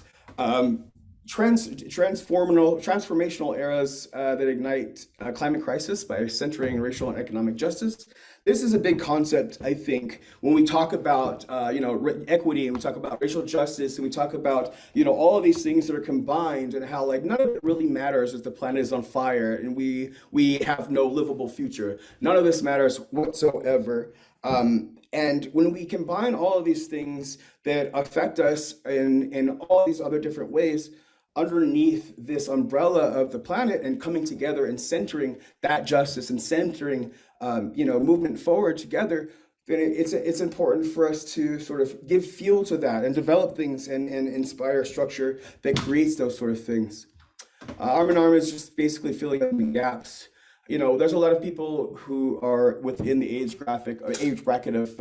transformational eras that ignite climate crisis by centering racial and economic justice. This is a big concept, I think, when we talk about equity, and we talk about racial justice, and we talk about all of these things that are combined, and how like none of it really matters if the planet is on fire and we have no livable future. None of this matters whatsoever. And when we combine all of these things that affect us in all these other different ways, underneath this umbrella of the planet and coming together and centering that justice and centering movement forward together, then it's important for us to sort of give fuel to that and develop things and inspire a structure that creates those sort of things. Arm in Arm is just basically filling up the gaps. There's a lot of people who are within the age bracket of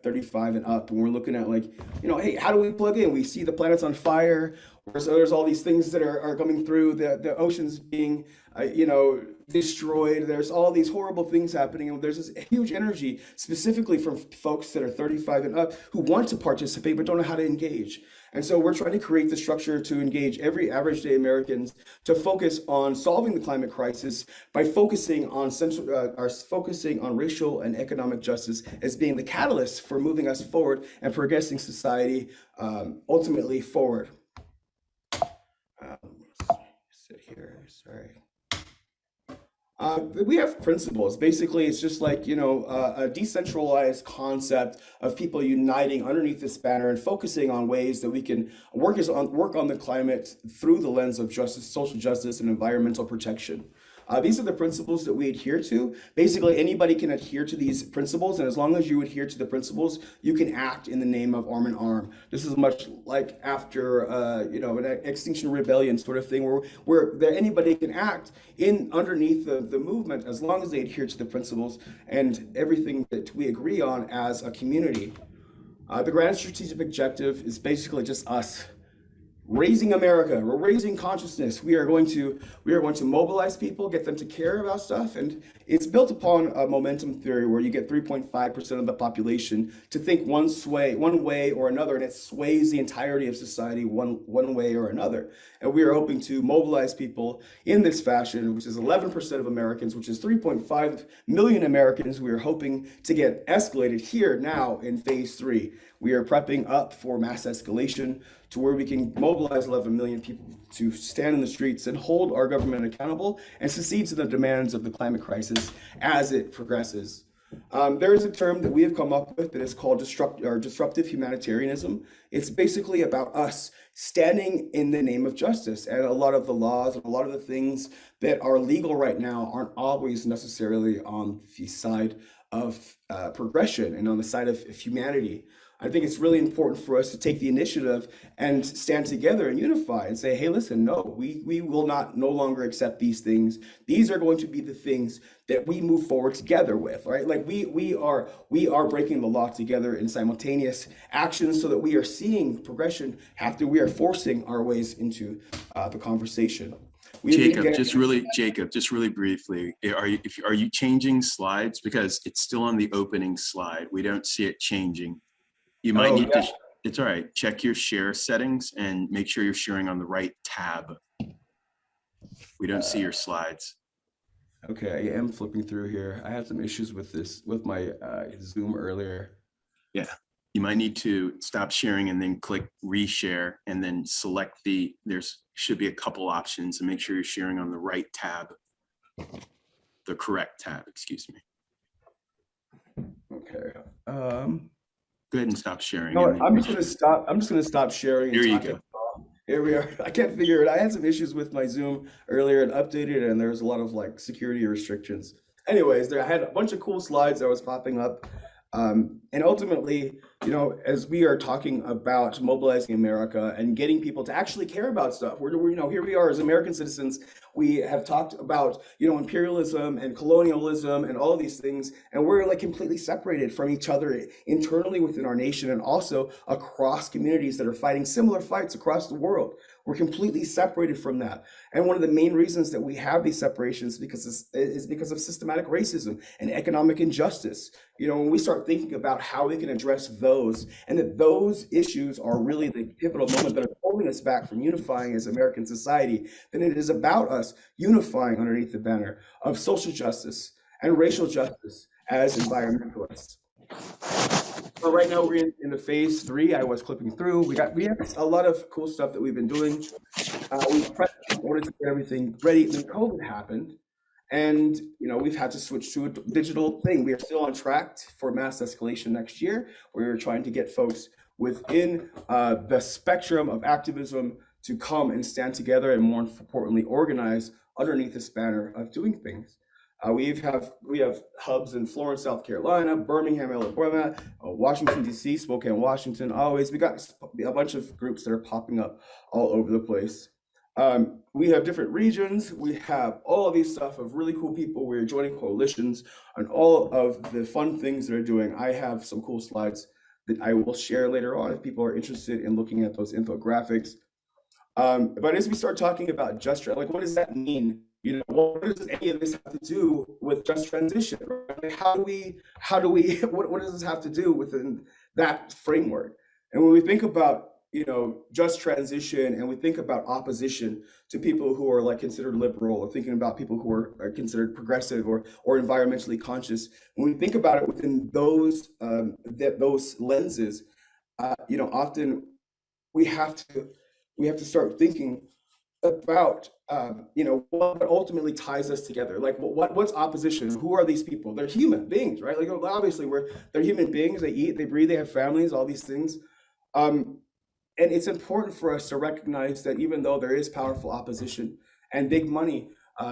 35 and up, and we're looking at like, hey, how do we plug in? We see the planet's on fire. There's all these things that are coming through, the oceans being, destroyed. There's all these horrible things happening. And there's this huge energy specifically from folks that are 35 and up who want to participate but don't know how to engage. And so we're trying to create the structure to engage every average day Americans to focus on solving the climate crisis by focusing on racial and economic justice as being the catalyst for moving us forward and progressing society ultimately forward. Sit here, sorry. We have principles. Basically, it's just like, a decentralized concept of people uniting underneath this banner and focusing on ways that we can work on the climate through the lens of justice, social justice, and environmental protection. These are the principles that we adhere to. Basically, anybody can adhere to these principles, and as long as you adhere to the principles, you can act in the name of Arm in Arm. This is much like after, an Extinction Rebellion sort of thing, where anybody can act underneath the movement as long as they adhere to the principles and everything that we agree on as a community. The grand strategic objective is basically just us. Raising America, we're raising consciousness. We are going to mobilize people, get them to care about stuff, and it's built upon a momentum theory where you get 3.5% of the population to think one way or another, and it sways the entirety of society one way or another. And we are hoping to mobilize people in this fashion, which is 11% of Americans, which is 3.5 million Americans. We are hoping to get escalated here now in phase 3. We are prepping up for mass escalation to where we can mobilize 11 million people to stand in the streets and hold our government accountable and succeed to the demands of the climate crisis as it progresses. There is a term that we have come up with that is called disruptive humanitarianism. It's basically about us standing in the name of justice. And a lot of the laws and a lot of the things that are legal right now aren't always necessarily on the side of progression and on the side of humanity. I think it's really important for us to take the initiative and stand together and unify and say, hey, listen, no, we will no longer accept these things. These are going to be the things that we move forward together with, right? Like we are breaking the law together in simultaneous actions so that we are seeing progression after we are forcing our ways into the conversation. Jacob, just really briefly, are you changing slides? Because it's still on the opening slide. We don't see it changing. You might need to, it's all right, check your share settings and make sure you're sharing on the right tab. We don't see your slides. Okay, I am flipping through here. I had some issues with my Zoom earlier. Yeah, you might need to stop sharing and then click reshare and then select should be a couple options and make sure you're sharing on the right tab, the correct tab, excuse me. Okay. Go ahead and stop sharing. No, I'm just gonna stop sharing. Here you go. Here we are. I can't figure it. I had some issues with my Zoom earlier and updated, and there was a lot of security restrictions. Anyways, I had a bunch of cool slides that was popping up. And ultimately, as we are talking about mobilizing America and getting people to actually care about stuff, here we are as American citizens. We have talked about, imperialism and colonialism and all of these things, and we're completely separated from each other internally within our nation and also across communities that are fighting similar fights across the world. We're completely separated from that. And one of the main reasons that we have these separations is because of systematic racism and economic injustice. When we start thinking about how we can address those, and that those issues are really the pivotal moment that are holding us back from unifying as American society, then it is about us unifying underneath the banner of social justice and racial justice as environmentalists. So right now we're in the phase 3. I was clipping through. We have a lot of cool stuff that we've been doing. We prepped in order to get everything ready. Then COVID happened, and we've had to switch to a digital thing. We are still on track for mass escalation next year. We're trying to get folks within the spectrum of activism to come and stand together and, more importantly, organize underneath this banner of doing things. We have hubs in Florence, South Carolina, Birmingham, Alabama, Washington, D.C., Spokane, Washington. Always, we got a bunch of groups that are popping up all over the place. We have different regions. We have all of these stuff of really cool people. We're joining coalitions on all of the fun things they're doing. I have some cool slides that I will share later on if people are interested in looking at those infographics. But as we start talking about like, what does that mean? You know, what does any of this have to do with just transition? Right? What does this have to do within that framework? And when we think about, you know, just transition, and we think about opposition to people who are like considered liberal, or thinking about people who are considered progressive or environmentally conscious, when we think about it within those those lenses, you know, often we have to start thinking about you know, what ultimately ties us together. Like, what's opposition? Who are these people? They're human beings, right? Like, obviously they're human beings. They eat, they breathe, they have families, all these things. And it's important for us to recognize that even though there is powerful opposition and big money,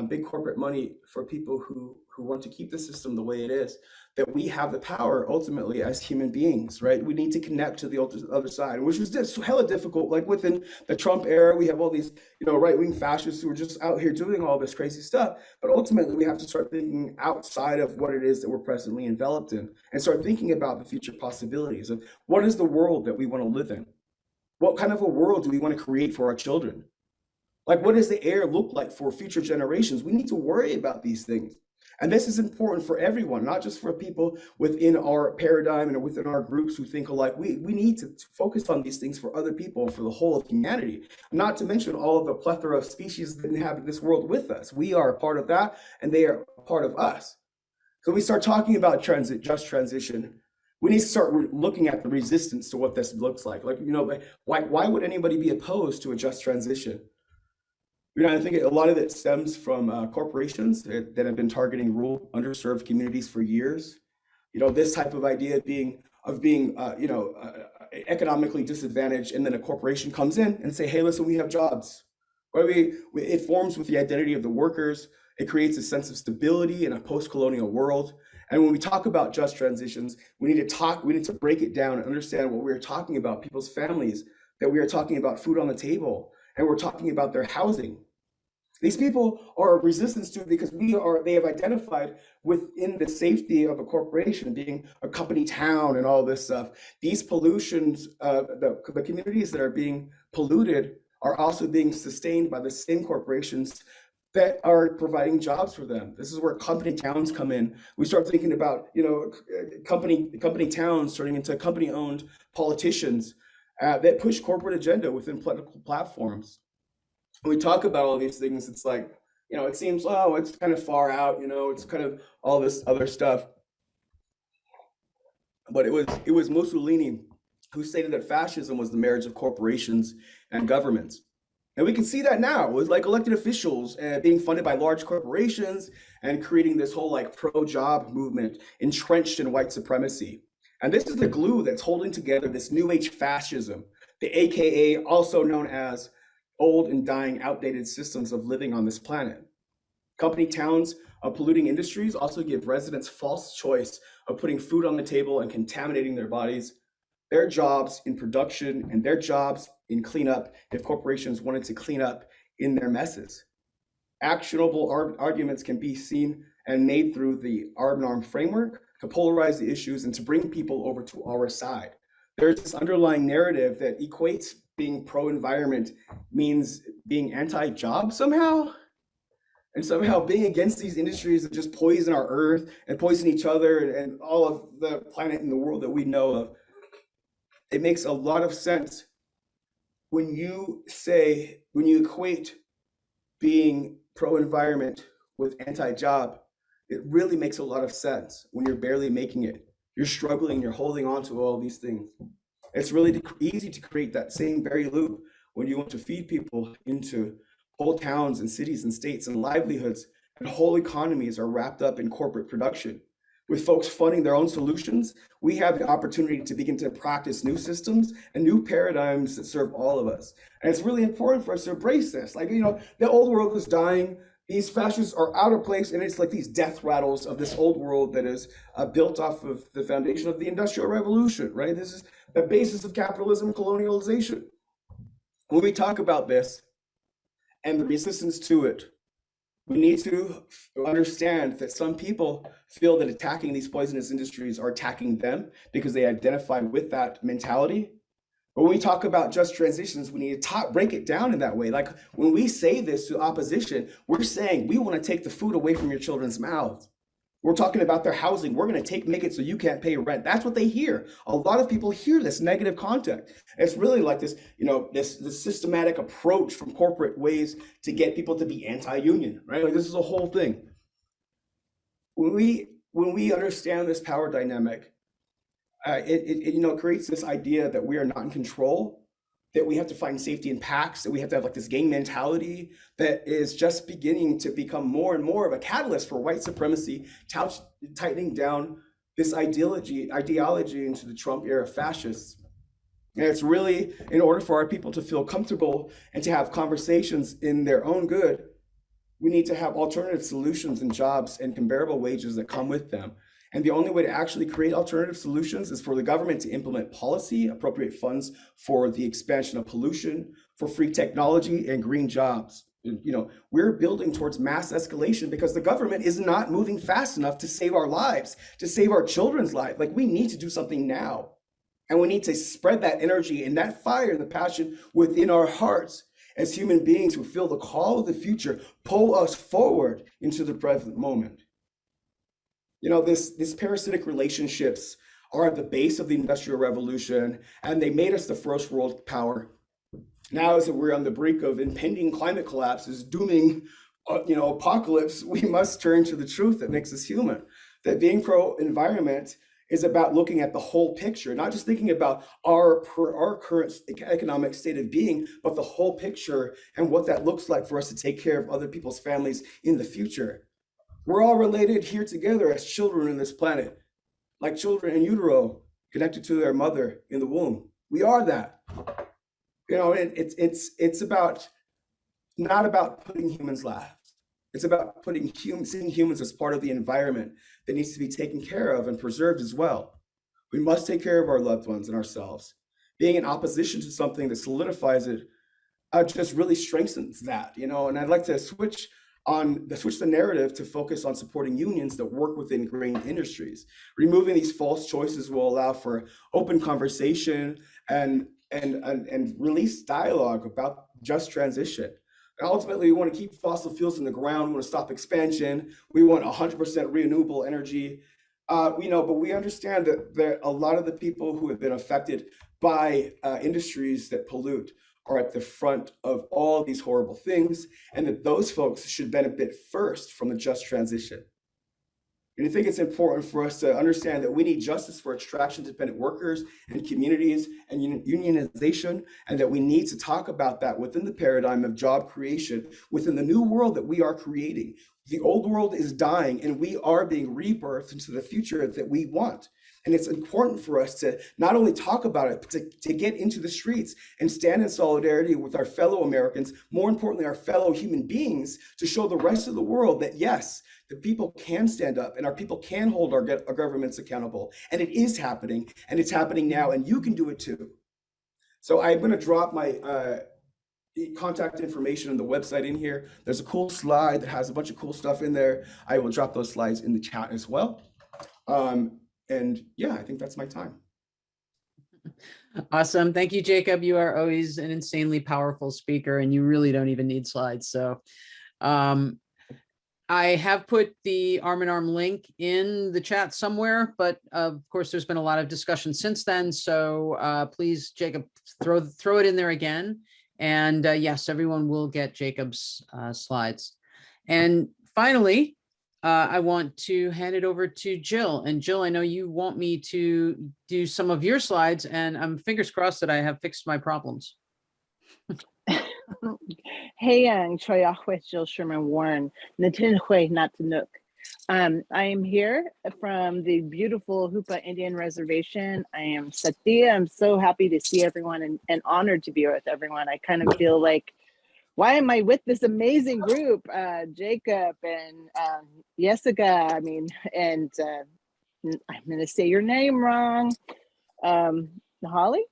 big corporate money for people who want to keep the system the way it is, that we have the power ultimately as human beings, right? We need to connect to the other side, which was just hella difficult. Like within the Trump era, we have all these, you know, right-wing fascists who are just out here doing all this crazy stuff. But ultimately, we have to start thinking outside of what it is that we're presently enveloped in, and start thinking about the future possibilities of what is the world that we want to live in? What kind of a world do we want to create for our children? Like, what does the air look like for future generations? We need to worry about these things. And this is important for everyone, not just for people within our paradigm and within our groups who think alike. We need to focus on these things for other people and for the whole of humanity, not to mention all of the plethora of species that inhabit this world with us. We are a part of that, and they are a part of us. So we start talking about just transition. We need to start looking at the resistance to what this looks like. Like, you know, why would anybody be opposed to a just transition? You know, I think a lot of it stems from corporations that have been targeting rural, underserved communities for years. You know, this type of idea of being you know, economically disadvantaged, and then a corporation comes in and say, hey, listen, we have jobs. It forms with the identity of the workers. It creates a sense of stability in a post-colonial world. And when we talk about just transitions, we need to break it down and understand what we're talking about, people's families, that we are talking about food on the table, and we're talking about their housing. These people are resistant to it because they have identified within the safety of a corporation, being a company town and all this stuff. These pollutions, the communities that are being polluted are also being sustained by the same corporations that are providing jobs for them. This is where company towns come in. We start thinking about, you know, company towns turning into company-owned politicians that push corporate agenda within political platforms. When we talk about all these things, it's like, you know, it seems, oh, it's kind of far out, you know, it's kind of all this other stuff. But it was Mussolini who stated that fascism was the marriage of corporations and governments. And we can see that now with like elected officials being funded by large corporations and creating this whole like pro-job movement entrenched in white supremacy. And this is the glue that's holding together this new age fascism, the AKA also known as old and dying outdated systems of living on this planet. Company towns of polluting industries also give residents false choice of putting food on the table and contaminating their bodies. Their jobs in production and their jobs in cleanup if corporations wanted to clean up in their messes. Actionable arguments can be seen and made through the arm and arm framework to polarize the issues and to bring people over to our side. There's this underlying narrative that equates being pro-environment means being anti-job somehow. And somehow being against these industries that just poison our earth and poison each other and all of the planet and the world that we know of. It makes a lot of sense when you equate being pro-environment with anti-job. It really makes a lot of sense when you're barely making it. You're struggling, you're holding on to all these things. It's really easy to create that same very loop when you want to feed people into whole towns and cities and states and livelihoods, and whole economies are wrapped up in corporate production. With folks funding their own solutions, we have the opportunity to begin to practice new systems and new paradigms that serve all of us. And it's really important for us to embrace this. Like, you know, the old world is dying. These fascists are out of place, and it's like these death rattles of this old world that is built off of the foundation of the Industrial Revolution, right? This is the basis of capitalism, colonialization. When we talk about this and the resistance to it, we need to understand that some people feel that attacking these poisonous industries are attacking them because they identify with that mentality. But when we talk about just transitions, we need to break it down in that way. Like when we say this to opposition, we're saying we want to take the food away from your children's mouths. We're talking about their housing. We're going to make it so you can't pay rent. That's what they hear. A lot of people hear this negative content. It's really like this, this systematic approach from corporate ways to get people to be anti-union, right? Like this is a whole thing. When we understand this power dynamic, it creates this idea that we are not in control, that we have to find safety in packs, that we have to have like this gang mentality that is just beginning to become more and more of a catalyst for white supremacy, tightening down this ideology into the Trump era fascists. And it's really, in order for our people to feel comfortable and to have conversations in their own good, we need to have alternative solutions and jobs and comparable wages that come with them. And the only way to actually create alternative solutions is for the government to implement policy, appropriate funds for the expansion of pollution, for free technology and green jobs. We're building towards mass escalation because the government is not moving fast enough to save our lives, to save our children's lives. Like we need to do something now. And we need to spread that energy and that fire and the passion within our hearts as human beings who feel the call of the future pull us forward into the present moment. These parasitic relationships are at the base of the Industrial Revolution, and they made us the first world power. Now, as we're on the brink of impending climate collapse, is dooming, apocalypse, we must turn to the truth that makes us human. That being pro-environment is about looking at the whole picture, not just thinking about our current economic state of being, but the whole picture and what that looks like for us to take care of other people's families in the future. We're all related here together as children in this planet, like children in utero connected to their mother in the womb. We are that. It's about not about putting humans last. It's about seeing humans as part of the environment that needs to be taken care of and preserved as well. We must take care of our loved ones and ourselves. Being in opposition to something that solidifies it just really strengthens that, and I'd like to switch the narrative to focus on supporting unions that work within grain industries. Removing these false choices will allow for open conversation and release dialogue about just transition. And ultimately, we want to keep fossil fuels in the ground. We want to stop expansion. We want 100% renewable energy. But we understand that a lot of the people who have been affected by industries that pollute are at the front of all these horrible things, and that those folks should benefit first from the just transition. And I think it's important for us to understand that we need justice for extraction-dependent workers and communities and unionization, and that we need to talk about that within the paradigm of job creation, within the new world that we are creating. The old world is dying, and we are being rebirthed into the future that we want. And it's important for us to not only talk about it, but to get into the streets and stand in solidarity with our fellow Americans, more importantly, our fellow human beings, to show the rest of the world that yes, the people can stand up and our people can hold our governments accountable. And it is happening, and it's happening now, and you can do it too. So I'm going to drop my contact information on the website in here. There's a cool slide that has a bunch of cool stuff in there. I will drop those slides in the chat as well. And yeah, I think that's my time. Awesome. Thank you, Jacob. You are always an insanely powerful speaker, and you really don't even need slides. So I have put the Arm in Arm link in the chat somewhere, but of course, there's been a lot of discussion since then. So please, Jacob, throw it in there again. And yes, everyone will get Jacob's slides. And finally, I want to hand it over to Jill. And Jill, I know you want me to do some of your slides, and I'm fingers crossed that I have fixed my problems. Hey, Choyahwe, Jill Sherman-Warne, Natinhwe Natanuk. I am here from the beautiful Hoopa Indian Reservation. I am Satya. I'm so happy to see everyone and honored to be with everyone. I kind of feel like why am I with this amazing group? Jacob and Jessica, I mean, and I'm going to say your name wrong. Nolly?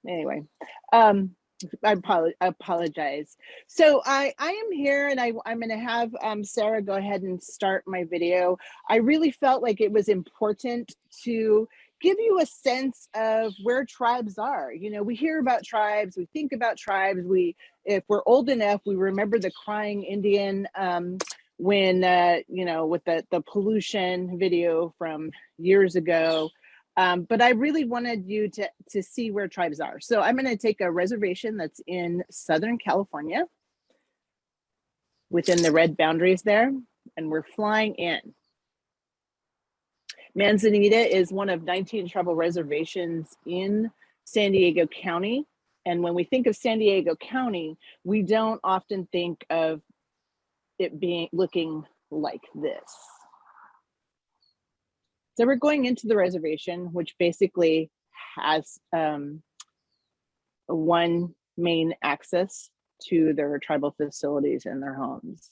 Anyway, I apologize. So I am here, and I'm going to have Sarah go ahead and start my video. I really felt like it was important to give you a sense of where tribes are. You know, we hear about tribes, we think about tribes. If we're old enough, we remember the crying Indian when, you know, with the pollution video from years ago. But I really wanted you to see where tribes are. So I'm going to take a reservation that's in Southern California within the red boundaries there, and we're flying in. Manzanita is one of 19 tribal reservations in San Diego County. And when we think of San Diego County, we don't often think of it looking like this. So we're going into the reservation, which basically has one main access to their tribal facilities and their homes.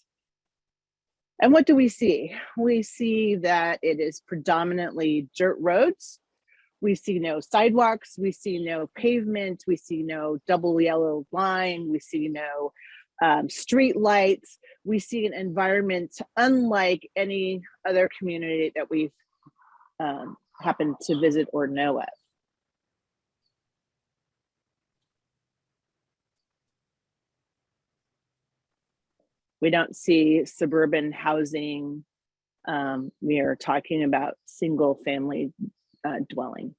And what do we see? We see that it is predominantly dirt roads. We see no sidewalks. We see no pavement. We see no double yellow line. We see no street lights. We see an environment unlike any other community that we've happened to visit or know of. We don't see suburban housing. We are talking about single family dwelling.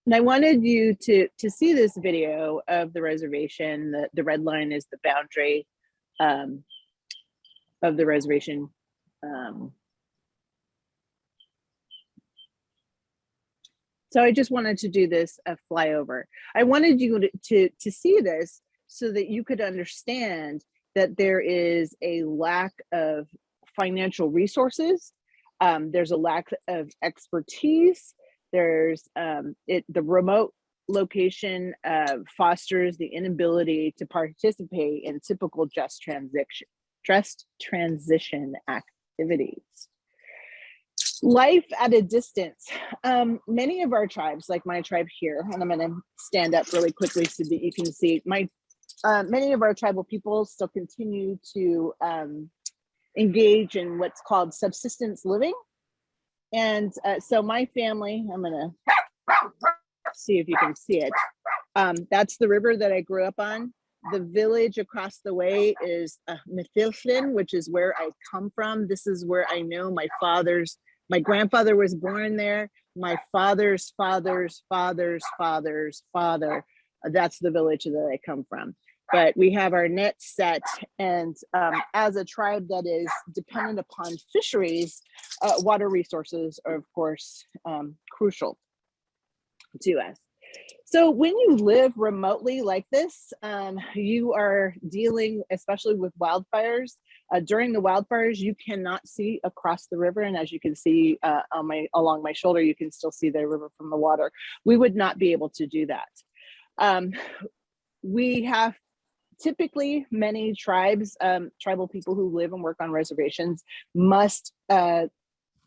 And I wanted you to see this video of the reservation. The red line is the boundary of the reservation. So I just wanted to do this a flyover. I wanted you to see this so that you could understand that there is a lack of financial resources. There's a lack of expertise. There's the remote location fosters the inability to participate in typical just transition activities. Life at a distance. Many of our tribes, like my tribe here, and I'm going to stand up really quickly so that you can see many of our tribal people still continue to engage in what's called subsistence living. And so my family, I'm going to see if you can see it. That's the river that I grew up on. The village across the way is Methilflin, which is where I come from. This is where I know my grandfather was born there. My father's father's father. That's the village that I come from. But we have our net set, and as a tribe that is dependent upon fisheries, water resources are of course crucial to us. So when you live remotely like this, you are dealing especially with wildfires. During the wildfires, you cannot see across the river, and as you can see along my shoulder, you can still see the river from the water. We would not be able to do that. We have typically many tribes, tribal people who live and work on reservations must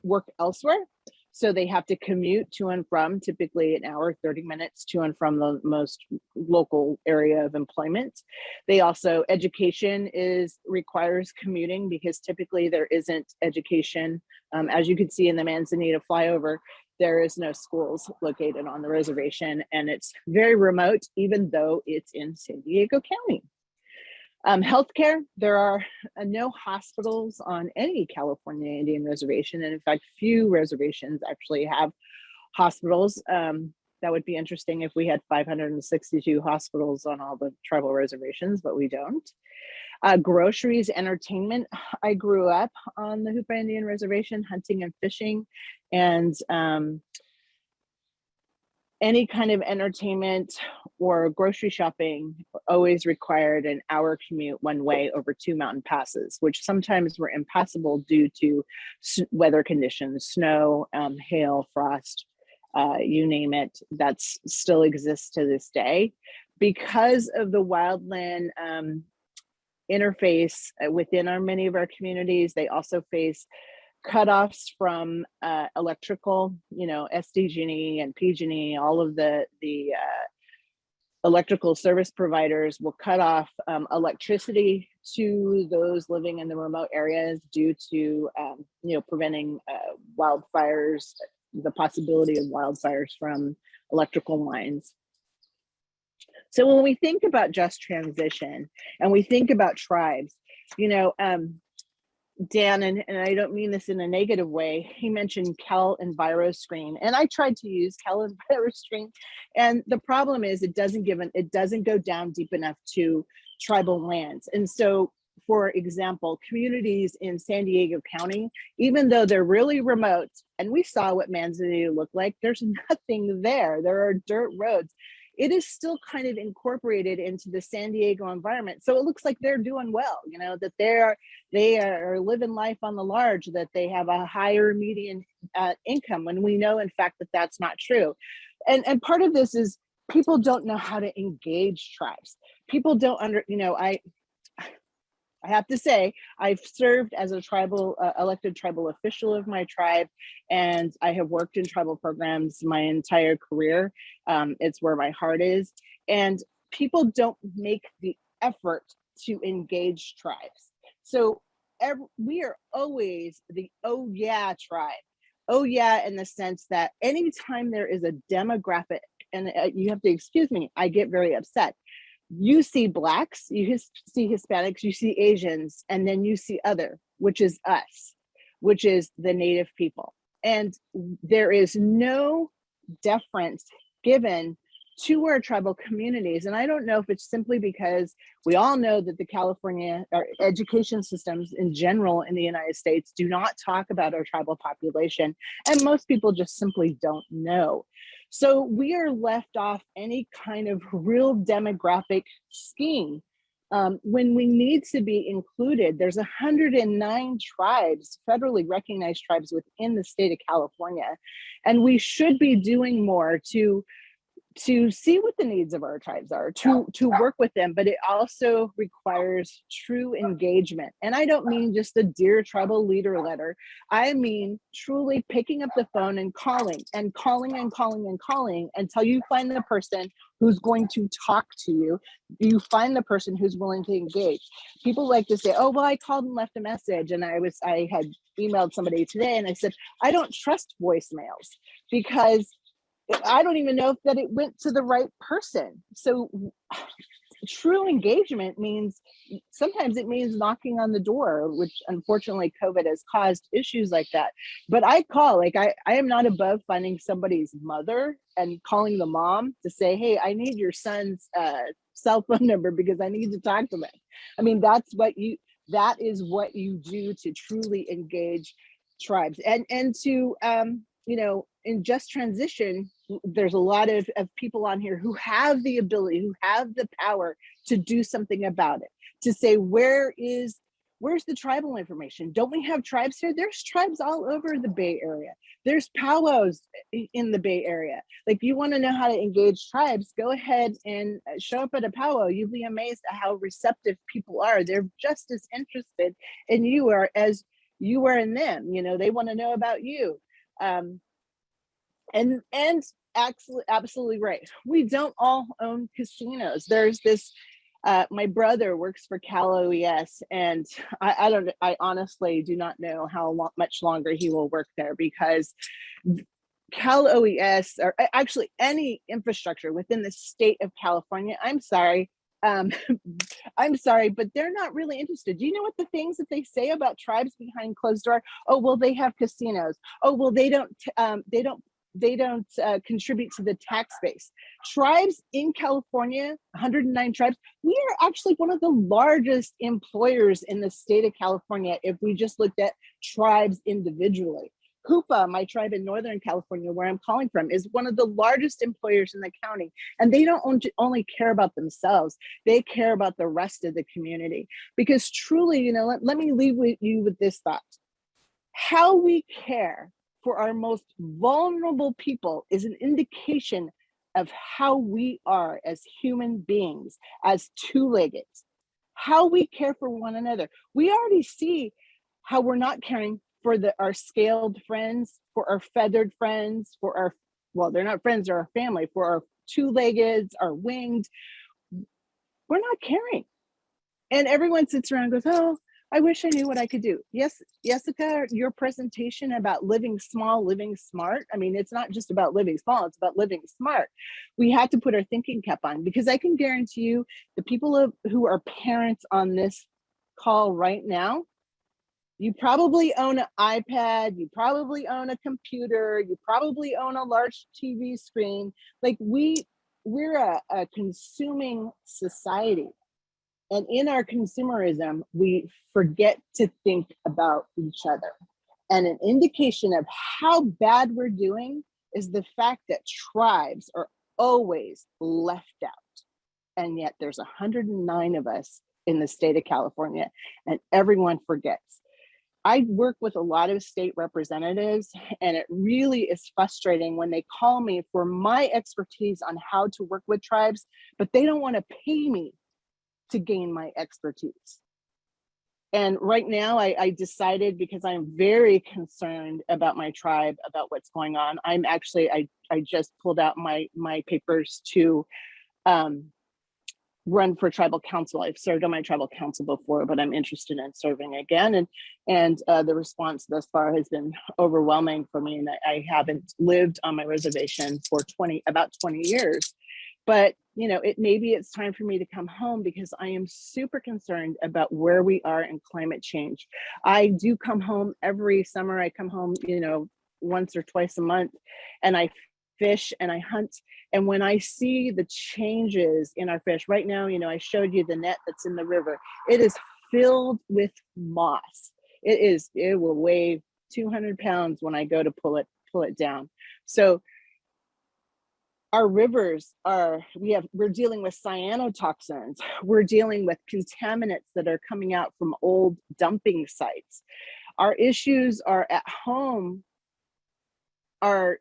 work elsewhere. So they have to commute to and from, typically an hour, 30 minutes to and from the most local area of employment. They also, education requires commuting because typically there isn't education. As you can see in the Manzanita flyover, there is no schools located on the reservation, and it's very remote, even though it's in San Diego County. Healthcare, there are no hospitals on any California Indian reservation. And in fact, few reservations actually have hospitals. That would be interesting if we had 562 hospitals on all the tribal reservations, but we don't. Groceries, entertainment. I grew up on the Hoopa Indian Reservation, hunting and fishing. And any kind of entertainment or grocery shopping always required an hour commute one way over 2 mountain passes, which sometimes were impassable due to weather conditions, snow, hail, frost, you name it. That still exists to this day. Because of the wildland interface within many of our communities, they also face cutoffs from electrical, SDG&E and PG&E, all of the electrical service providers will cut off electricity to those living in the remote areas due to, preventing wildfires, the possibility of wildfires from electrical lines. So when we think about just transition and we think about tribes, Dan, and I don't mean this in a negative way, he mentioned Cal EnviroScreen, and I tried to use Cal EnviroScreen, and the problem is it doesn't go down deep enough to tribal lands. And so, for example, communities in San Diego County, even though they're really remote, and we saw what Manzanillo looked like, there's nothing there. There are dirt roads. It is still kind of incorporated into the San Diego environment. So it looks like they're doing well, that they are living life on the large, that they have a higher median income, when we know, in fact, that that's not true. And part of this is people don't know how to engage tribes. People don't I have to say, I've served as a elected tribal official of my tribe, and I have worked in tribal programs my entire career. It's where my heart is. And people don't make the effort to engage tribes. So we are always the oh yeah tribe. Oh yeah, in the sense that anytime there is a demographic, and you have to excuse me, I get very upset. You see Blacks, you see Hispanics, you see Asians, and then you see other, which is us, which is the Native people. And there is no deference given to our tribal communities. And I don't know if it's simply because we all know that the California or education systems in general in the United States do not talk about our tribal population, and most people just simply don't know. So we are left off any kind of real demographic scheme when we need to be included. There's 109 tribes, federally recognized tribes within the state of California, and we should be doing more to see what the needs of our tribes are, to work with them, but it also requires true engagement. And I don't mean just a Dear Tribal Leader letter. I mean truly picking up the phone and calling until you find the person who's going to talk to you. You find the person who's willing to engage. People like to say, oh, well, I called and left a message. And I had emailed somebody today and I said, I don't trust voicemails because I don't even know if that it went to the right person. So true engagement means, sometimes it means knocking on the door, which unfortunately COVID has caused issues like that. But I call, I am not above finding somebody's mother and calling the mom to say, hey, I need your son's cell phone number because I need to talk to them. I mean, that is what you do to truly engage tribes. And to, in just transition, there's a lot of people on here who have the ability, who have the power to do something about it, to say, where's the tribal information? Don't we have tribes here? There's tribes all over the Bay Area. There's powwows in the Bay Area. Like, you want to know how to engage tribes, go ahead and show up at a powwow. You'll be amazed at how receptive people are. They're just as interested in you as you are in them. They want to know about you. And absolutely right. We don't all own casinos. There's this, my brother works for Cal OES, and I honestly do not know how much longer he will work there, because Cal OES, or actually any infrastructure within the state of California, I'm sorry, but they're not really interested. Do you know what the things that they say about tribes behind closed door? Oh, well, they have casinos. Oh, well, they don't contribute to the tax base. Tribes in California, 109 tribes, we are actually one of the largest employers in the state of California if we just looked at tribes individually. Hupa, my tribe in Northern California, where I'm calling from, is one of the largest employers in the county. And they don't only care about themselves, they care about the rest of the community. Because truly, you know, let me leave you with this thought. How we care for our most vulnerable people is an indication of how we are as human beings, as two-legged. How we care for one another. We already see how we're not caring for our scaled friends, for our feathered friends, for our, well, they're not friends, they're our family, for our two-legged, our winged. We're not caring. And everyone sits around and goes, oh, I wish I knew what I could do. Yes, Jessica, your presentation about living small, living smart. I mean, it's not just about living small, it's about living smart. We had to put our thinking cap on, because I can guarantee you the people who are parents on this call right now, you probably own an iPad, you probably own a computer, you probably own a large TV screen. Like we're a consuming society. And in our consumerism, we forget to think about each other. And an indication of how bad we're doing is the fact that tribes are always left out. And yet there's 109 of us in the state of California, and everyone forgets. I work with a lot of state representatives, and it really is frustrating when they call me for my expertise on how to work with tribes, but they don't want to pay me to gain my expertise. And right now I decided, because I'm very concerned about my tribe, about what's going on. I'm actually, I just pulled out my papers to run for tribal council. I've served on my tribal council before, but I'm interested in serving again. And the response thus far has been overwhelming for me. And I haven't lived on my reservation for about 20 years. But you know, maybe it's time for me to come home, because I am super concerned about where we are in climate change. I do come home every summer. I come home, you know, once or twice a month, and I fish and I hunt. And when I see the changes in our fish right now, you know, I showed you the net that's in the river. It is filled with moss. It will weigh 200 pounds when I go to pull it down. So our rivers we're dealing with cyanotoxins. We're dealing with contaminants that are coming out from old dumping sites. Our issues are at home, are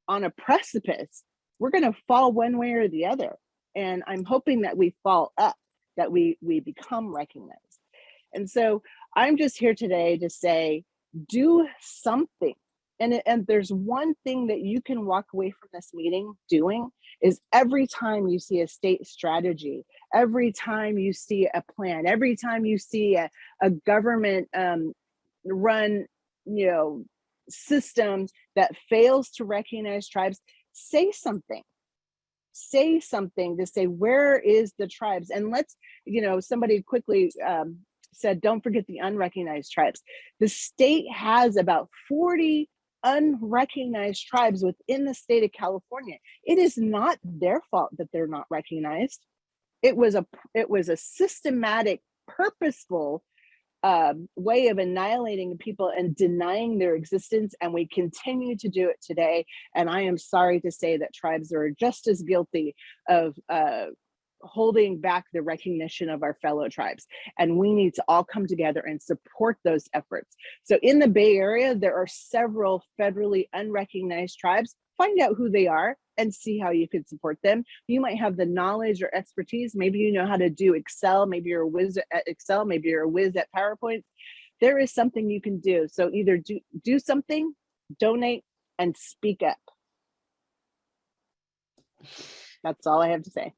on a precipice. We're going to fall one way or the other. And I'm hoping that we fall up, that we become recognized. And so I'm just here today to say, do something. And there's one thing that you can walk away from this meeting doing, is every time you see a state strategy, every time you see a plan, every time you see a government run, you know, system that fails to recognize tribes, say something. Say something to say, where is the tribes? And let's, you know, somebody quickly said, don't forget the unrecognized tribes. The state has about 40 unrecognized tribes within the state of California. It is not their fault that they're not recognized. It was a systematic, purposeful way of annihilating people and denying their existence, and we continue to do it today. And I am sorry to say that tribes are just as guilty of holding back the recognition of our fellow tribes. And we need to all come together and support those efforts. So in the Bay Area, there are several federally unrecognized tribes. Find out who they are and see how you can support them. You might have the knowledge or expertise. Maybe you know how to do Excel. Maybe you're a whiz at Excel. Maybe you're a whiz at PowerPoint. There is something you can do. So either do something, donate, and speak up. That's all I have to say.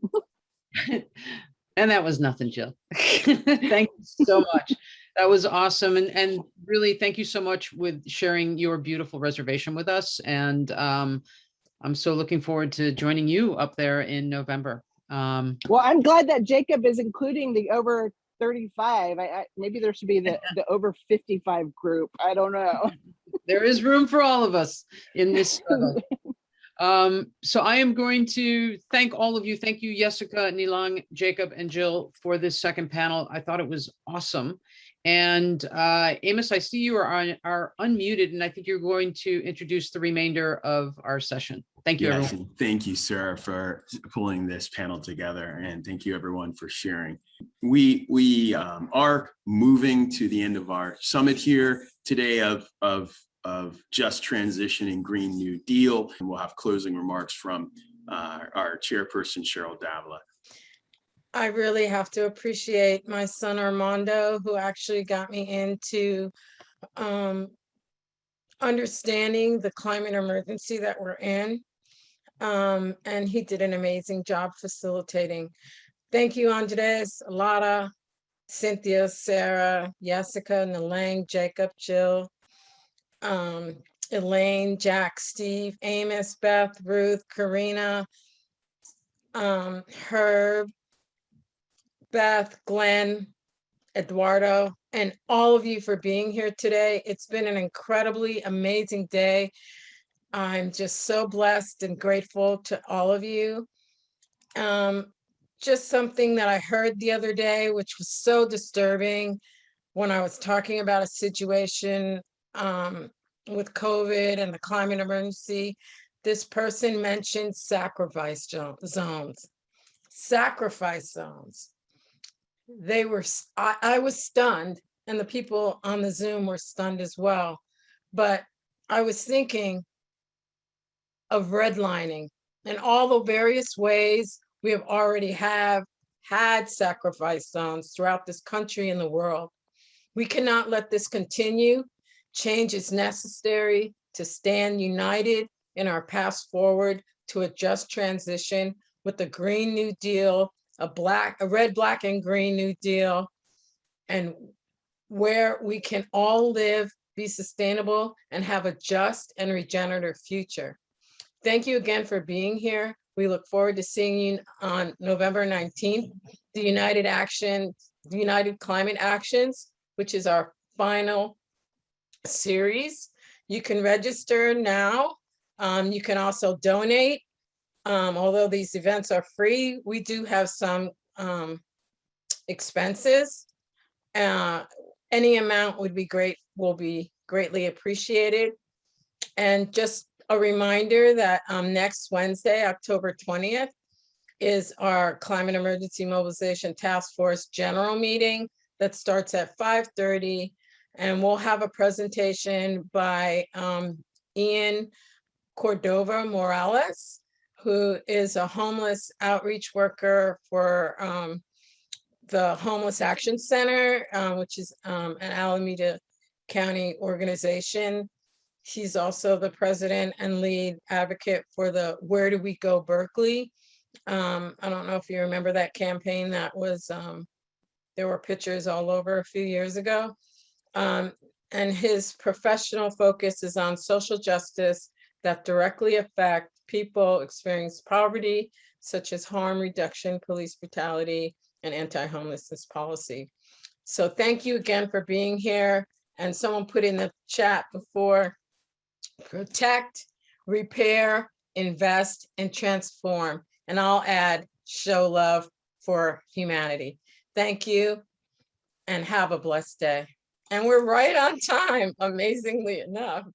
And that was nothing, Jill. Thank you so much. That was awesome. And really, thank you so much with sharing your beautiful reservation with us. And I'm so looking forward to joining you up there in November. Well, I'm glad that Jacob is including the over 35. Maybe there should be the over 55 group. I don't know. There is room for all of us in this struggle. So I am going to thank all of you. Thank you, Jessica, Nilang, Jacob, and Jill for this second panel. I thought it was awesome. And Amos, I see you are unmuted, and I think you're going to introduce the remainder of our session. Thank you, Yes, everyone. and thank you, Sarah, for pulling this panel together, and thank you, everyone, for sharing. We are moving to the end of our summit here today of just transition and Green New Deal, and we'll have closing remarks from our chairperson, Cheryl Davila. I really have to appreciate my son Armando, who actually got me into understanding the climate emergency that we're in. And he did an amazing job facilitating. Thank you, Andres, Alada, Cynthia, Sarah, Jessica, Nalang, Jacob, Jill, Elaine, Jack, Steve, Amos, Beth, Ruth, Karina, Herb, Beth, Glenn, Eduardo, and all of you for being here today. It's been an incredibly amazing day. I'm just so blessed and grateful to all of you. Just something that I heard the other day, which was so disturbing when I was talking about a situation with COVID and the climate emergency. This person mentioned sacrifice zones. Sacrifice zones. They were, I was stunned, and the people on the Zoom were stunned as well. But I was thinking of redlining and all the various ways we have already had sacrifice zones throughout this country and the world. We cannot let this continue. Change is necessary to stand united in our path forward to a just transition with the Green New Deal, a red, black, and green New Deal, and where we can all live, be sustainable, and have a just and regenerative future. Thank you again for being here. We look forward to seeing you on November 19th, the United Climate Actions, which is our final series. You can register now. You can also donate. Although these events are free, we do have some expenses. Any amount will be greatly appreciated. And just a reminder that next Wednesday, October 20th, is our Climate Emergency Mobilization Task Force General Meeting that starts at 5:30. And we'll have a presentation by Ian Cordova Morales, who is a homeless outreach worker for the Homeless Action Center, which is an Alameda County organization. He's also the president and lead advocate for the Where Do We Go Berkeley. I don't know if you remember that campaign that was, there were pictures all over a few years ago. And his professional focus is on social justice that directly affect people experiencing poverty, such as harm reduction, police brutality, and anti-homelessness policy. So thank you again for being here. And someone put in the chat before, protect, repair, invest, and transform. And I'll add, show love for humanity. Thank you, and have a blessed day. And we're right on time, amazingly enough.